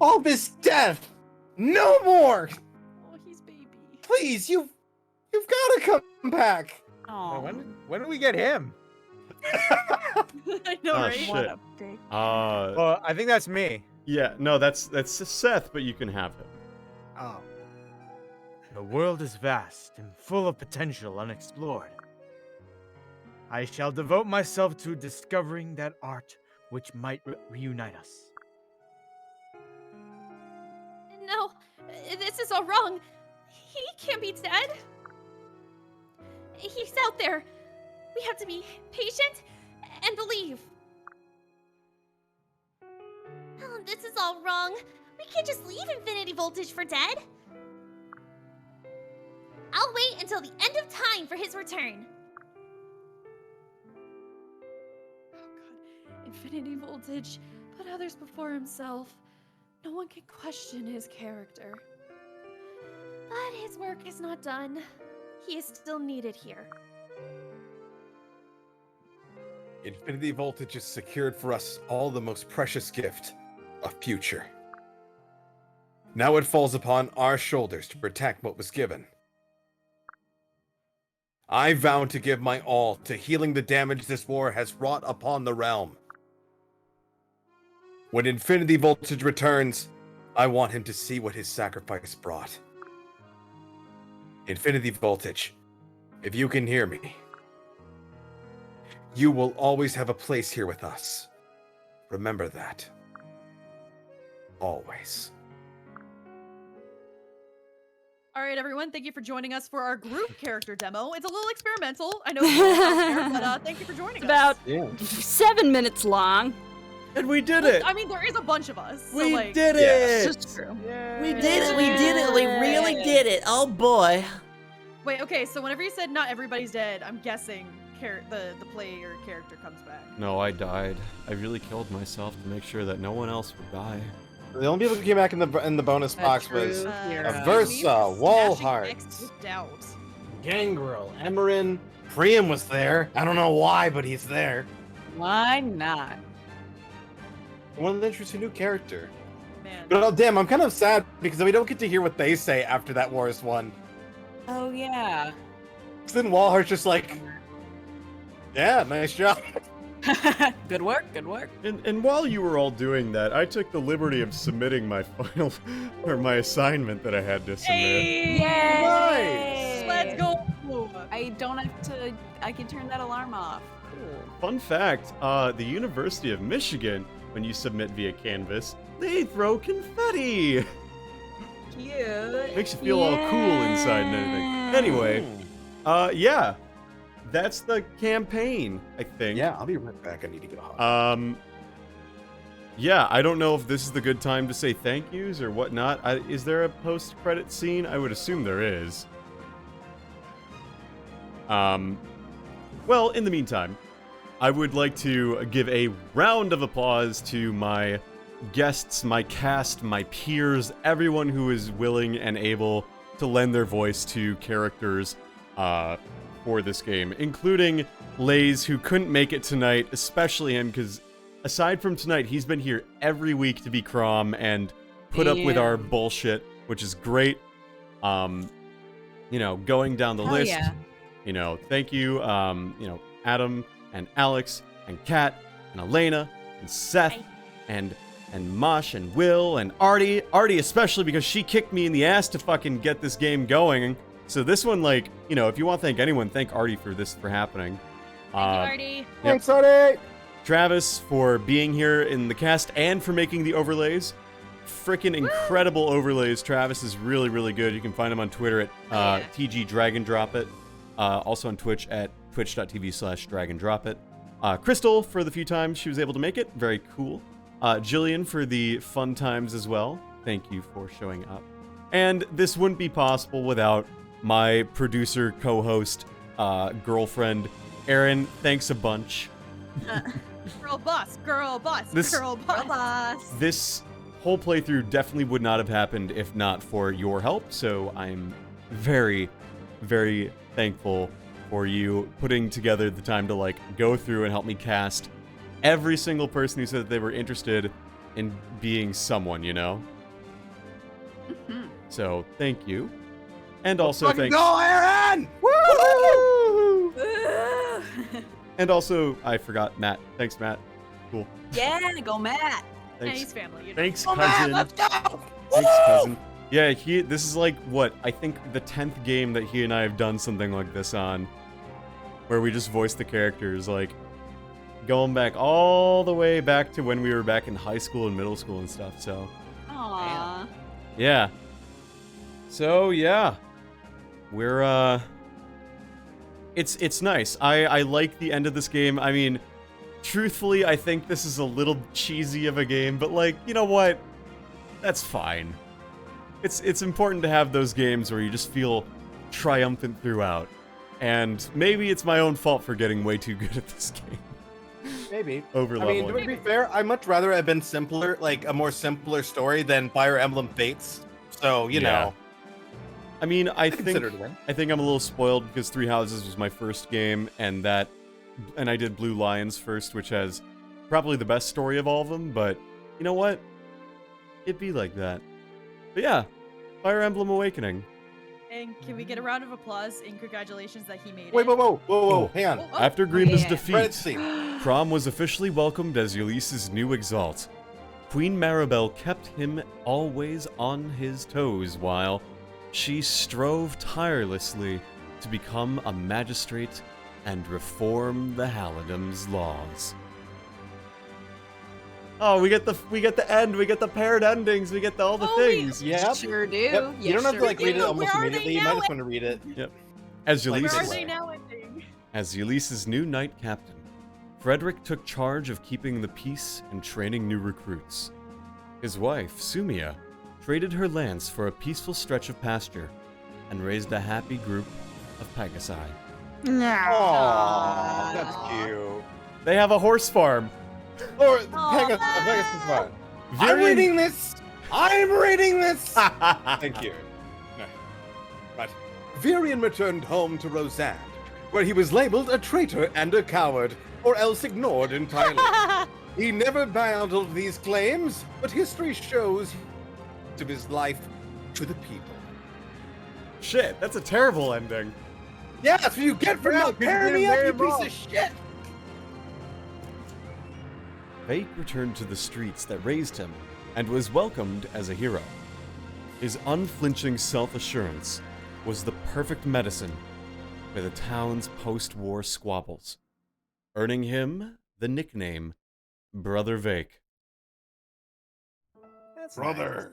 All this death! No more! Oh, he's baby. Please, you've got to come back! Oh, When do we get him? I know, Oh, right? shit. What a big. Well, I think that's me. Yeah, no, that's Seth, but you can have him. Oh. The world is vast and full of potential unexplored. I shall devote myself to discovering that art which might reunite us. No, this is all wrong. He can't be dead. He's out there. We have to be patient and believe. Oh, this is all wrong. We can't just leave Infinity Voltage for dead. I'll wait until the end of time for his return. Oh god, Infinity Voltage put others before himself. No one can question his character. But his work is not done. He is still needed here. Infinity Voltage has secured for us all the most precious gift, a future. Now it falls upon our shoulders to protect what was given. I vow to give my all to healing the damage this war has wrought upon the realm. When Infinity Voltage returns, I want him to see what his sacrifice brought. Infinity Voltage, if you can hear me, you will always have a place here with us. Remember that. Always. All right, everyone, thank you for joining us for our group character demo. It's a little experimental. I know it's a little out there, but thank you for joining About us. 7 minutes long. And we did it! I mean, there is a bunch of us. So We like, did Yes. it! That's true. We did it. We did it. We really did it. Oh boy. Wait, okay, so whenever you said not everybody's dead, I'm guessing the player character comes back. No, I died. I really killed myself to make sure that no one else would die. The only people who came back in the bonus box was hero. Aversa, Wallheart, With doubt. Gangrel, Emerin, Priam was there. I don't know why, but he's there. Why not? One of the interesting new character. Man. But oh damn, I'm kind of sad because we don't get to hear what they say after that war is won. Oh yeah. 'Cause then Wallheart's just like, yeah, nice job. Good work. Good work. And while you were all doing that, I took the liberty of submitting my final, or my assignment that I had to submit. Yay! Let's go. I don't have to. I can turn that alarm off. Cool. Fun fact, the University of Michigan, when you submit via Canvas, they throw confetti. Cute. Makes you feel all cool inside and everything. Anyway, yeah, that's the campaign, I think. Yeah, I'll be right back. I need to get a hot. Yeah, I don't know if this is the good time to say thank yous or whatnot. Is there a post-credit scene? I would assume there is. Well, in the meantime, I would like to give a round of applause to my guests, my cast, my peers, everyone who is willing and able to lend their voice to characters for this game, including Lays, who couldn't make it tonight, especially him, because aside from tonight, he's been here every week to be Crom and put up with our bullshit, which is great. You know, going down the list, you know, thank you, you know, Adam and Alex and Kat and Elena and Seth and Mosh and Will and Artie especially because she kicked me in the ass to fucking get this game going. So this one, like, you know, if you want to thank anyone, thank Artie for happening. Thank you, Artie. Thanks, Artie! Travis for being here in the cast and for making the overlays. Freaking incredible overlays. Travis is really, really good. You can find him on Twitter at TG Dragon Drop It. Also on Twitch at twitch.tv/dragondropit. Crystal for the few times she was able to make it. Very cool. Jillian for the fun times as well. Thank you for showing up. And this wouldn't be possible without my producer, co-host, girlfriend, Erin. Thanks a bunch. Girl boss, girl boss, This- girl boss. This whole playthrough definitely would not have happened if not for your help, so I'm very, very thankful for you putting together the time to, like, go through and help me cast every single person who said that they were interested in being someone, you know? So, thank you. And also, Fucking thanks. go, Aaron! Woo! Ugh. And also, I forgot Matt. Thanks, Matt. Cool. Yeah, go Matt. Yeah, Thanks. he's family. You know. Thanks, Oh, man, cousin. let's go! Thanks, cousin. Yeah, this is like, what, I think the 10th game that he and I have done something like this on. Where we just voice the characters, like, going back all the way back to when we were back in high school and middle school and stuff, so. Aww. Yeah. So, yeah. We're, It's nice. I like the end of this game. I mean, truthfully, I think this is a little cheesy of a game, but, like, you know what? That's fine. It's important to have those games where you just feel triumphant throughout. And maybe it's my own fault for getting way too good at this game. Maybe. Over I mean, leveling. to be fair, I'd much rather have been simpler, like a more simpler story than Fire Emblem Fates. So, you Yeah. know. I mean, I Consider it a win. think I'm a little spoiled because Three Houses was my first game, and I did Blue Lions first, which has probably the best story of all of them. But you know what? It'd be like that. But yeah, Fire Emblem Awakening. And can we get a round of applause and congratulations that he made Wait, it? whoa, hang on. Oh, After Grima's yeah. defeat, Credit scene. Prom was officially welcomed as Ulysses' new exalt. Queen Maribel kept him always on his toes while she strove tirelessly to become a magistrate and reform the Halidam's laws. Oh, we get the end, we get the paired endings, we get all the Oh, things. Yep. Sure do. Yep. You don't have to sure like read it do. almost Where are they immediately. You might now? just want to read it. As Like, Where Ulysses, are this they is- now ending? As Ulysses' new knight captain, Frederick took charge of keeping the peace and training new recruits. His wife, Sumia, traded her lands for a peaceful stretch of pasture and raised a happy group of Pegasi. Aww, that's cute. They have a horse farm. Or Pegasus Farm. I'm Virion- reading this. I'm reading this. Thank you. Right. Virion returned home to Roseanne, where he was labeled a traitor and a coward, or else ignored entirely. He never battled these claims, but history shows of his life to the people. Shit, that's a terrible ending. Yeah, that's what you get for not pairing me up, you piece of shit. Fate returned to the streets that raised him and was welcomed as a hero. His unflinching self-assurance was the perfect medicine for the town's post-war squabbles, earning him the nickname Brother Vake. That's Brother!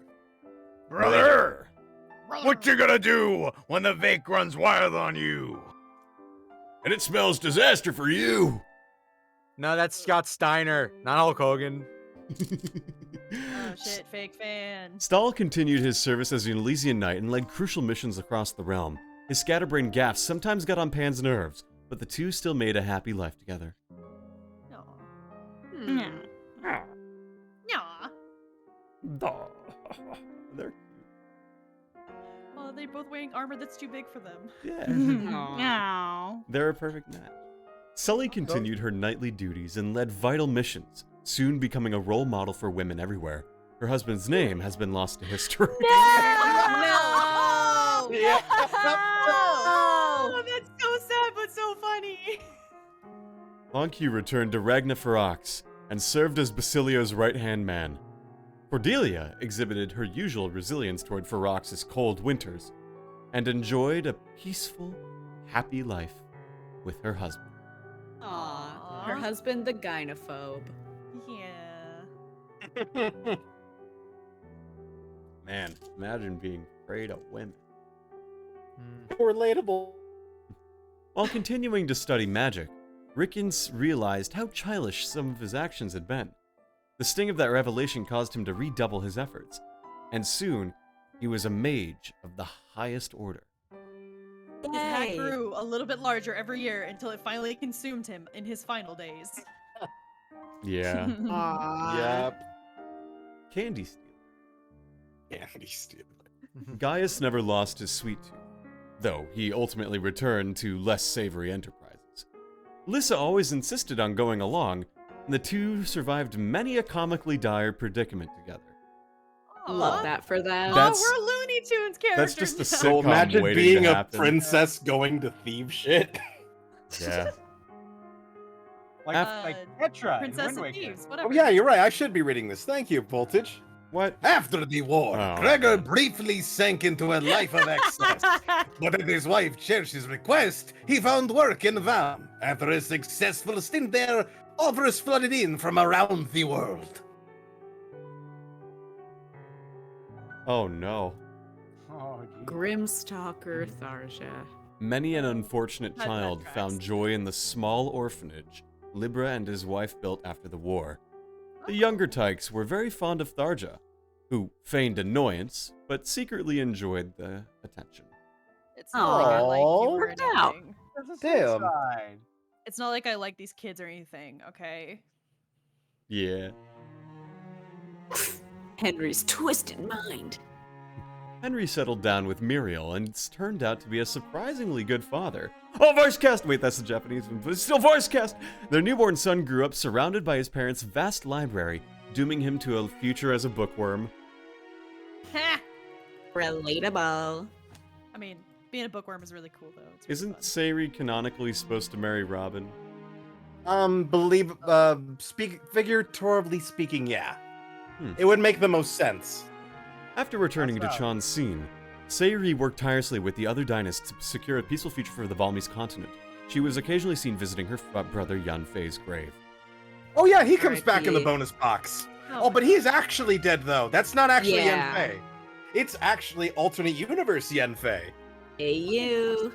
What you gonna do when the Vake runs wild on you? And it smells disaster for you! No, that's Scott Steiner, not Hulk Hogan. Oh shit, fake fan. Stahl continued his service as an Elysian knight and led crucial missions across the realm. His scatterbrained gaffes sometimes got on Pan's nerves, but the two still made a happy life together. No. Hmm. No. They're Well, they're both wearing armor that's too big for them. yeah. No. They're a perfect match. Sully continued her knightly duties and led vital missions, soon becoming a role model for women everywhere. Her husband's name has been lost to history. No! Yeah. Oh, that's so sad, but so funny. Lonque returned to Ragna Ferox and served as Basilio's right-hand man. Cordelia exhibited her usual resilience toward Ferox's cold winters and enjoyed a peaceful, happy life with her husband. Aw, her husband the gynophobe. Yeah. Man, imagine being afraid of women. Relatable. While continuing to study magic, Rickens realized how childish some of his actions had been. The sting of that revelation caused him to redouble his efforts, and soon he was a mage of the highest order. His hat grew a little bit larger every year until it finally consumed him in his final days. Yeah. Yep. Candy stealer. Candy stealer. Gaius never lost his sweet tooth, though he ultimately returned to less savory enterprises. Lissa always insisted on going along, The two survived many a comically dire predicament together. Love that for them. That's- we're Looney Tunes characters. That's just a now. sitcom So imagine waiting being to a happen. princess going to thieve shit. Yeah. Like, Uh, like Petra in Princess Wind of Waker. Thieves, whatever. Oh yeah, you're right. I should be reading this. Thank you, Voltage. What? After the war, Oh. Gregor briefly sank into a life of excess. But at his wife Cherish's request, he found work in Vam. After a successful stint there, offers flooded in from around the world. Oh no. Oh, geez. Grimstalker Tharja. Many an unfortunate That child tracks. found joy in the small orphanage Libra and his wife built after the war. The younger tykes were very fond of Tharja, who feigned annoyance, but secretly enjoyed the attention. It's not like I like you or Worked out. anything. That's a Damn. suicide. It's not like I like these kids or anything, okay? Yeah. Henry's twisted mind. Henry settled down with Muriel and turned out to be a surprisingly good father. Oh, voice cast! Wait, that's the Japanese one, but it's still voice cast! Their newborn son grew up surrounded by his parents' vast library, dooming him to a future as a bookworm. Ha! Relatable. I mean, being a bookworm is really cool, though. It's really Isn't fun. Sayri canonically supposed to marry Robin? Figuratively speaking, yeah. Hmm. It would make the most sense. After returning That's to Chan's scene, Sayri worked tirelessly with the other dynasts to secure a peaceful future for the Valmy's continent. She was occasionally seen visiting her brother Yan Fei's grave. Oh yeah, he comes back in the R.I.P. bonus box. Oh, but he's actually dead though. That's not actually Yeah. Yanfei. It's actually alternate universe Yanfei. Hey, you.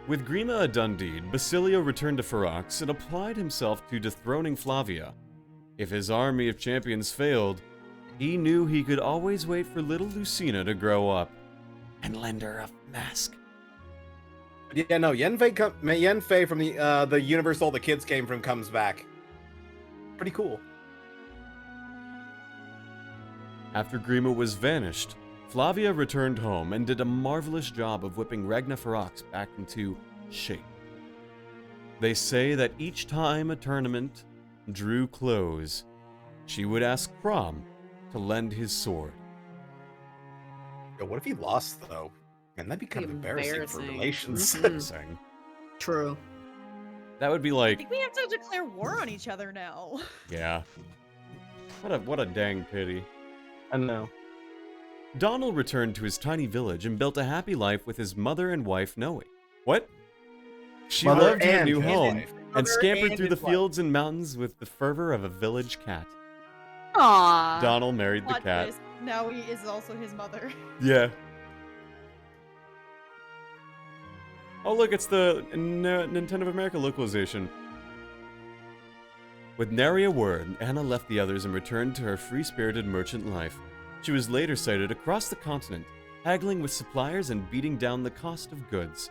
With Grima a done deed, Basilio returned to Ferox and applied himself to dethroning Flavia. If his army of champions failed, he knew he could always wait for little Lucina to grow up and lend her a mask. Yeah, no, Yanfei from the universe all the kids came from comes back. Pretty cool. After Grima was vanished, Flavia returned home and did a marvelous job of whipping Ragna Ferox back into shape. They say that each time a tournament drew close, she would ask Crom to lend his sword. Yo, what if he lost though? Man, that'd be kind of embarrassing for Embarrassing. relations. Mhm. Saying. True. That would be I like, think we have to declare war on each other now. yeah. What a dang pity. I know. Donald returned to his tiny village and built a happy life with his mother and wife, Noe. What? She Mother loved her and new his home wife. and Mother scampered and through the his wife. fields and mountains with the fervor of a village cat. Aww. Donald married the Plot cat. twist, now he is also his mother. Yeah. Oh, look, it's the Nintendo of America localization. With nary a word, Anna left the others and returned to her free-spirited merchant life. She was later sighted across the continent, haggling with suppliers and beating down the cost of goods.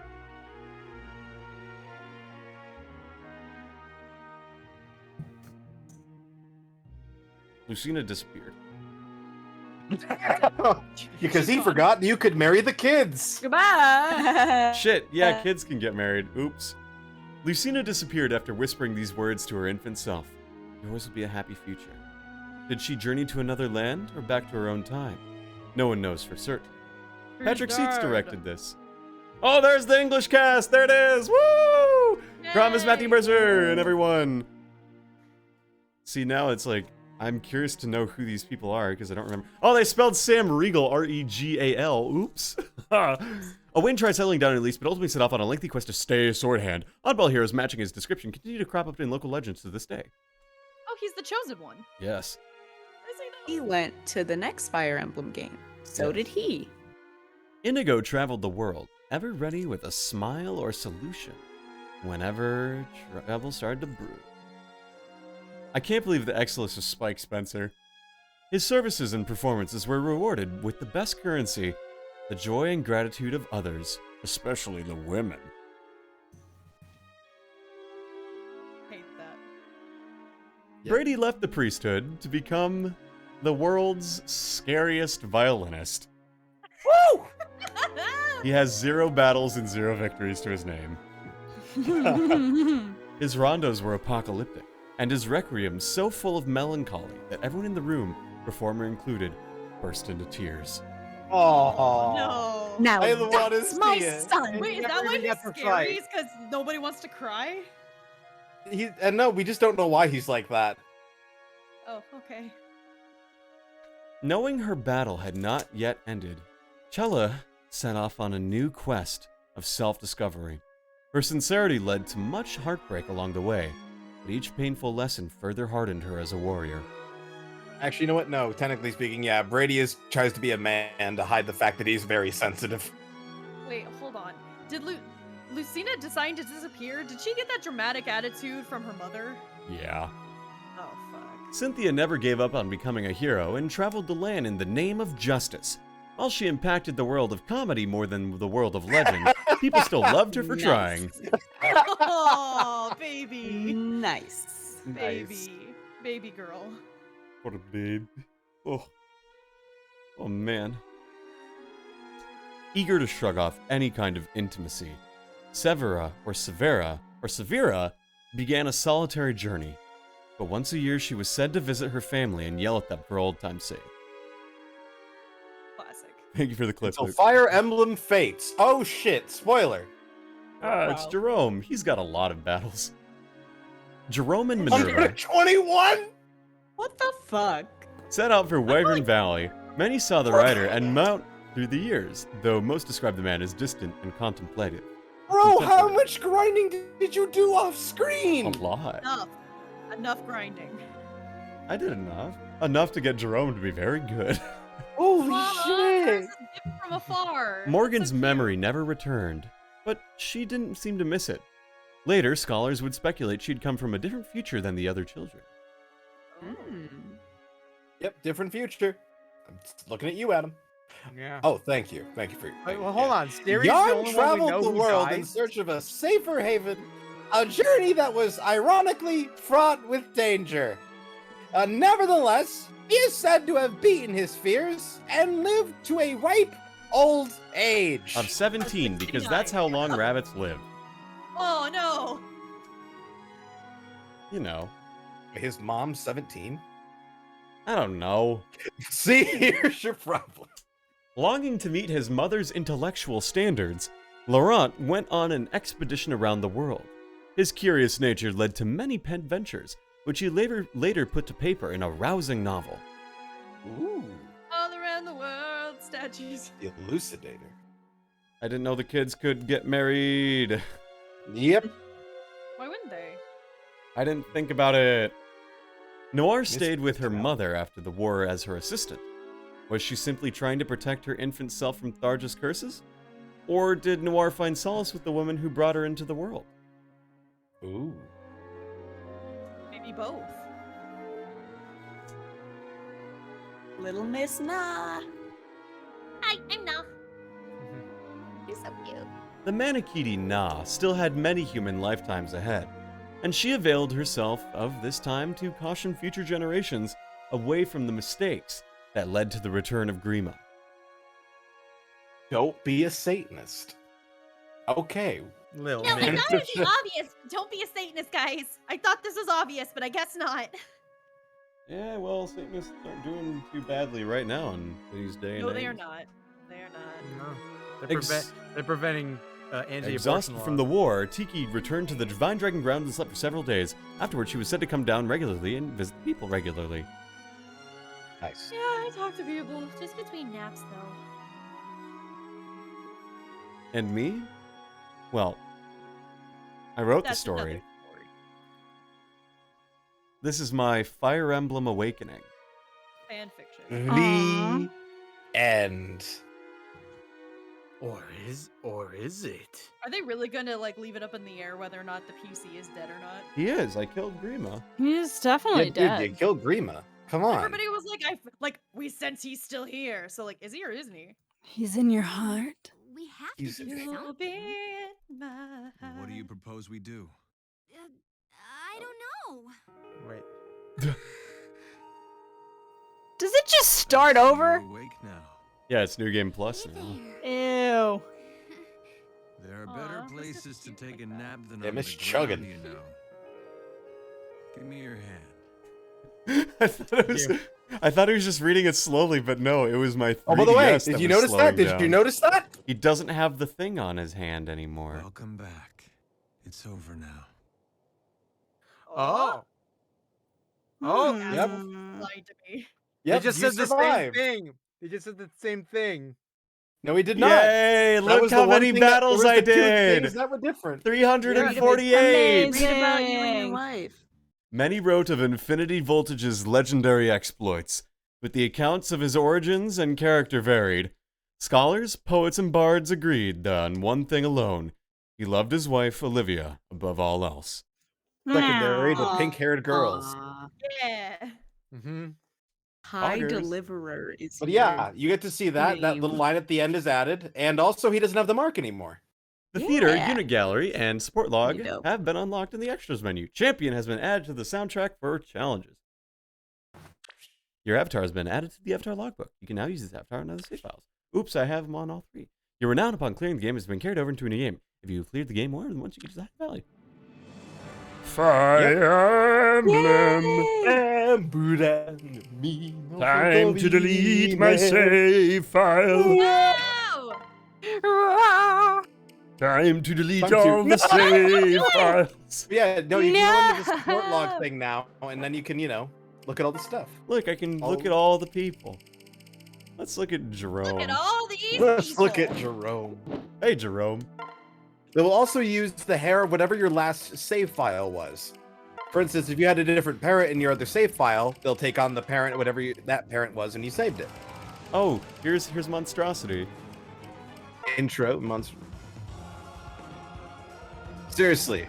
Lucina disappeared. Because he forgot you could marry the kids. Goodbye. Shit, yeah, kids can get married. Oops. Lucina disappeared after whispering these words to her infant self. Yours will be a happy future. Did she journey to another land or back to her own time? No one knows for certain. Patrick Seats directed this. Oh, there's the English cast! There it is! Woo! Promise Matthew Mercer and everyone. See, now it's like, I'm curious to know who these people are because I don't remember. Oh, they spelled Sam Regal, R-E-G-A-L. Oops. Owain tried settling down in Elise, but ultimately set off on a lengthy quest to stay a sword hand. Oddball heroes matching his description continue to crop up in local legends to this day. Oh, he's the chosen one. Yes. Is he He though? went to the next Fire Emblem game. So did he. Inigo traveled the world, ever ready with a smile or solution whenever trouble started to brew. I can't believe the excellence of Spike Spencer. His services and performances were rewarded with the best currency, the joy and gratitude of others, especially the women. Hate that. Brady left the priesthood to become the world's scariest violinist. Woo! He has 0 battles and 0 victories to his name. His rondos were apocalyptic, and his requiem so full of melancholy that everyone in the room, performer included, burst into tears. Oh No. Now I want to that's see my it. son. Wait, is Never that why even he's got to scary? fight. Is because nobody wants to cry? And no, we just don't know why he's like that. Oh, okay. Knowing her battle had not yet ended, Chella set off on a new quest of self-discovery. Her sincerity led to much heartbreak along the way, but each painful lesson further hardened her as a warrior. Actually, you know what? No, technically speaking, yeah, Brady tries to be a man to hide the fact that he's very sensitive. Wait, hold on. Did Lucina decide to disappear? Did she get that dramatic attitude from her mother? Yeah. Oh, fuck. Cynthia never gave up on becoming a hero and traveled the land in the name of justice. While she impacted the world of comedy more than the world of legend, people still loved her for Nice. trying. Oh, baby. Nice. Baby girl. What a babe. Oh. Oh man. Eager to shrug off any kind of intimacy, Severa began a solitary journey. But once a year she was said to visit her family and yell at them for old time's sake. Classic. Thank you for the clip. So Luke. Fire Emblem Fates. Oh shit! Spoiler. It's Jerome. He's got a lot of battles. Jerome and Minerva 121. What the fuck? set out for Wyvern Valley. Many saw the rider and mount through the years, though most describe the man as distant and contemplative. Bro, how much grinding did you do off screen? A lot. Enough grinding. I did enough. Enough to get Jerome to be very good. Holy There's shit! a gift from afar. Morgan's That's so cute. memory never returned, but she didn't seem to miss it. Later, scholars would speculate she'd come from a different future than the other children. Yep, different future. I'm just looking at you, Adam. Yeah. Oh, thank you. Thank you for. Wait, well, hold on. Steri's the Yarn only one we traveled know the who world died? in search of a safer haven, a journey that was ironically fraught with danger. Nevertheless, he is said to have beaten his fears and lived to a ripe old age. Of 17, because that's how long rabbits live. Oh no. You know. His mom's 17? I don't know. See, here's your problem. Longing to meet his mother's intellectual standards, Laurent went on an expedition around the world. His curious nature led to many pet ventures, which he later put to paper in a rousing novel. Ooh. All around the world, statues. The Elucidator. I didn't know the kids could get married. Yep. Why wouldn't they? I didn't think about it. Noir stayed with her mother after the war as her assistant. Was she simply trying to protect her infant self from Tharja's curses? Or did Noir find solace with the woman who brought her into the world? Ooh. Maybe both. Little Miss Na. Hi, I'm Nah. You're so cute. The Manakidi Na still had many human lifetimes ahead, and she availed herself of this time to caution future generations away from the mistakes that led to the return of Grima. Don't be a Satanist. Okay. Lil No, I Miss. thought it'd be obvious. Don't be a Satanist, guys. I thought this was obvious, but I guess not. Yeah, well, Satanists aren't doing too badly right now in these days. No, they are not. They are not. No. They're preventing anti-abortion Exhausted laws. from the war, Tiki returned to the Divine Dragon Ground and slept for several days. Afterwards, she was said to come down regularly and visit people regularly. Nice. Yeah, I talk to people. Just between naps, though. And me? Well, I wrote That's the another story. This is my Fire Emblem Awakening. Fan fiction. The end. Or is it? Are they really gonna like leave it up in the air whether or not the PC is dead or not? He is. I killed Grima. He's definitely Dude, dead. you killed Grima. Come on. Everybody was like, we sense he's still here. So like, is he or isn't he? He's in your heart. We have He's- to do You'll something. be in my What do you propose we do? I don't know. Wait. Does it just start over? You're awake now. Yeah, it's New Game Plus Hey now. there. Ew. There are Aw, better this is places to cute take a like that. nap than Yeah, on Miss the ground, Chuggin. you know. Give me your hand. I thought he was just reading it slowly, but no, it was my 3DS. Oh, by the way, that did you was notice that? slowing Did down. you notice that? He doesn't have the thing on his hand anymore. Welcome back. It's over now. Oh. Oh. Yep. Lied to me. Yep, They just you said the survived. same thing. They just said the same thing. No, he did not. Yay! That Look was how the one many thing that- battles there was I the two did! things that were different. 348! Amazing. Read about you and your wife. Many wrote of Infinity Voltage's legendary exploits, but the accounts of his origins and character varied. Scholars, poets, and bards agreed on one thing alone. He loved his wife, Olivia, above all else. Secondary to Aw. pink-haired girls. Aw. Yeah. Mm-hmm. High Augers. Deliverer is But here. yeah, you get to see that. That little name. line at the end is added. And also, he doesn't have the mark anymore. The theater, Yeah. unit gallery, and support log Pretty dope. have been unlocked in the extras menu. Champion has been added to the soundtrack for challenges. Your avatar has been added to the avatar logbook. You can now use this avatar in other save files. Oops, I have them on all 3. Your renown upon clearing the game has been carried over into a new game. If you've cleared the game more than once, you get to the value. Fire Emblem. Time to delete my save file. No! Time to delete Time to- all the save files. Yeah, no, you can go into the support log thing now, and then you can, look at all the stuff. Look, I can look at all the people. Let's look at Jerome. Look at all these Let's people. look at Jerome. Hey, Jerome. They will also use the hair of whatever your last save file was. For instance, if you had a different parent in your other save file, they'll take on the parent, whatever that parent was, and you saved it. Oh, here's Monstrosity. Intro, monster. Seriously.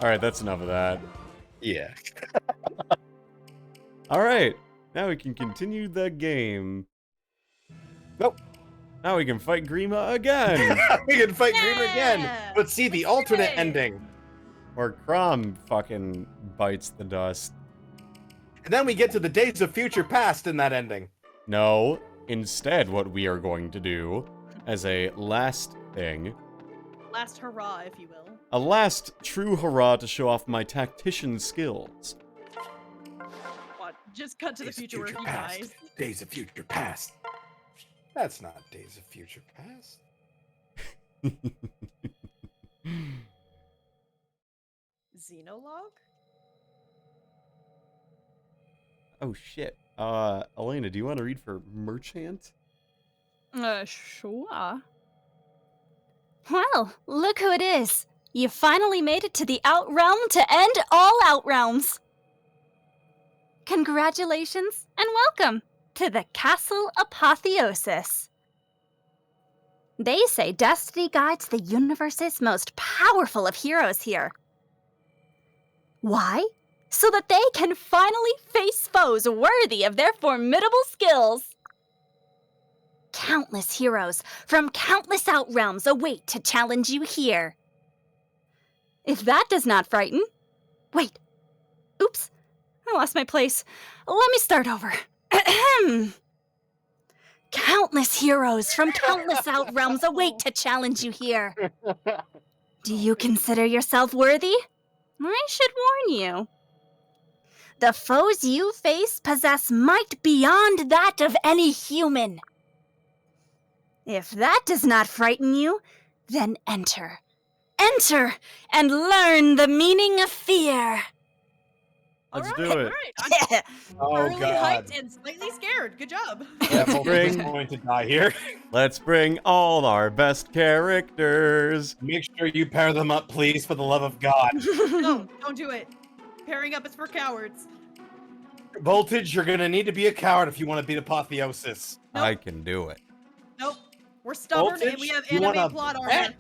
All right, that's enough of that. Yeah. All right, now we can continue the game. Nope. Now we can fight Grima again. We can fight Grima again. But see the alternate great. ending. Or Crom fucking bites the dust. And then we get to the Days of Future Past in that ending. No, instead what we are going to do as a last thing, Last hurrah, if you will. a last true hurrah to show off my tactician skills. What? Just cut to the Days of future where he Past. dies. Days of Future Past. That's not Days of Future Past. Xenologue? Oh shit. Elena, do you want to read for Merchant? Sure. Well, look who it is. You finally made it to the Outrealm to end all Outrealms. Congratulations and welcome to the Castle Apotheosis. They say destiny guides the universe's most powerful of heroes here. Why? So that they can finally face foes worthy of their formidable skills. Countless heroes from countless Outrealms await to challenge you here. If that does not frighten... Wait. Oops. I lost my place. Let me start over. Countless heroes from countless Outrealms await to challenge you here. Do you consider yourself worthy? I should warn you. The foes you face possess might beyond that of any human. If that does not frighten you, then enter. Enter and learn the meaning of fear. Let's All do right, it. All right. Oh, I'm thoroughly God. hyped and slightly scared. Good job. Yeah, Voltage is Bring- going to die here. Let's bring all our best characters. Make sure you pair them up, please, for the love of God. No, don't do it. Pairing up is for cowards. Voltage, you're gonna need to be a coward if you want to beat Apotheosis. I can do it. Nope. We're stubborn and we have You anime wanna plot armor. bet?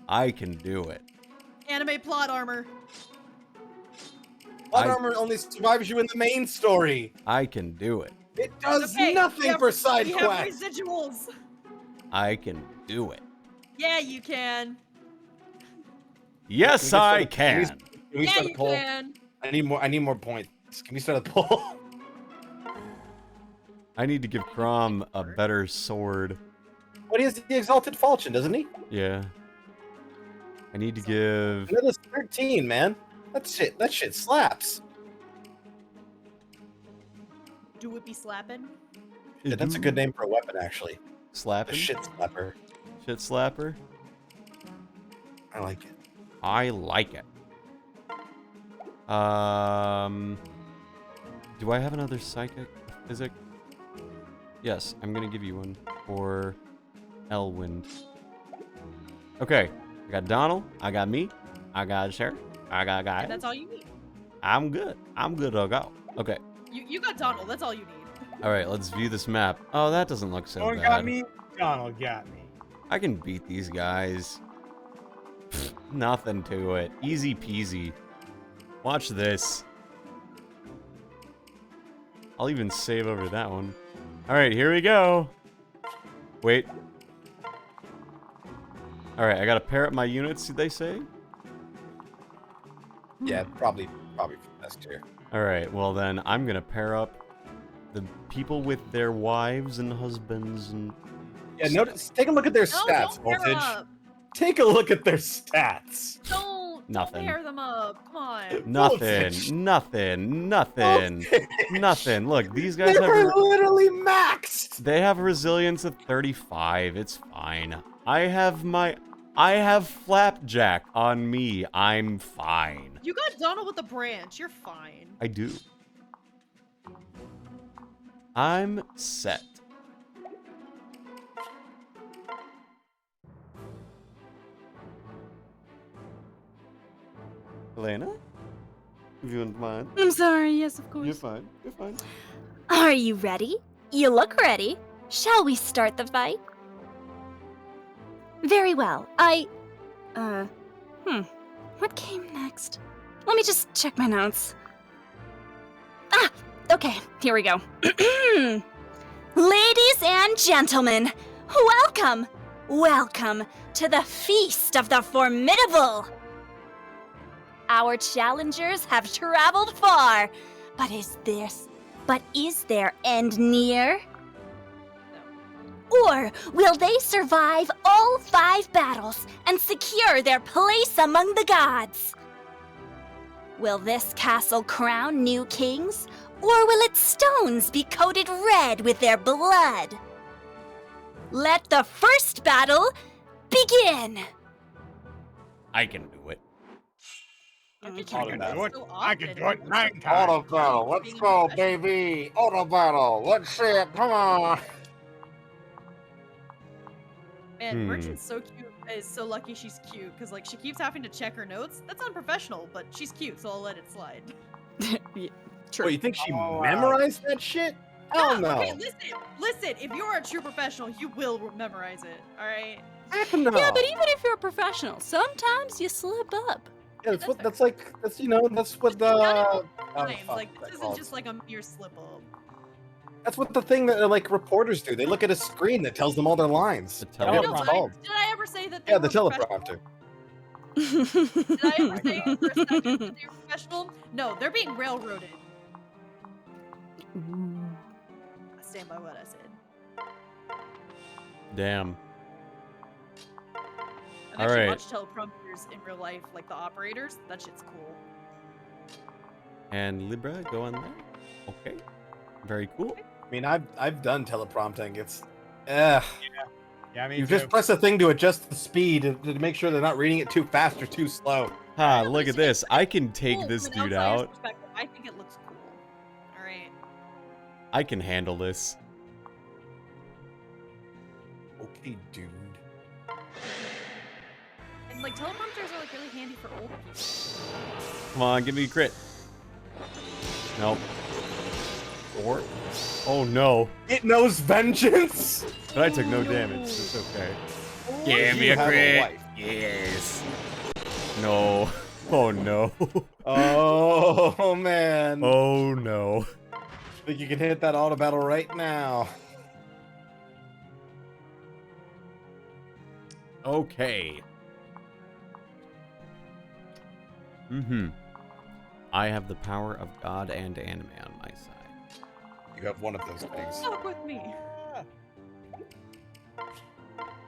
I can do it. Anime plot armor. Plot I- armor only survives you in the main story. I can do it. It does Okay, nothing for side we have quests. residuals. I can do it. Yeah, you can. Yes, I can. Can we Yeah, start a you poll? can. I need more points. Can we start a poll? I need to give Crom a better sword. What is the Exalted Falchion, doesn't he? Yeah. I need to give... Another 13, man. That shit slaps. Do it be slapping? Yeah, that's a good name for a weapon, actually. A Slapping? shit slapper. Shit slapper? I like it. I like it. Do I have another psychic physic? Yes, I'm gonna give you one for Elwind. Okay, I got Donald, I got me, I got Sheriff, I got Guy. And that's all you need. I'm good. I'm good to go. Okay. You got Donald. That's all you need. All right, let's view this map. Oh, that doesn't look so Someone bad. got me. Donald got me. I can beat these guys. Nothing to it. Easy peasy. Watch this. I'll even save over that one. All right, here we go. Wait. All right, I gotta pair up my units, did they say? Yeah, probably best here. All right, well then I'm gonna pair up the people with their wives and husbands and... Yeah, notice. Take a look at their No, stats, don't pair Voltage. up. Take a look at their stats. Don't Nothing. pair them up. Come on. Nothing. Nothing. Look, these guys They have... were literally maxed. They have a resilience of 35. It's fine. I have Flapjack on me. I'm fine. You got Donald with the branch. You're fine. I do. I'm set. Elena? If you wouldn't mind. I'm sorry, yes, of course. You're fine. You're fine. Are you ready? You look ready. Shall we start the fight? Very well. What came next? Let me just check my notes. Ah, okay, here we go. Ladies and gentlemen, welcome to the Feast of the Formidable. Our challengers have traveled far, but is their end near? Or will they survive all 5 battles and secure their place among the gods? Will this castle crown new kings, or will its stones be coated red with their blood? Let the first battle begin! I can do it. I can do it 9 times. Auto battle, let's go, baby. Auto battle, let's see it. Come on. Man, Merchant's so cute. Is so lucky she's cute because like she keeps having to check her notes. That's unprofessional, but she's cute, so I'll let it slide. Yeah, true. Oh, you think she memorized that shit? Hell no. Okay, listen. If you're a true professional, you will memorize it. All right. Heck no. Yeah, but even if you're a professional, sometimes you slip up. Yeah, that's what the Times. Like this isn't just like a mere slip up. that's what the thing that like reporters do. They look at a screen that tells them all their lines. The I don't know teleprompter. what it's called. Did I ever say that? They Yeah, were the teleprompter. Did I ever say for a second that they were professional? No, they're being railroaded. I stand by what I said. Damn. I've All actually right. watched teleprompters in real life, like the operators. That shit's cool. And Libra, go on there. Okay. Very cool. I mean, I've done teleprompting. It's Yeah, me you too. just press a thing to adjust the speed to make sure they're not reading it too fast or too slow. Ha, look at this. I can take Cool, this from an dude outsider's out. perspective, I think it looks cool. All right. I can handle this. Okay, dude. And like teleprompters are like really handy for old people. Come on, give me a crit. Nope. Or? Oh no. It knows vengeance. But I took no damage. It's okay. Give me a crit. Yes. No. Oh no. Oh man. Oh no. Think you can hit that auto battle right now. Okay. I have the power of God and anime on my side. You have one of those things. Talk with me.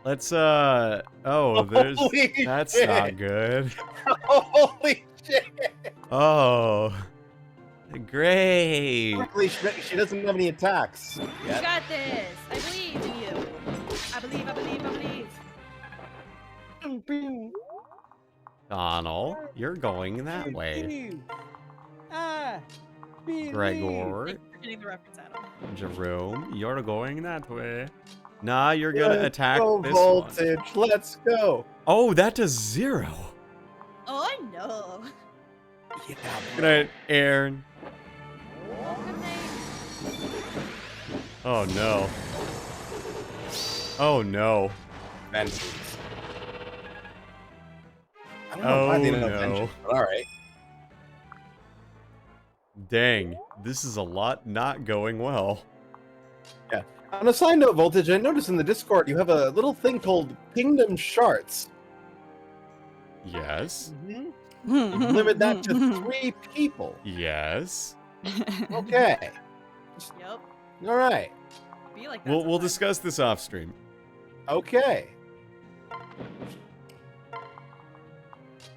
Let's oh, there's Holy that's shit. not good. Holy shit! Oh. Great. Luckily, she doesn't have any attacks. You Yet. got this. I believe in you. I believe, I believe, I believe. Donald, you're going that way. Gregor, Thank you for getting the reference, Adam. Jerome, you're going that way. Nah, you're gonna attack Go this voltage. one. Let's go. Oh, that does 0. Oh, I know. Yeah, Good night, Aaron. Good night. Oh no. Oh no. Vengeance. I don't know why they don't have vengeance, but alright. Dang, this is a lot not going well. Yeah. On a side note, Voltage, I noticed in the Discord you have a little thing called Kingdom Shards. Yes. Limit that to 3 people. Yes. Okay. Yep. All right. Be like that. We'll sometimes. discuss this off stream. Okay.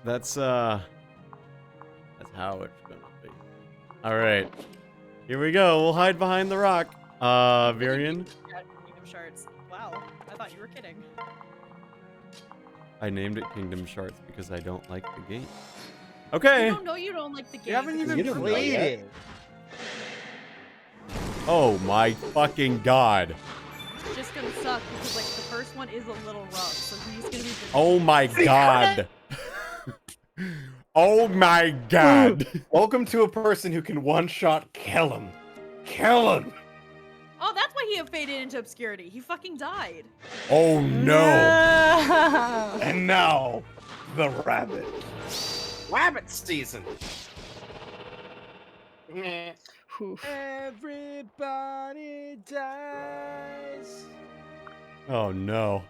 That's how it's gonna be. All right. Here we go. We'll hide behind the rock. Varian. Yeah, Kingdom Shards. Wow. I thought you were kidding. I named it Kingdom Shards because I don't like the game. Okay. No, you don't like the game. You haven't even You don't know played yet. it. Oh my fucking god. It's just gonna suck because like the first one is a little rough, so he's gonna be. Oh my god. Oh my god. Welcome to a person who can one-shot kill him. Kill him. Oh, that's why he faded into obscurity. He fucking died. Oh no. And now, the rabbit. Rabbit season. Everybody dies. Oh no.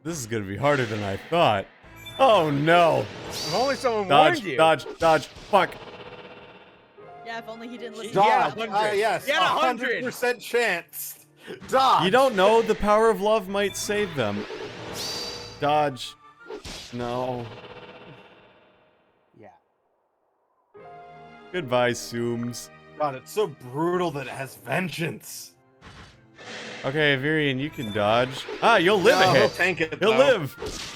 This is gonna be harder than I thought. Oh no. If only someone Dodge, warned you. dodge, dodge. Fuck. Yeah, if only he didn't listen. Dodge. to me. Yes. Get 100. 100% chance. Dodge. You don't know, the power of love might save them. Dodge. No. Yeah. Goodbye, Sooms. God, it's so brutal that it has vengeance. Okay, Virian, you can dodge. Ah, you'll live No, a he'll hit. tank it, He'll though. live.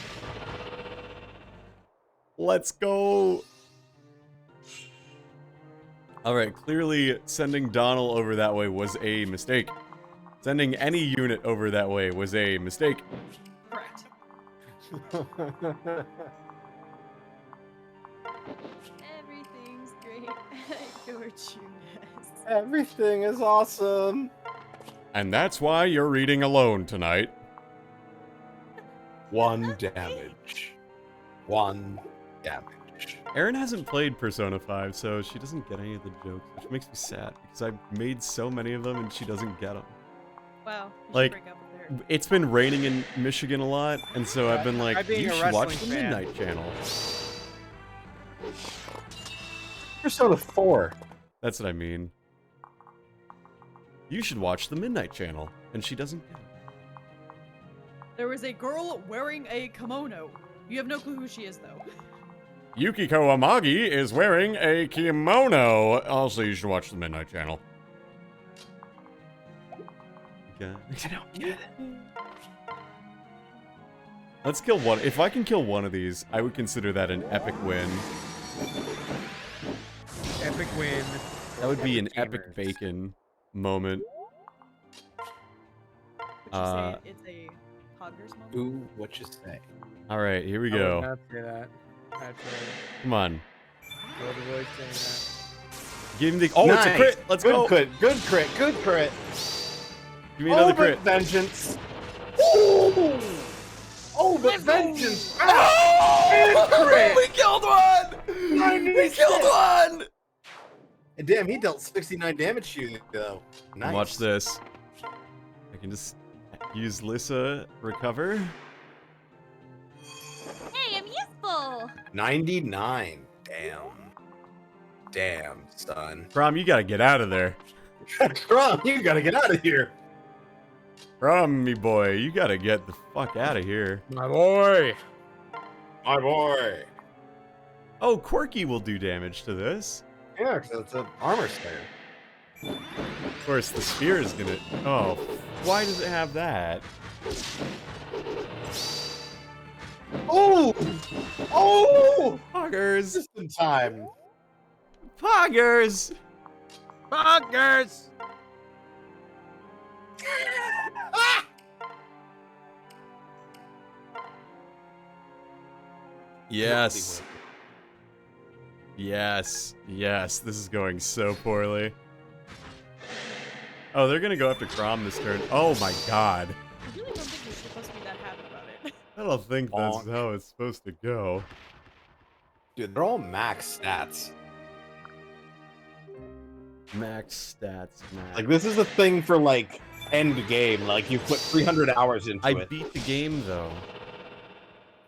Let's go. Alright, clearly sending Donald over that way was a mistake. Sending any unit over that way was a mistake. Correct. Everything's great at your Tunis. Everything is awesome. And that's why you're reading alone tonight. 1 damage. 1 damage. Erin hasn't played Persona 5, so she doesn't get any of the jokes, which makes me sad, because I've made so many of them and she doesn't get them. Wow. you should Like, break up with her. it's been raining in Michigan a lot, and so I've been like, Try being you a should watch wrestling the fan." Midnight Channel. Persona 4. That's what I mean. You should watch the Midnight Channel, and she doesn't get it. There was a girl wearing a kimono. You have no clue who she is, though. Yukiko Amagi is wearing a kimono. Also, you should watch the Midnight Channel. Okay. I don't get it. Let's kill one. If I can kill one of these, I would consider that an epic win. Epic win. That would be an Gamers. epic bacon moment. Would you say it's a Poggers moment? Ooh, what you say? All right, here we I would go. not say that. Actually, Come on. I would avoid saying Give me the. Oh, it's a Nice. crit. Let's Good go. crit. Good crit. Good crit. Give me another but crit. vengeance. Ooh. Oh, but vengeance. Oh! Good crit. We killed one. We killed one. And damn, he dealt 69 damage to you, though. Nice. Watch this. I can just use Lissa recover. Hey, I'm useful. 99. Damn. Damn, son. Brom, you gotta get out of there. Trump, you gotta get out of here. Brom, me boy, you gotta get the fuck out of here. that. My boy. My boy. Oh, Quirky will do damage to this. Yeah, because it's an armor spare. Of course, the spear is gonna... Oh, why does it have that? Oh! Oh! Poggers! Just in time. Poggers! Poggers! Yes. Yes. Yes. This is going so poorly. Oh, they're gonna go after Crom this turn. Oh my god. I really don't think you're supposed to be that happy about it. I don't think that's Bonk. how it's supposed to go. Dude, they're all max stats. Max stats, max. Like, this is the thing for, like, end game. Like, you put 300 hours into I it. beat the game, though.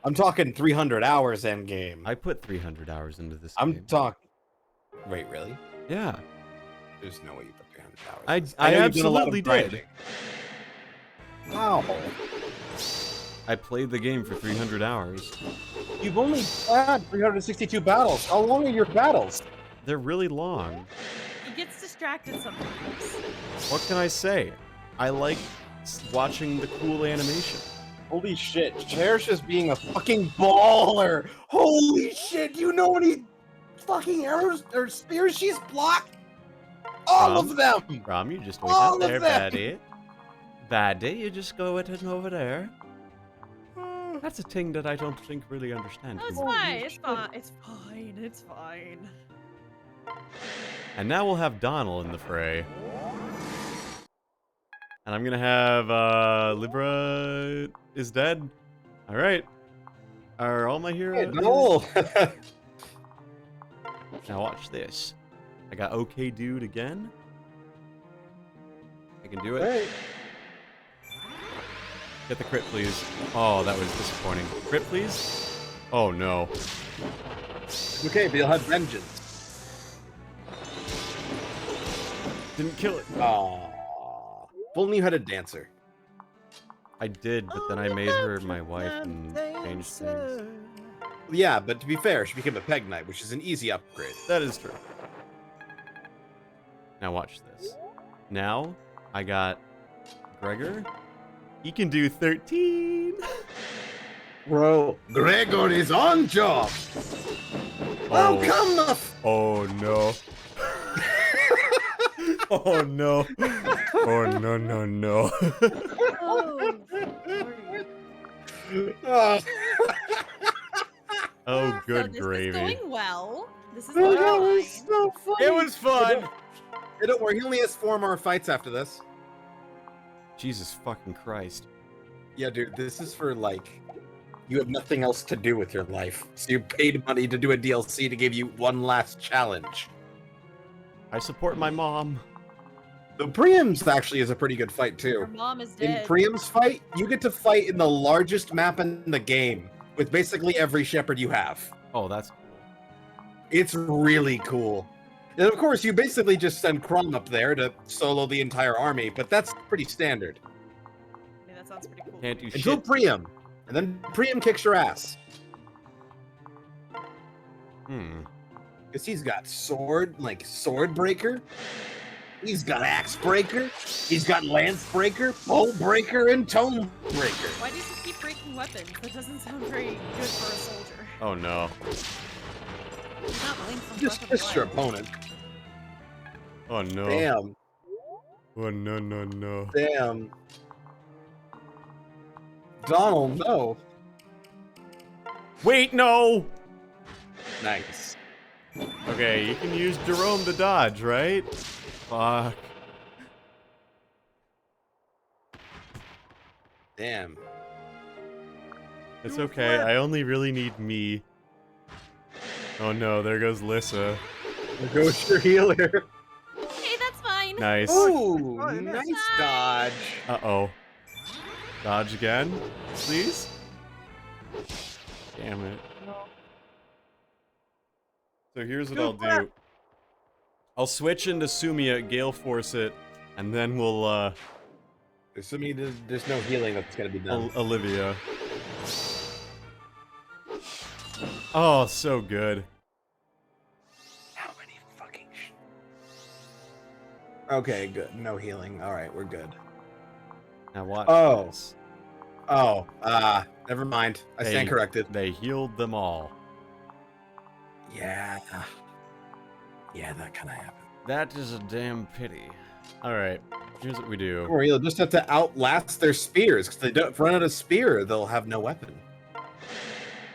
I'm talking 300 hours end game. I put 300 hours into this I'm game. talking... Wait, really? Yeah. There's no way you put 300 hours. I know you've done a lot of absolutely grinding. did. Wow. I played the game for 300 hours. You've only had 362 battles. How long are your battles? They're really long. He gets distracted sometimes. What can I say? I like watching the cool animation. Holy shit, Cherish is being a fucking baller. Holy shit, do you know how many fucking arrows or spears she's blocked? All of them! Rom, you just wait All out of there, them! baddie. Baddie, you just go it and over there. That's a thing that I don't think really understand. No, it's humans. fine. It's fine. It's fine. It's fine. And now we'll have Donald in the fray. And I'm gonna have, Libra is dead. Alright. Are all my heroes? No! Now watch this. I got OK Dude again. I can do it. Hey. Get the crit, please. Oh, that was disappointing. Crit, please? Oh, no. Okay, but you'll have vengeance. Didn't kill it. Aww. If only you had a dancer. I did, but then I made her my wife and changed things. Yeah, but to be fair, she became a Peg Knight, which is an easy upgrade. That is true. Now watch this. Now, I got Gregor. He can do 13. Bro, Gregor is on job. Oh, come the oh no. Oh no. Oh no, no, no. Oh, Oh, good so this gravy. is going well. This is Oh, going that fine. was so funny. It was fun. Hey, don't worry, he only has 4 more fights after this. Jesus fucking Christ. Yeah, dude, this is for, like, you have nothing else to do with your life. So you paid money to do a DLC to give you one last challenge. I support my mom. The Priam's actually is a pretty good fight, Her too. mom is In dead. Priam's fight, you get to fight in the largest map in the game with basically every shepherd you have. Oh, that's cool. It's really cool. And of course, you basically just send Crom up there to solo the entire army, but that's pretty standard. Yeah, that sounds pretty cool. Can't do Until shit. Priam. And then Priam kicks your ass. Because he's got sword breaker. He's got axe breaker. He's got lance breaker, bow breaker, and tome breaker. Why does he keep breaking weapons? That doesn't sound very good for a soldier. Oh no. He's not linked from Just weapon your life. opponent. Oh no. Damn. Oh no, no, no. Damn. Donald, no. Wait, no! Nice. Okay, you can use Jerome to dodge, right? Fuck. Damn. It's okay, I only really need me. Oh no, there goes Lissa. There goes your healer. Hey, that's fine. Nice. Ooh, Oh, nice nice. dodge. Uh-oh. Dodge again, please? Damn it. So here's what I'll do. I'll switch into Sumia, Gale Force it, and then we'll, Assuming there's no healing that's gonna be done. Olivia. Oh, so good. Okay, good. No healing. All right, we're good. Now watch Oh. this. Oh, never mind. I stand corrected. They healed them all. Yeah. Yeah, that kind of happened. That is a damn pity. All right, here's what we do. Or you'll just have to outlast their spears, because they don't run out of spear, they'll have no weapon.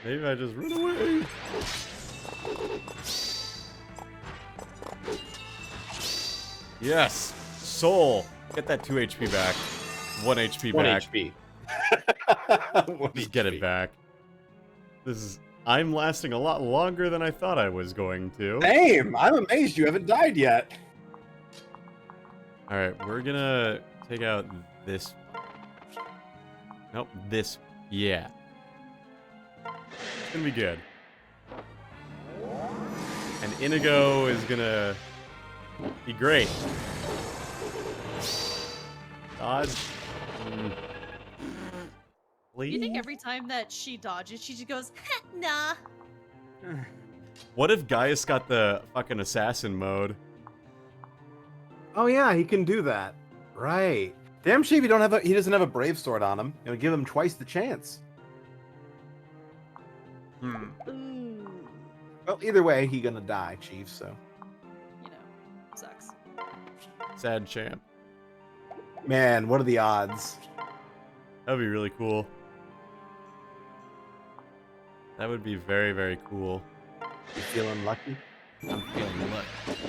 Maybe I just run away. Yes, soul. Get that 2 HP back. 1 HP 1 back. HP. Just get it back. This is. I'm lasting a lot longer than I thought I was going to. Same. I'm amazed you haven't died yet. All right, we're gonna take out this. Nope, this. Yeah. It's gonna be good. And Inigo is gonna be great. Dodge. Please. You think every time that she dodges, she just goes, nah. What if Gaius got the fucking assassin mode? Oh yeah, he can do that. Right. Damn shame he doesn't have a brave sword on him. It'll give him twice the chance. Well, either way, he gonna die, Chief, so. You know, sucks. Sad champ. Man, what are the odds? That'd be really cool. That would be very, very cool. You feeling lucky? I'm feeling lucky.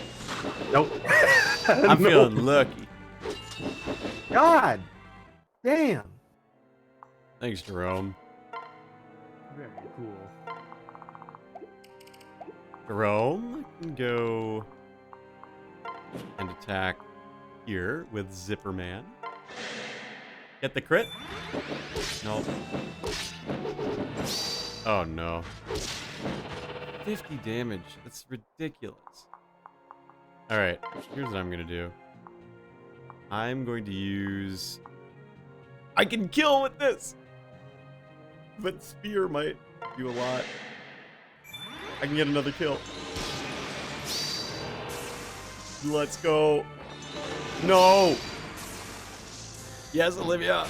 Nope. I'm feeling lucky. God damn. Thanks, Jerome. Very cool. Jerome can go and attack here with Zipperman. Get the crit? Nope. Oh no. 50 damage. That's ridiculous. Alright, here's what I'm gonna do. I'm going to use... I can kill with this! But spear might do a lot. I can get another kill. Let's go. No! Yes, Olivia!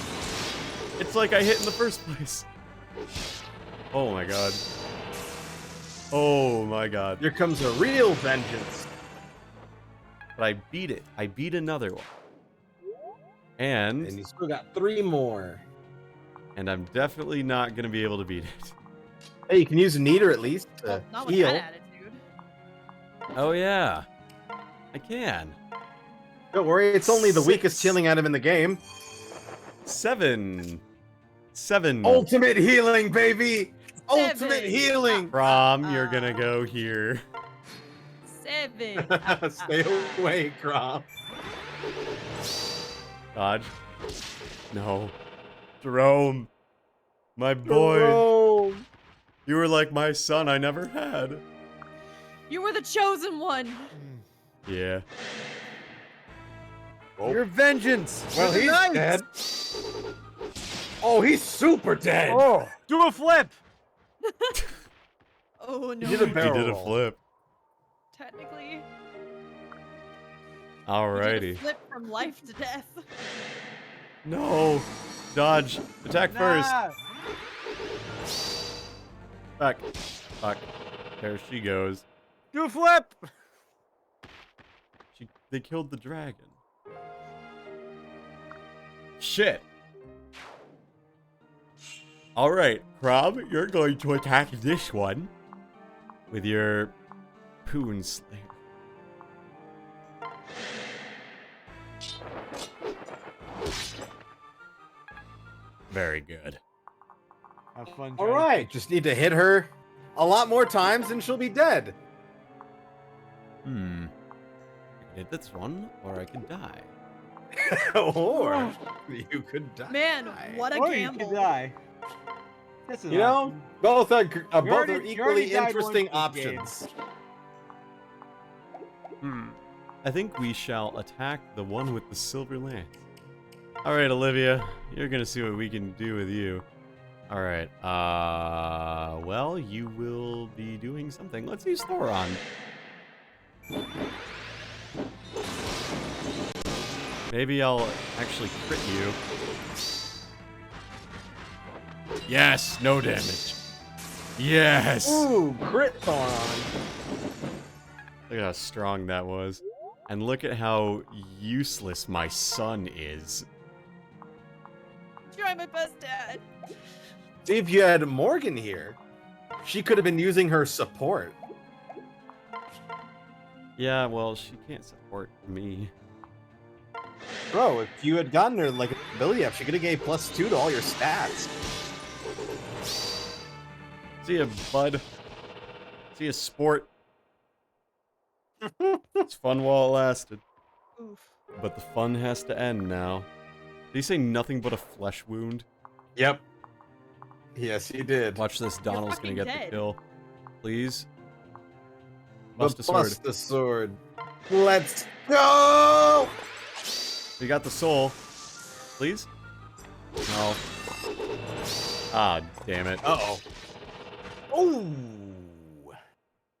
It's like I hit in the first place. Oh my god. Oh my god. Here comes a real vengeance. But I beat it. I beat another one. And you still got 3 more. And I'm definitely not going to be able to beat it. Hey, you can use a Neater at least to Not with heal. that attitude. Oh yeah. I can. Don't worry, it's only the 6. weakest healing item in the game. 7. Ultimate healing, baby! 7. Ultimate healing! Crom, you're gonna go here. 7. Stay away, Crom. Dodge. No. Jerome. My boy. Jerome. You were like my son I never had. You were the chosen one. Yeah. Your vengeance. Well, he's dead. Oh, he's super dead. Oh, do a flip. Oh no. He did a He barrel did a roll. flip. Technically. Alrighty. You did a flip from life to death. No. Dodge. Attack first. Nah. Back. Fuck. There she goes. Do a flip. They killed the dragon. Shit. Alright, Krob, you're going to attack this one with your Poon Slayer. Very good. Have fun. All right, just need to hit her a lot more times and she'll be dead. I could hit this one, or I could die. Or you could die. Man, what a Or gamble. you could die. That's an You know, option. both are already- you equally already died interesting once this game. options. I think we shall attack the one with the silver lance. Alright, Olivia, you're gonna see what we can do with you. Alright, well, you will be doing something. Let's use Thoron. Maybe I'll actually crit you. Yes, no damage. Yes! Ooh, crit on. Look at how strong that was. And look at how useless my son is. Try my best, Dad. See, if you had Morgan here, she could have been using her support. Yeah, well, she can't support me. Bro, if you had gotten her like ability up, she could have gave +2 to all your stats. See ya, bud. See ya, sport. It's fun while it lasted. Oof. But the fun has to end now. Did he say nothing but a flesh wound? Yep. Yes, he did. Watch this, Donald's gonna fucking get dead. the kill. Please. But Bust a sword. bust the sword. Let's go! We got the soul. Please? No. Ah, damn it. Uh-oh. Oh!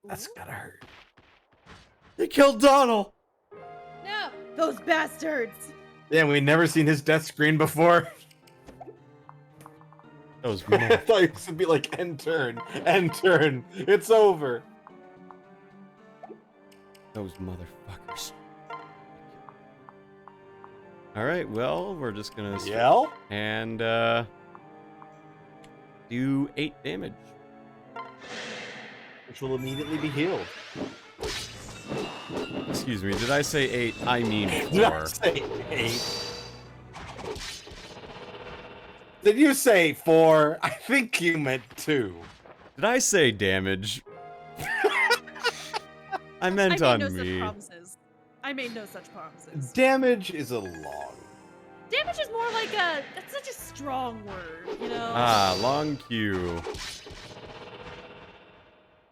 That's gotta hurt. They killed Donald! No, those bastards. Yeah, we've never seen his death screen before. That was I thought it was gonna be like, end turn, it's over. Those motherfuckers. Alright, well, we're just gonna switch Yell? and do 8 damage. Which will immediately be healed. Excuse me, did I say 8? I mean 4. Did I say 8? Did you say 4? I think you meant 2. Did I say damage? I meant I on made no me. such promises. I made no such promises. Damage is a long. Damage is more like a. That's such a strong word, you know. Ah, long Q.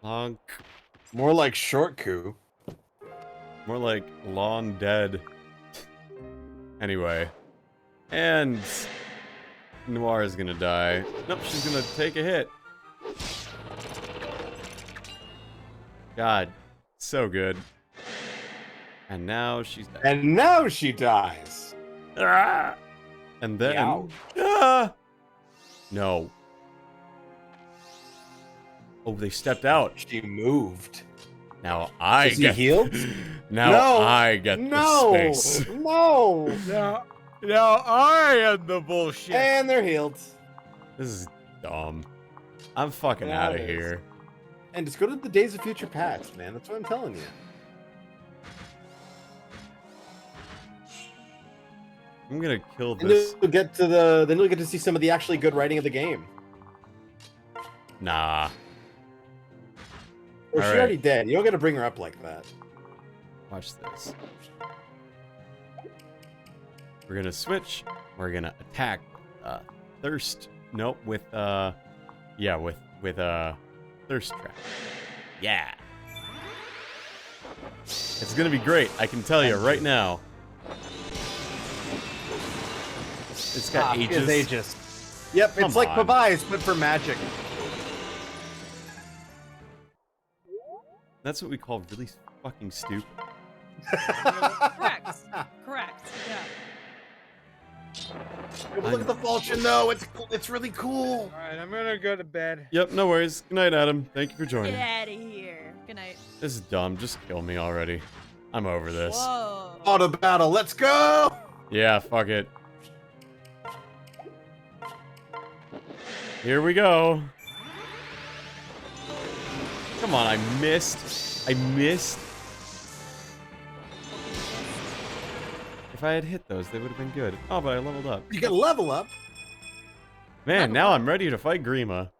Long. More like short coup. More like long dead. Anyway. And Noir is gonna die. Nope, she's gonna take a hit. God, so good. And now she's dead. And now she dies. Ah! And then... Meow. Ah! No. Oh, they stepped out. She moved. Now I Is he get... healed? Now No. I get the space. No! Now I am the bullshit. And they're healed. This is dumb. I'm fucking Yeah, out of it is. here. And just go to the Days of Future Past, man. That's what I'm telling you. I'm gonna kill And this. you'll get to the. Then you'll get to see some of the actually good writing of the game. Nah. Or she's Alright. already dead. You don't got to bring her up like that. Watch this. We're gonna switch. We're gonna attack. Thirst. Nope. With yeah. With thirst trap. Yeah. It's gonna be great. I can tell you right now. It's got It's Aegis. Aegis. Yep, Come it's like on. Pavai's, but for magic. That's what we call really fucking stupid. Correct. Correct. Yeah. Look at the falchion, though. It's really cool. All right, I'm gonna go to bed. Yep, no worries. Good night, Adam. Thank you for joining. Get out of here. Good night. This is dumb. Just kill me already. I'm over this. Whoa. Auto battle. Let's go. Yeah, fuck it. Here we go. Come on, I missed. I missed. If I had hit those, they would have been good. Oh, but I leveled up. You can level up. Man, now I'm ready to fight Grima.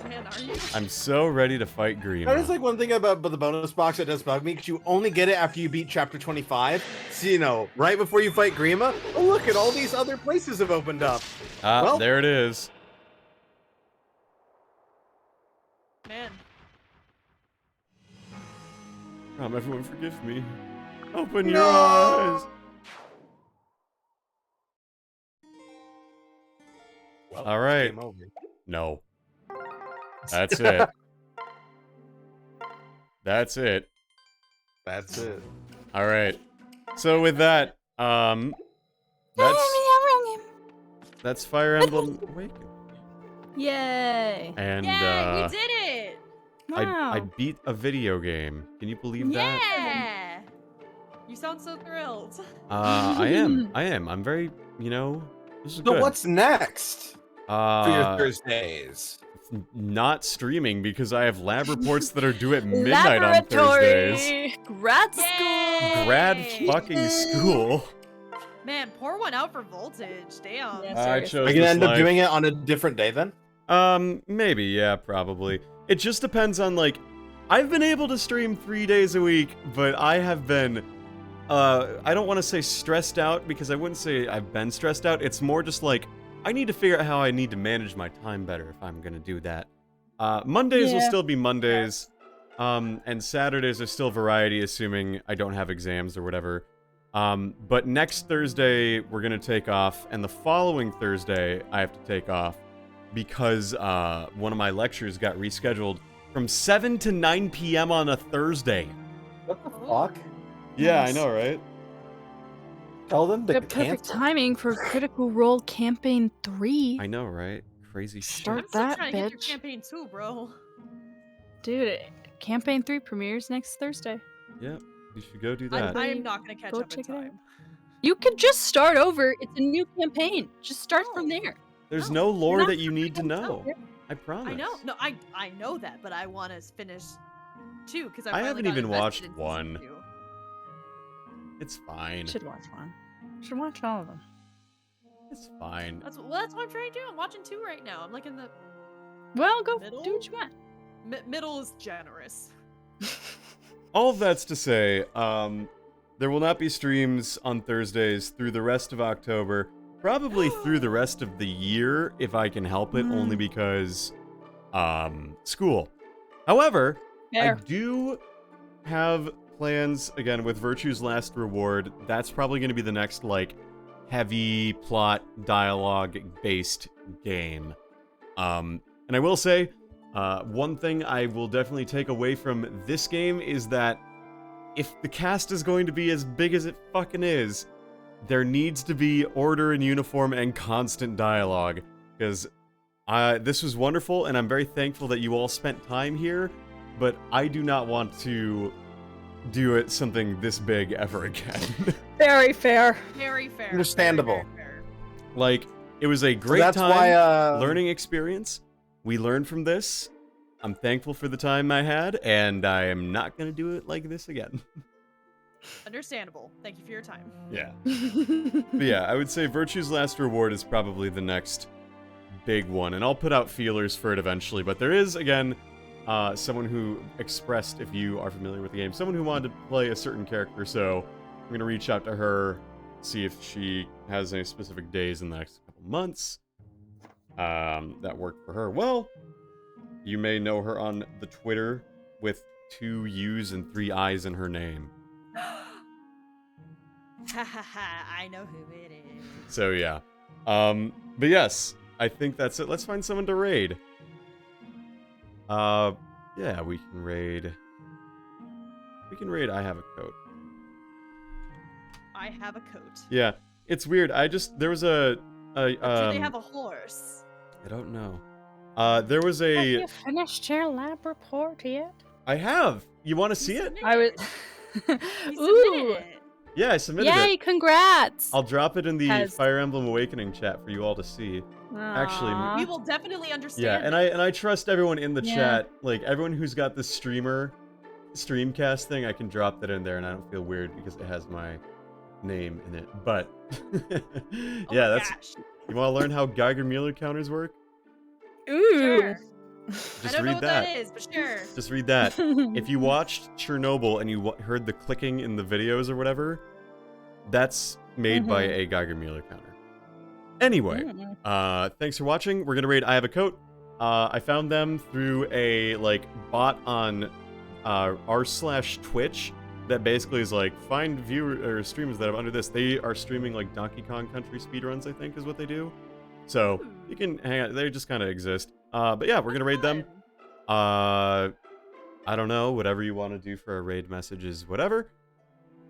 Man, are you? I'm so ready to fight Grima. That is like one thing about the bonus box that does bug me, because you only get it after you beat chapter 25. So, you know, right before you fight Grima, oh look at all these other places have opened up. Ah, well, there it is. Man. Everyone forgive me. Open your No! eyes. Well, All right. game over. No. That's it. That's it. That's it. All right. So with that, that's Fire Emblem Awakening. Yay! And Yay, we did it! I Wow. beat a video game. Can you believe that? Yeah! You sound so thrilled. I am. I'm very, this is So good. what's next for your Thursdays? Not streaming because I have lab reports that are due at midnight on Thursdays. Laboratory! Grad school! Grad fucking school. Man, pour one out for voltage. Damn. I chose Are you gonna this end up life. doing it on a different day then? Maybe, yeah, probably. It just depends on, like, I've been able to stream 3 days a week, but I have been, I don't want to say stressed out, because I wouldn't say I've been stressed out. It's more just like, I need to figure out how I need to manage my time better if I'm gonna do that. Mondays will still be Mondays, and Saturdays are still variety, assuming I don't have exams or whatever. But next Thursday, we're gonna take off, and the following Thursday, I have to take off, because one of my lectures got rescheduled from 7 to 9 p.m. on a Thursday. What the fuck? Yeah, I know, right? Tell them to The perfect cancel. timing for Critical Role Campaign 3. I know, right? Crazy Start shit. I'm still that, trying to get bitch. through campaign 2, bro. Dude, Campaign 3 premieres next Thursday. Yep, you should go do I that. am not gonna catch Go up in check it out. time. You could just start over. It's a new campaign. Just start from there. There's No, no lore not that you need to know. Yeah. I promise. I know. No, I know that, but I want to finish 2 because I haven't even watched 1. 2. It's fine. Should watch one. Should watch all of them. It's fine. That's what I'm trying to do. I'm watching 2 right now. I'm like in the Well, go Middle? do what you want. middle is generous. All of that's to say, there will not be streams on Thursdays through the rest of October. Probably through the rest of the year, if I can help it, only because, school. However, Fair. I do have plans, again, with Virtue's Last Reward. That's probably going to be the next, like, heavy plot, dialogue-based game. And I will say, one thing I will definitely take away from this game is that if the cast is going to be as big as it fucking is, there needs to be order and uniform and constant dialogue. Because this was wonderful, and I'm very thankful that you all spent time here, but I do not want to do it something this big ever again. Very fair. Very fair. Understandable. Very fair. Like, it was a great that's time, why, learning experience. We learned from this. I'm thankful for the time I had, and I am not going to do it like this again. Understandable. Thank you for your time. Yeah. But yeah, I would say Virtue's Last Reward is probably the next big one, and I'll put out feelers for it eventually. But there is, again, someone who expressed, if you are familiar with the game, someone who wanted to play a certain character, so I'm going to reach out to her, see if she has any specific days in the next couple months that work for her. Well, you may know her on the Twitter with 2 U's and 3 I's in her name. Ha ha ha, I know who it is. So yeah. But yes, I think that's it. Let's find someone to raid. Yeah, we can raid. I Have a Coat. I have a coat. Yeah, it's weird. There was a Do they have a horse? I don't know. There was Have a. you finished your lab report yet? I have. You want to see it? I was. You Ooh. submitted it. Yeah, I submitted Yay! it. Congrats. I'll drop it in the Has- Fire Emblem Awakening chat for you all to see. Actually, Aw. We will definitely understand. yeah, it. and I trust everyone in the Yeah. chat. Like everyone who's got this streamcast thing, I can drop that in there, and I don't feel weird because it has my name in it. But Oh yeah, my that's. gosh. You want to learn how Geiger-Muller counters work? Ooh. Sure. I Just don't know read what that. that is, but sure. Just read that. If you watched Chernobyl and you heard the clicking in the videos or whatever, that's made by a Geiger-Muller counter. Anyway, thanks for watching. We're gonna raid I Have a Coat. I found them through a bot on r/Twitch that basically is like find viewers or streamers that have under this. They are streaming like Donkey Kong Country speedruns, I think is what they do. So you can hang out. They just kind of exist. But yeah, we're gonna raid them. I don't know. Whatever you want to do for a raid message is whatever.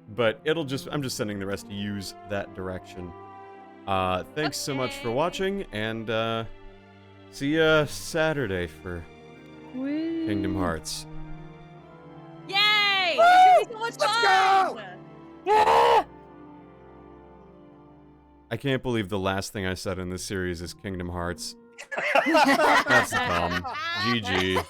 But I'm just sending the rest to use that direction. Thanks so much for watching, and see ya Saturday for Kingdom Hearts. Yay! Woo! It's gonna be so much Let's fun! go! Yeah! I can't believe the last thing I said in this series is Kingdom Hearts. That's dumb. GG.